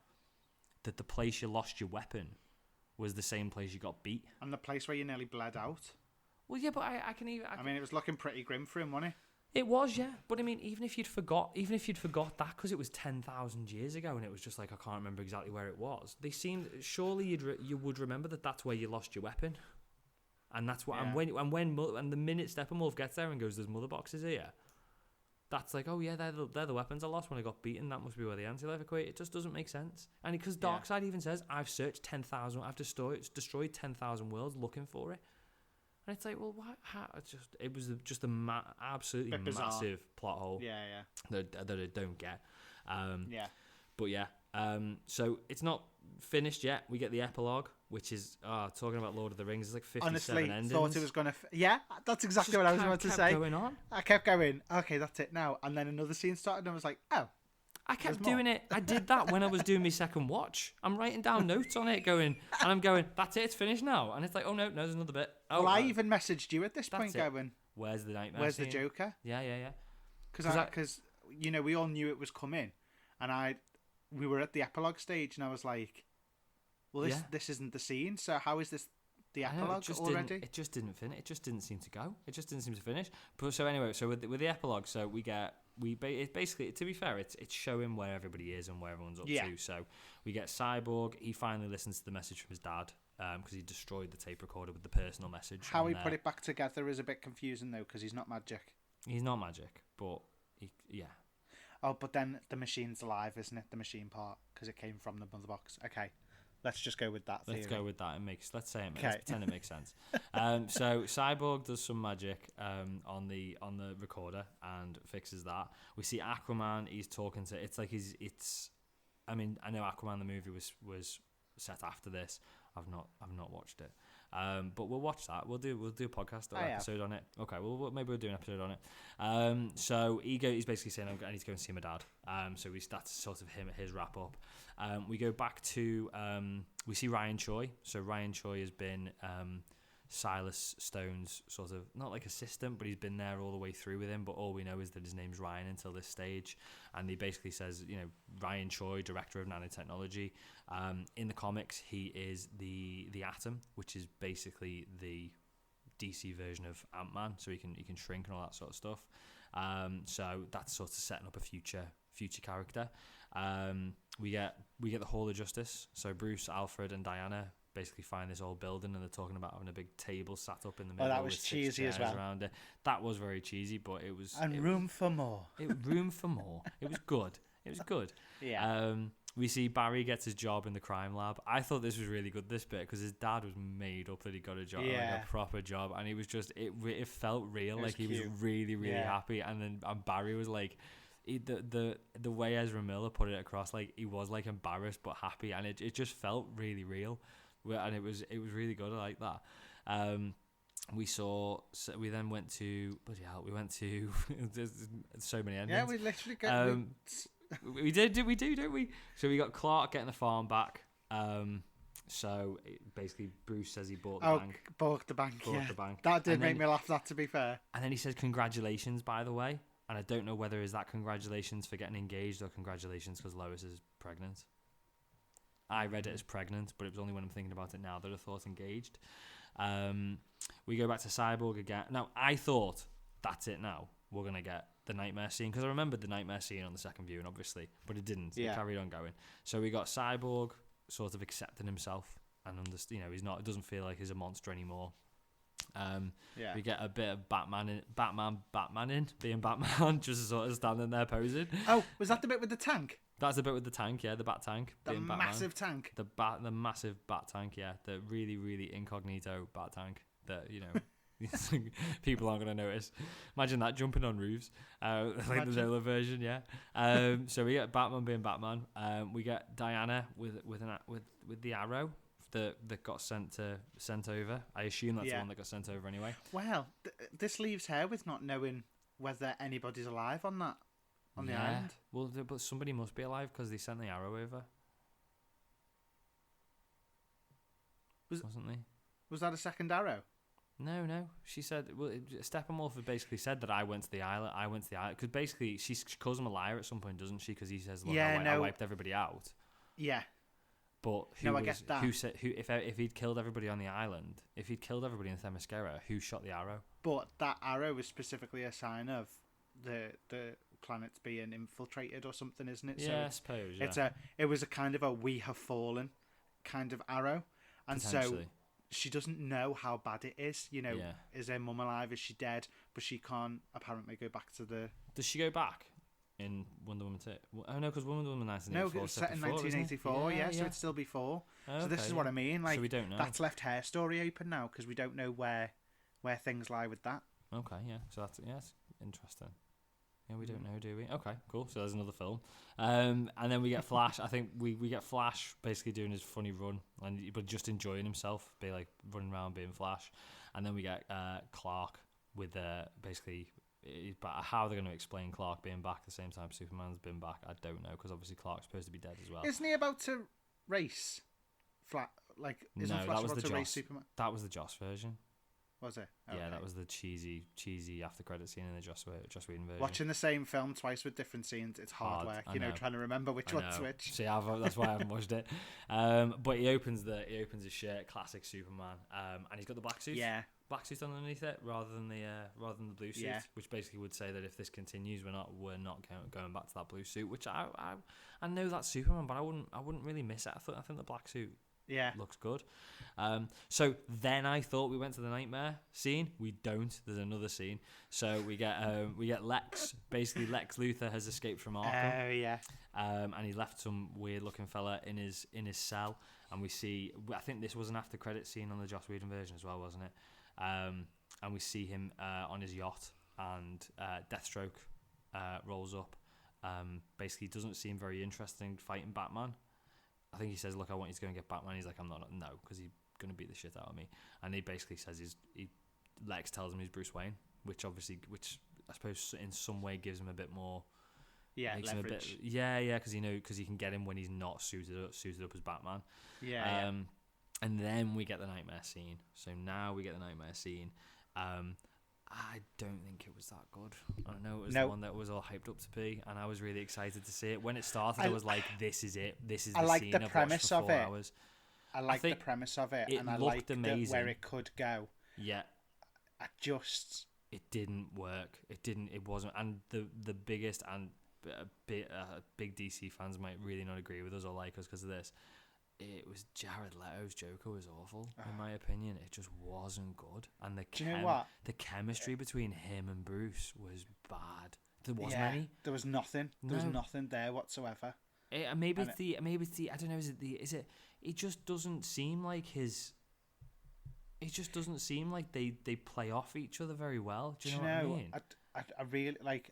that the place you lost your weapon was the same place you got beat. And the place where you nearly bled out. Well, yeah, but I mean, it was looking pretty grim for him, wasn't it? It was, yeah. But I mean, even if you'd forgot that, because it was 10,000 years ago, and it was just like, I can't remember exactly where it was. Surely you would remember that that's where you lost your weapon, and that's what. Yeah. And the minute Steppenwolf gets there and goes, "There's mother boxes here," that's like, oh yeah, they're the weapons I lost when I got beaten. That must be where the anti-life equate. It just doesn't make sense. And because Darkseid even says, I've searched 10,000, I've destroyed 10,000 worlds looking for it. And it's like, well, what? It was just absolutely massive plot hole. Yeah. That I don't get. Yeah. But yeah. So it's not finished yet. We get the epilogue, which is talking about Lord of the Rings. It's like 57 endings. Thought it was gonna. Yeah, that's exactly what I was about to say. Going on. I kept going. Okay, that's it now. And then another scene started, and I was like, oh. I kept doing it. I did that when I was doing my second watch. I'm writing down notes on it, and I'm going, that's it, it's finished now. And it's like, oh no, there's another bit. Oh, well, I even messaged you at this point, going, where's the nightmare? Where's scene? the Joker? Yeah. Because we all knew it was coming, and we were at the epilogue stage, and I was like, well, this isn't the scene. So how is this the epilogue already? It just didn't finish. It just didn't seem to go. It just didn't seem to finish. But so anyway, with the epilogue, so it basically, to be fair, it's showing where everybody is and where everyone's up to. So we get Cyborg. He finally listens to the message from his dad, because he destroyed the tape recorder with the personal message. How he put it back together is a bit confusing though, because he's not magic. He's not magic, but yeah. Oh, but then the machine's alive, isn't it? The machine part, because it came from the mother box. Okay. Let's just go with that theory. Let's go with that. Let's pretend it makes sense. So Cyborg does some magic on the recorder and fixes that. We see Aquaman. He's talking to. It's like I mean, I know Aquaman the movie was set after this. I've not watched it. But we'll watch that. We'll do a podcast or episode on it. Okay. Well, maybe we'll do an episode on it. So he's basically saying, I need to go and see my dad. So that's sort of his wrap up. We go back to we see Ryan Choi. So Ryan Choi has been Silas Stone's sort of, not like assistant, but he's been there all the way through with him. But all we know is that his name's Ryan until this stage. And he basically says, Ryan Choi, director of nanotechnology. In the comics, he is the Atom, which is basically the DC version of Ant-Man. So he can shrink and all that sort of stuff. So that's sort of setting up a future character. We get the Hall of Justice. So Bruce, Alfred, and Diana basically find this old building, and they're talking about having a big table sat up in the middle. Oh, that was with cheesy as well. Around it. That was very cheesy, but it was. And room for more. Room for more. It was good. It was good. Yeah. We see Barry gets his job in the crime lab. I thought this was really good, this bit, because his dad was made up that he got a job, like a proper job, and he was just, it felt real, like he was really, really happy. And then Barry was like, the way Ezra Miller put it across, like he was like embarrassed but happy, and it just felt really real, and it was really good. I like that. We then went to, bloody hell, there's so many endings. Yeah, we literally got we do, don't we? So we got Clark getting the farm back. So basically Bruce says he bought the bank. Bought the bank. That did make me laugh, that, to be fair. And then he says, congratulations, by the way. And I don't know whether is that congratulations for getting engaged or congratulations because Lois is pregnant. I read it as pregnant, but it was only when I'm thinking about it now that I thought engaged. We go back to Cyborg again. Now, I thought, that's it now. We're going to get the nightmare scene, because I remembered the nightmare scene on the second viewing, obviously, but it didn't. It carried on going. So we got Cyborg sort of accepting himself and he's not. It doesn't feel like he's a monster anymore. We get a bit of Batman being Batman, just sort of standing there posing. Oh, was that the bit with the tank? That's the bit with the tank, yeah, the bat tank. The massive tank. The massive bat tank, yeah, the really, really incognito bat tank that people aren't going to notice. Imagine that jumping on roofs, like the Zola version, yeah. So we get Batman being Batman. We get Diana with the arrow that got sent over. I assume that's the one that got sent over anyway. Well, this leaves her with not knowing whether anybody's alive on the island. Well, but somebody must be alive because they sent the arrow over. Wasn't they? Was that a second arrow? No. She said, well, Steppenwolf basically said that I went to the island. Because basically she calls him a liar at some point, doesn't she? Because he says, look, I wiped everybody out. Yeah. But I get that. Who said if he'd killed everybody on the island, if he'd killed everybody in Themyscira, who shot the arrow? But that arrow was specifically a sign of the planet's being infiltrated or something, isn't it? Yeah, I suppose. Yeah. It was a kind of a we have fallen kind of arrow, and so she doesn't know how bad it is. Is her mum alive? Is she dead? But she can't apparently go back to the. Does she go back in Wonder Woman 2? Oh no, because Wonder Woman 1984. No, it was set in 1984. Yeah, so it's still before. So this is what I mean. Like, so we don't know. That's left her story open now because we don't know where things lie with that. Okay, yeah. So that's interesting. Yeah, we don't know, do we? Okay, cool. So there's another film. And then we get Flash. I think we get Flash basically doing his funny run, but just enjoying himself, be like running around being Flash. And then we get Clark with basically. But how they're going to explain Clark being back at the same time Superman's been back, I don't know, because obviously Clark's supposed to be dead as well. Isn't he about to race? Isn't Flash about to race Superman? That was the Joss version. Was it? Okay. Yeah, that was the cheesy after credit scene in the Joss Whedon version. Watching the same film twice with different scenes, it's hard work. Trying to remember which one's which. See, that's why I haven't watched it. But he opens his shirt, classic Superman, and he's got the black suit. Yeah. Black suit underneath it, rather than the blue suit, which basically would say that if this continues, we're not going back to that blue suit. Which I know that's Superman, but I wouldn't really miss it. I think the black suit looks good. So then I thought we went to the nightmare scene. We don't. There's another scene. So we get Lex. Basically, Lex Luthor has escaped from Arkham. Oh yeah. And he left some weird looking fella in his cell. And we see. I think this was an after credit scene on the Joss Whedon version as well, wasn't it? And we see him on his yacht, and Deathstroke rolls up. Basically, doesn't seem very interesting fighting Batman. I think he says, "Look, I want you to go and get Batman." He's like, "I'm not." No, because he's gonna beat the shit out of me. And he basically says, Lex tells him he's Bruce Wayne, which I suppose in some way gives him a bit more. Yeah, makes leverage. Him a bit, because he can get him when he's not suited up as Batman. Yeah. And then we get the nightmare scene. So now we get the nightmare scene. I don't think it was that good. I know it was the one that was all hyped up to be, and I was really excited to see it. When it started, I was like, "This is it. This is the scene I've watched for 4 hours." I like the premise of it, and I liked where it could go. Yeah. It didn't work. It wasn't. And the biggest and big DC fans might really not agree with us or like us because of this. It was Jared Leto's Joker was awful, in my opinion. It just wasn't good. And do you know what? The chemistry between him and Bruce was bad. There wasn't any. There was nothing. There was nothing there whatsoever. Maybe it's the I don't know. Is it? It just doesn't seem like his. It just doesn't seem like they play off each other very well. Do you know what I mean? I really like.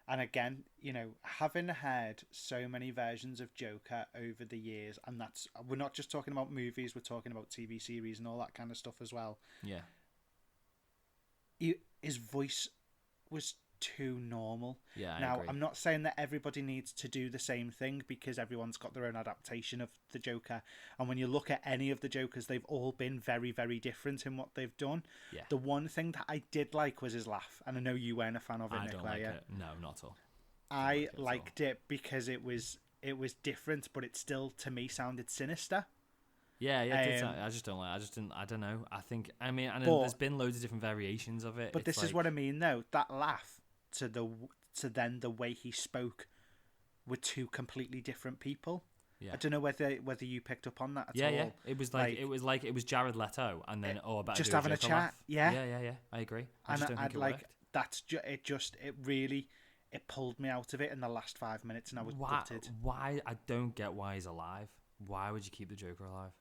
And again, having heard so many versions of Joker over the years, and we're not just talking about movies, we're talking about TV series and all that kind of stuff as well. Yeah. His voice was too normal. Yeah, now, agree. I'm not saying that everybody needs to do the same thing because everyone's got their own adaptation of the Joker. And when you look at any of the Jokers, they've all been very, very different in what they've done. Yeah. The one thing that I did like was his laugh. And I know you weren't a fan of it, I don't like it. No, not at all. I liked it because it was different, but it still, to me, sounded sinister. Yeah, it did sound, I just don't like. I don't know. There's been loads of different variations of it. But this is what I mean, though. That laugh to then the way he spoke were two completely different people. Yeah. I don't know whether you picked up on that at all. Yeah. It was it was Jared Leto, and then about just having a chat. Laugh. Yeah. I agree. I just don't think it worked. It really pulled me out of it in the last 5 minutes, and I was gutted. Why? I don't get why he's alive. Why would you keep the Joker alive?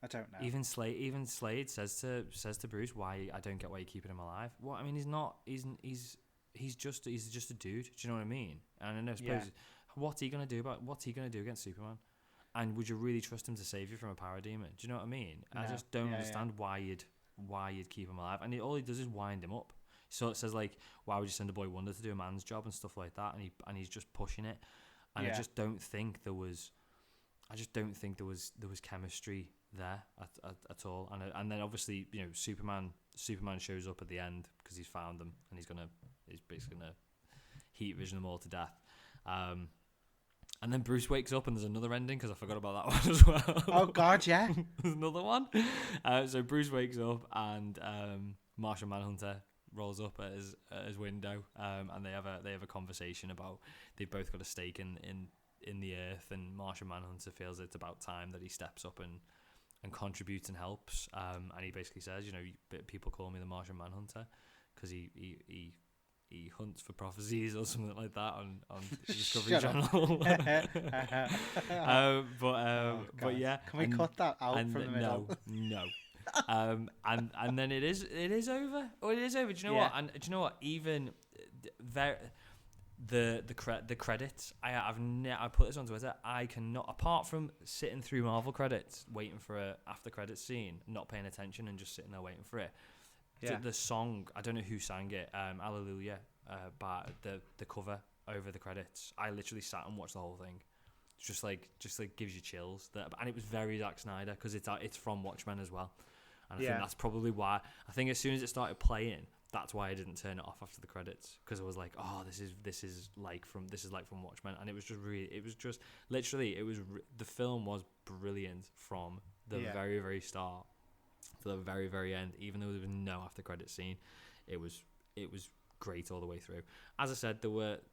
I don't know. Even Slade says to Bruce, "Why? I don't get why you're keeping him alive." Well, I mean, he's not. He's just a dude. Do you know what I mean? And I suppose what's he gonna do against Superman? And would you really trust him to save you from a parademon? Do you know what I mean? No. I just don't understand why you'd keep him alive. And all he does is wind him up. So it says like, why would you send a boy wonder to do a man's job and stuff like that? And he's just pushing it. And I just don't think there was chemistry there at all. And then obviously, you know, Superman shows up at the end because he's found them and he's basically gonna heat vision them all to death. And then Bruce wakes up and there's another ending because I forgot about that one as well. Oh God, yeah. There's another one. So Bruce wakes up and Martian Manhunter rolls up at his window, and they have a conversation about they've both got a stake in the earth, and Martian Manhunter feels it's about time that he steps up and contributes and helps. And he basically says, you know, people call me the Martian Manhunter because he hunts for prophecies or something like that on Discovery Channel. But yeah, can we cut that out from the middle? No. And then it is over. Oh, it is over. Do you know what? And do you know what? Even the credits. I put this on Twitter. I cannot, apart from sitting through Marvel credits, waiting for a after credits scene, not paying attention and just sitting there waiting for it. Yeah. The song, I don't know who sang it. Hallelujah. But the cover over the credits. I literally sat and watched the whole thing. Just like gives you chills. And it was very Zack Snyder because it's from Watchmen as well. And I think that's probably why. I think as soon as it started playing, that's why I didn't turn it off after the credits, because I was like, oh, this is like from Watchmen. And it was just the film was brilliant from the very, very start to the very, very end. Even though there was no after credit scene, it was great all the way through. As I said,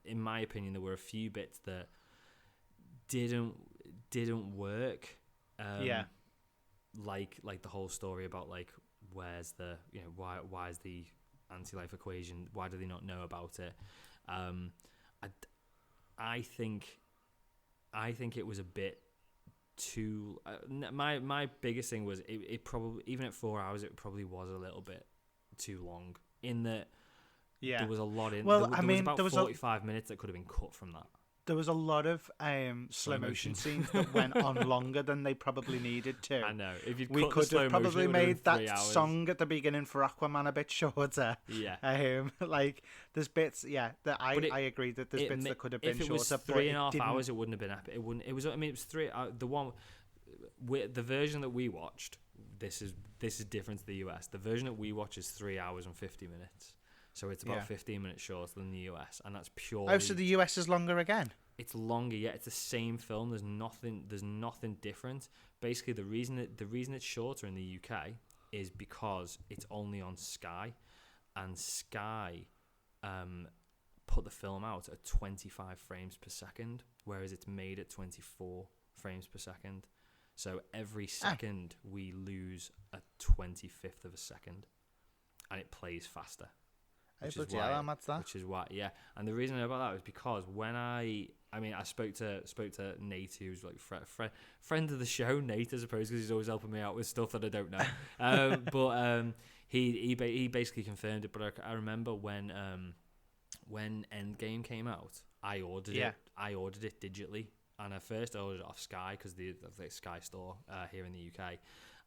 in my opinion, there were a few bits that didn't work. Like the whole story about like where's the, you know, why is the anti-life equation, why do they not know about it? I think it was a bit too my biggest thing was it probably, even at 4 hours, it probably was a little bit too long, in that there was a lot in there was about 45 minutes that could have been cut from that. There was a lot of slow motion scenes that went on longer than they probably needed to. I know. If we could have probably made that song at the beginning for Aquaman a bit shorter. Yeah. Like there's bits. Yeah. That I agree that there's bits that could have been shorter. If it was 3.5 hours, it wouldn't have been epic. It wouldn't. It was. I mean, it was three. The one, the version that we watched. This is different to the US. The version that we watch is 3 hours and 50 minutes. So it's about 15 minutes shorter than the US, and that's purely. Oh, so the US is longer again? It's longer, yeah. It's the same film. There's nothing different. Basically, the reason it's shorter in the UK is because it's only on Sky, and Sky put the film out at 25 frames per second, whereas it's made at 24 frames per second. So every second we lose a 25th of a second, and it plays faster. Which is why, yeah. And the reason about that was because when I spoke to Nate, who's like friend of the show, Nate, I suppose, because he's always helping me out with stuff that I don't know. But he basically confirmed it. But I remember when Endgame came out, I ordered it. I ordered it digitally, and at first I ordered it off Sky because the Sky store here in the UK,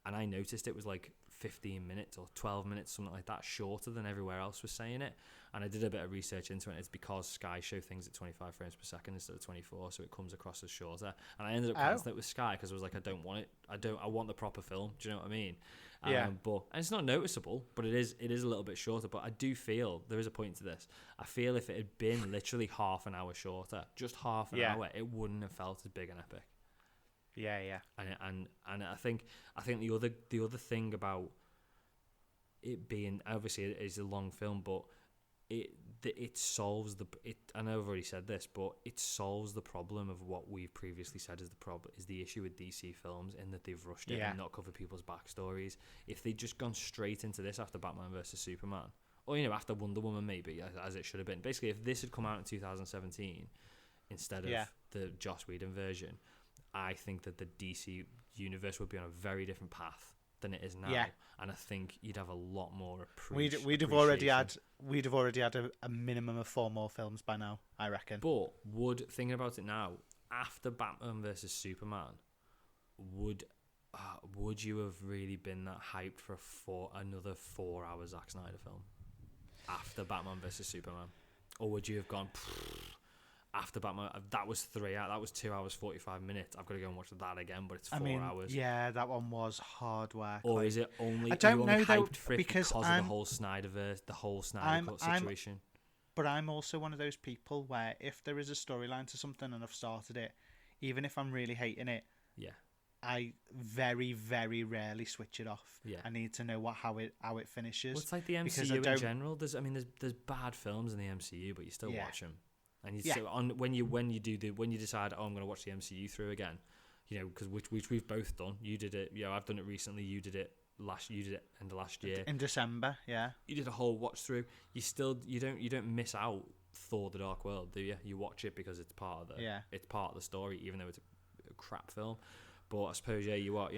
and I noticed it was like 15 minutes or 12 minutes, something like that, shorter than everywhere else was saying it. And I did a bit of research into it. It's because Sky show things at 25 frames per second instead of 24, so it comes across as shorter. And I ended up cancelling it with Sky because I was like, I don't want it. I want the proper film. Do you know what I mean? And it's not noticeable, but it is a little bit shorter. But I do feel there is a point to this. I feel if it had been literally half an hour shorter, just half an hour, it wouldn't have felt as big and epic. Yeah. And I think the other thing about it being, obviously it is a long film, but it solves I know I've already said this, but it solves the problem of what we've previously said is the issue with DC films, in that they've rushed it and not covered people's backstories. If they'd just gone straight into this after Batman versus Superman, or after Wonder Woman, maybe, as it should have been. Basically, if this had come out in 2017 instead of the Joss Whedon version, I think that the DC universe would be on a very different path than it is now, and I think you'd have a lot more appreciation. We'd have already had a minimum of 4 more films by now, I reckon. But thinking about it now, after Batman versus Superman, would you have really been that hyped for another 4 hour Zack Snyder film after Batman vs Superman, or would you have gone after Batman? That was 3 hours. That was 2 hours 45 minutes. I've got to go and watch that again, but it's 4 hours. Yeah, that one was hard work. Or is it only? I don't know though, hyped for it because of the whole Snyderverse, the whole Snyder Cut situation. But I'm also one of those people where if there is a storyline to something and I've started it, even if I'm really hating it, I very, very rarely switch it off. Yeah. I need to know how it finishes. Well, it's like the MCU in general. There's bad films in the MCU, but you still watch them. And you still, when you decide, I'm going to watch the MCU through again, because which we've both done. You did it. I've done it recently. You did it end of last year in December. Yeah, you did a whole watch through. You don't miss out Thor: The Dark World, do you? You watch it because it's part of the story, even though it's a crap film. But I suppose you are.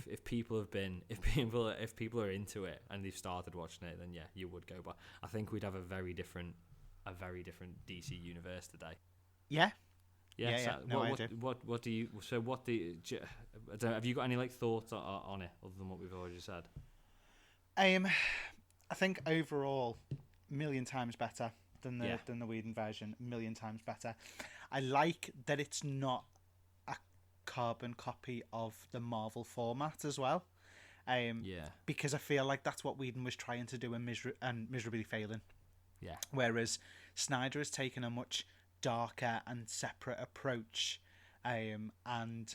If people are into it and they've started watching it, then you would go. But I think we'd have a very different DC universe today. Yeah. Yeah. So no, I do. What do you? So what do you? Have you got any thoughts on it other than what we've already said? I think overall, a million times better than the Whedon version. A million times better. I like that it's not a carbon copy of the Marvel format as well. Because I feel like that's what Whedon was trying to do and miserably failing. Yeah. Whereas Snyder has taken a much darker and separate approach, and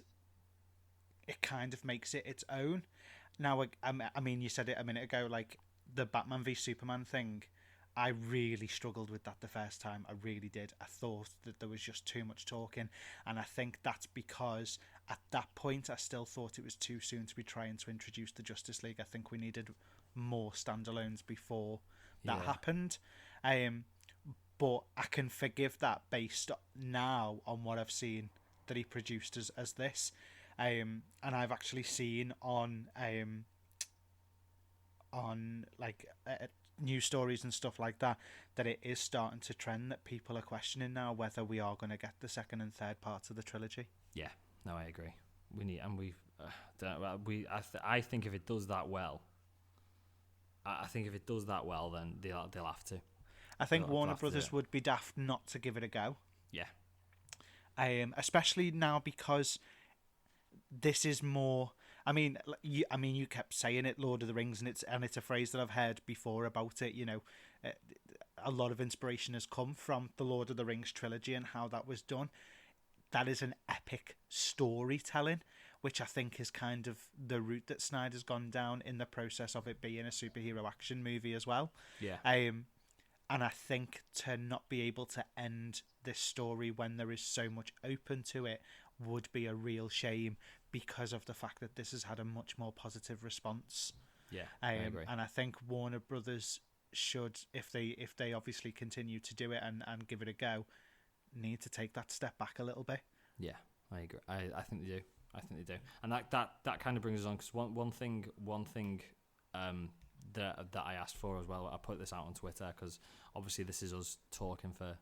it kind of makes it its own. Now, I mean, you said it a minute ago, like the Batman v Superman thing. I really struggled with that the first time. I really did. I thought that there was just too much talking, and I think that's because at that point I still thought it was too soon to be trying to introduce the Justice League. I think we needed more standalones before that happened. But I can forgive that based now on what I've seen that he produced as this. And I've actually seen on news stories and stuff like that it is starting to trend that people are questioning now whether we are going to get the second and third parts of the trilogy. Yeah, no, I agree. I think if it does that well, then they'll have to. I think Warner Brothers would be daft not to give it a go. Yeah. Especially now because this is more. I mean, you kept saying it, Lord of the Rings, and it's a phrase that I've heard before about it. A lot of inspiration has come from the Lord of the Rings trilogy and how that was done. That is an epic storytelling, which I think is kind of the route that Snyder's gone down in the process of it being a superhero action movie as well. Yeah. And I think to not be able to end this story when there is so much open to it would be a real shame because of the fact that this has had a much more positive response. Yeah, I agree. And I think Warner Brothers should, if they obviously continue to do it and give it a go, need to take that step back a little bit. Yeah, I agree. I think they do. And that kind of brings us on, because one thing that I asked for as well, I put this out on Twitter because obviously this is us talking for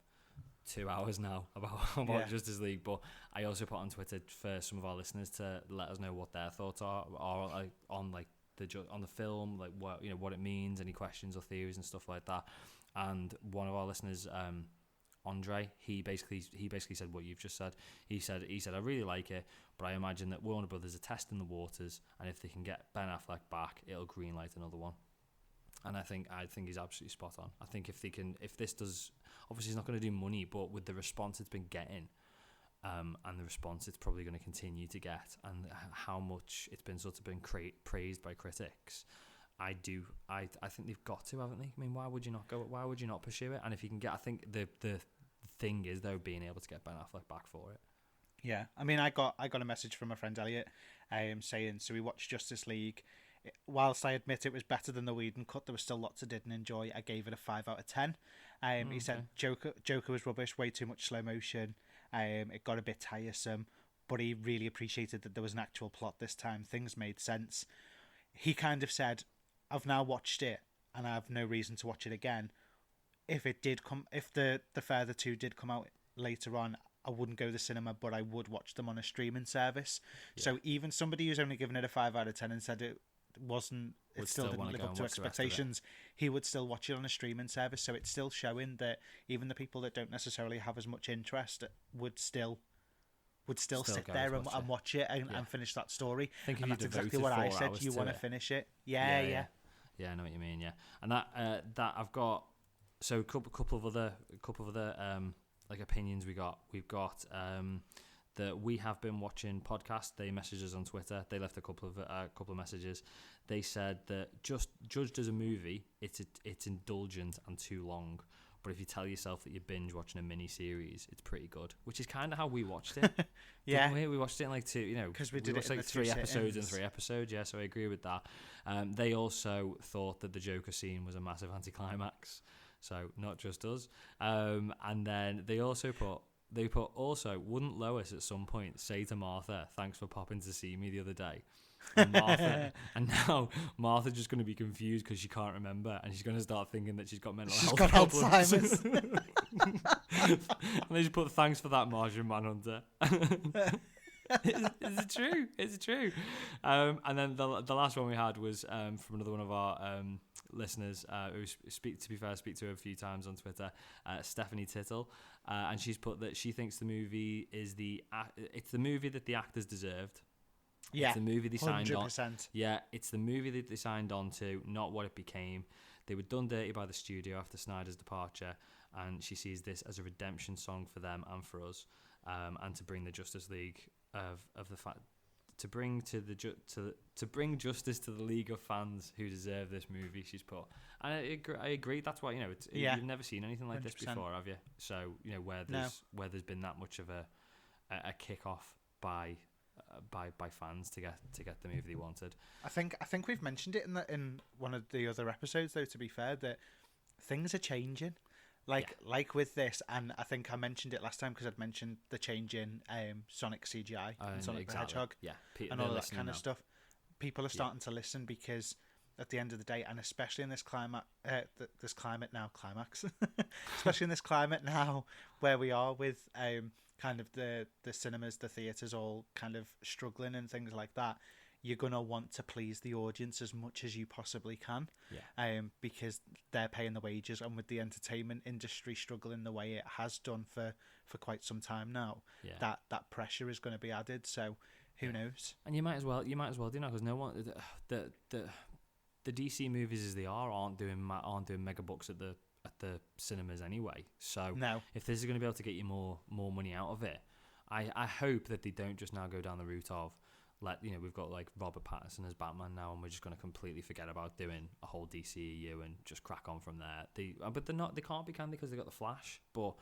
2 hours now about Justice League, but I also put on Twitter for some of our listeners to let us know what their thoughts are on the film, like what it means, any questions or theories and stuff like that. And one of our listeners, Andre, he basically said what you've just said. He said I really like it, but I imagine that Warner Brothers are testing the waters, and if they can get Ben Affleck back, it'll greenlight another one. And I think he's absolutely spot on. I think if this does, obviously it's not going to do money, but with the response it's been getting, and the response it's probably going to continue to get, and how much it's been praised by critics, I think they've got to, haven't they? I mean, why would you not go? Why would you not pursue it? And if you can get, I think the thing is though being able to get Ben Affleck back for it. Yeah, I mean, I got a message from my friend Elliot, saying, so we watched Justice League. Whilst I admit it was better than the Whedon cut, there was still lots I didn't enjoy. I gave it a 5 out of 10. He said Joker was rubbish, way too much slow motion. It got a bit tiresome, but he really appreciated that there was an actual plot this time. Things made sense. He kind of said, I've now watched it and I have no reason to watch it again. If the further two did come out later on, I wouldn't go to the cinema, but I would watch them on a streaming service. Yeah. So even somebody who's only given it a 5 out of 10 and said it still didn't live up to expectations, he would still watch it on a streaming service. So it's still showing that even the people that don't necessarily have as much interest would still sit there and watch it and finish that story. And that's exactly what I said. You want to finish it. Yeah, I know what you mean. Yeah, and that I've got a couple of other like opinions. We've got that we have been watching podcast. They messaged us on Twitter. They left a couple of messages. They said that just judged as a movie, it's indulgent and too long. But if you tell yourself that you're binge watching a mini series, it's pretty good. Which is kind of how we watched it. Yeah, we watched it in like 2, because we watched like 3 episodes and 3 episodes. Yeah, so I agree with that. They also thought that the Joker scene was a massive anticlimax. So not just us. And then they put also, wouldn't Lois at some point say to Martha, "Thanks for popping to see me the other day"? And now Martha's just going to be confused because she can't remember, and she's going to start thinking that she's got mental health problems. Alzheimer's. And they just put "Thanks for that, Martian Manhunter." It's true. It's true. And then the last one we had was from another one of our listeners who speak to a few times on Twitter, Stephanie Tittle, and she's put that she thinks the movie is it's the movie that the actors deserved. Yeah, it's the movie they signed 100%. on. Yeah, it's the movie that they signed on to, not what it became. They were done dirty by the studio after Snyder's departure, and she sees this as a redemption song for them and for us, and to bring the Justice League of the fact to bring justice to the League of fans who deserve this movie. She's put, and I agree. That's why you've never seen anything like 100%. This before, have you? So where there's been that much of a kickoff by fans to get the movie they wanted. I think we've mentioned it in one of the other episodes, though, to be fair, that things are changing. Like with this, and I think I mentioned it last time because I'd mentioned the change in Sonic CGI and Sonic the Hedgehog, and all that kind of stuff. People are starting to listen because at the end of the day, and especially in this climate, especially in this climate now where we are with kind of the cinemas, the theatres all kind of struggling and things like that, you're going to want to please the audience as much as you possibly can, because they're paying the wages, and with the entertainment industry struggling the way it has done for quite some time now, that pressure is going to be added. So who knows? And you might as well, because no one, the DC movies as they aren't doing mega bucks at the cinemas anyway. So if this is going to be able to get you more money out of it, I hope that they don't just now go down the route of we've got like Robert Pattinson as Batman now, and we're just going to completely forget about doing a whole DCEU and just crack on from there. But they're not. They can't be, can they? Because they got the Flash. But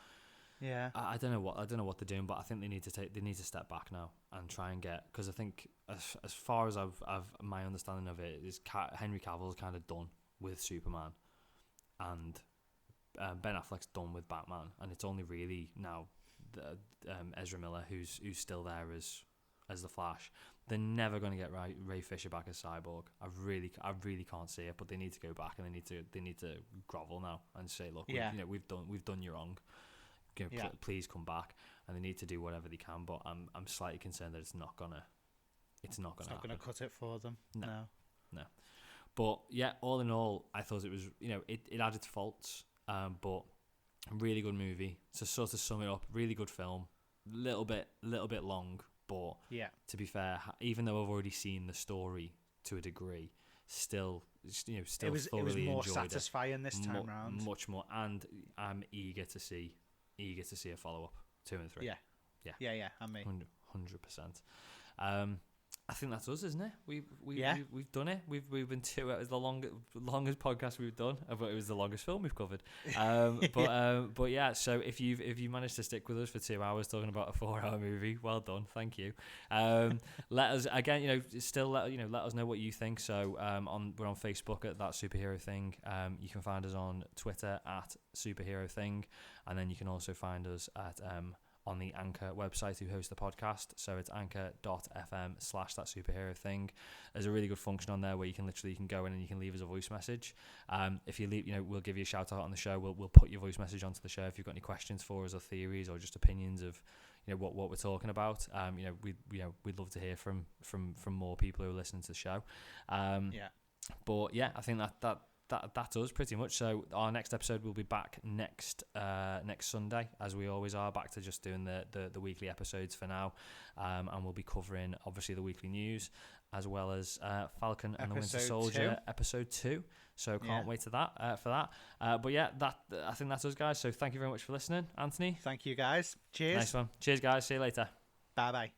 I don't know what they're doing. But I think they need to step back now and try and get, because I think as far as I've my understanding of it is Henry Cavill's kind of done with Superman, and Ben Affleck's done with Batman, and it's only really now Ezra Miller who's still there as the Flash. They're never going to get Ray Fisher back as Cyborg. I really can't see it, but they need to go back, and they need to grovel now and say, look, we've done you wrong. Please come back, and they need to do whatever they can. But I'm slightly concerned that it's not gonna cut it for them. No. But yeah, all in all, I thought it was it had its faults, but really good movie. To sort of sum it up, really good film. Little bit long. But to be fair, even though I've already seen the story to a degree, still it was more satisfying this time round, much more, and I'm eager to see a follow up 2 and 3. Yeah. I mean, 100%. I think that's us, isn't it? We've done it. We've been 2 hours. The longest podcast we've done, but it was the longest film we've covered. But yeah. So if you managed to stick with us for 2 hours talking about a 4-hour movie, well done. Thank you. Let us again. Let us know what you think. So we're on Facebook at That Superhero Thing. You can find us on Twitter at Superhero Thing, and then you can also find us at on the Anchor website who hosts the podcast. So it's anchor.fm/That Superhero Thing. There's a really good function on there where you can go in and you can leave us a voice message. If you leave, we'll give you a shout out on the show. We'll put your voice message onto the show if you've got any questions for us or theories or just opinions of, what we're talking about. We'd love to hear from more people who are listening to the show. But yeah, I think that does pretty much. So our next episode will be back next Sunday, as we always are, back to just doing the weekly episodes for now, and we'll be covering obviously the weekly news as well as Falcon and the Winter Soldier episode 2. So can't wait for that. But yeah, I think that's us, guys. So thank you very much for listening, Anthony. Thank you, guys. Cheers. Nice one. Cheers, guys. See you later. Bye bye.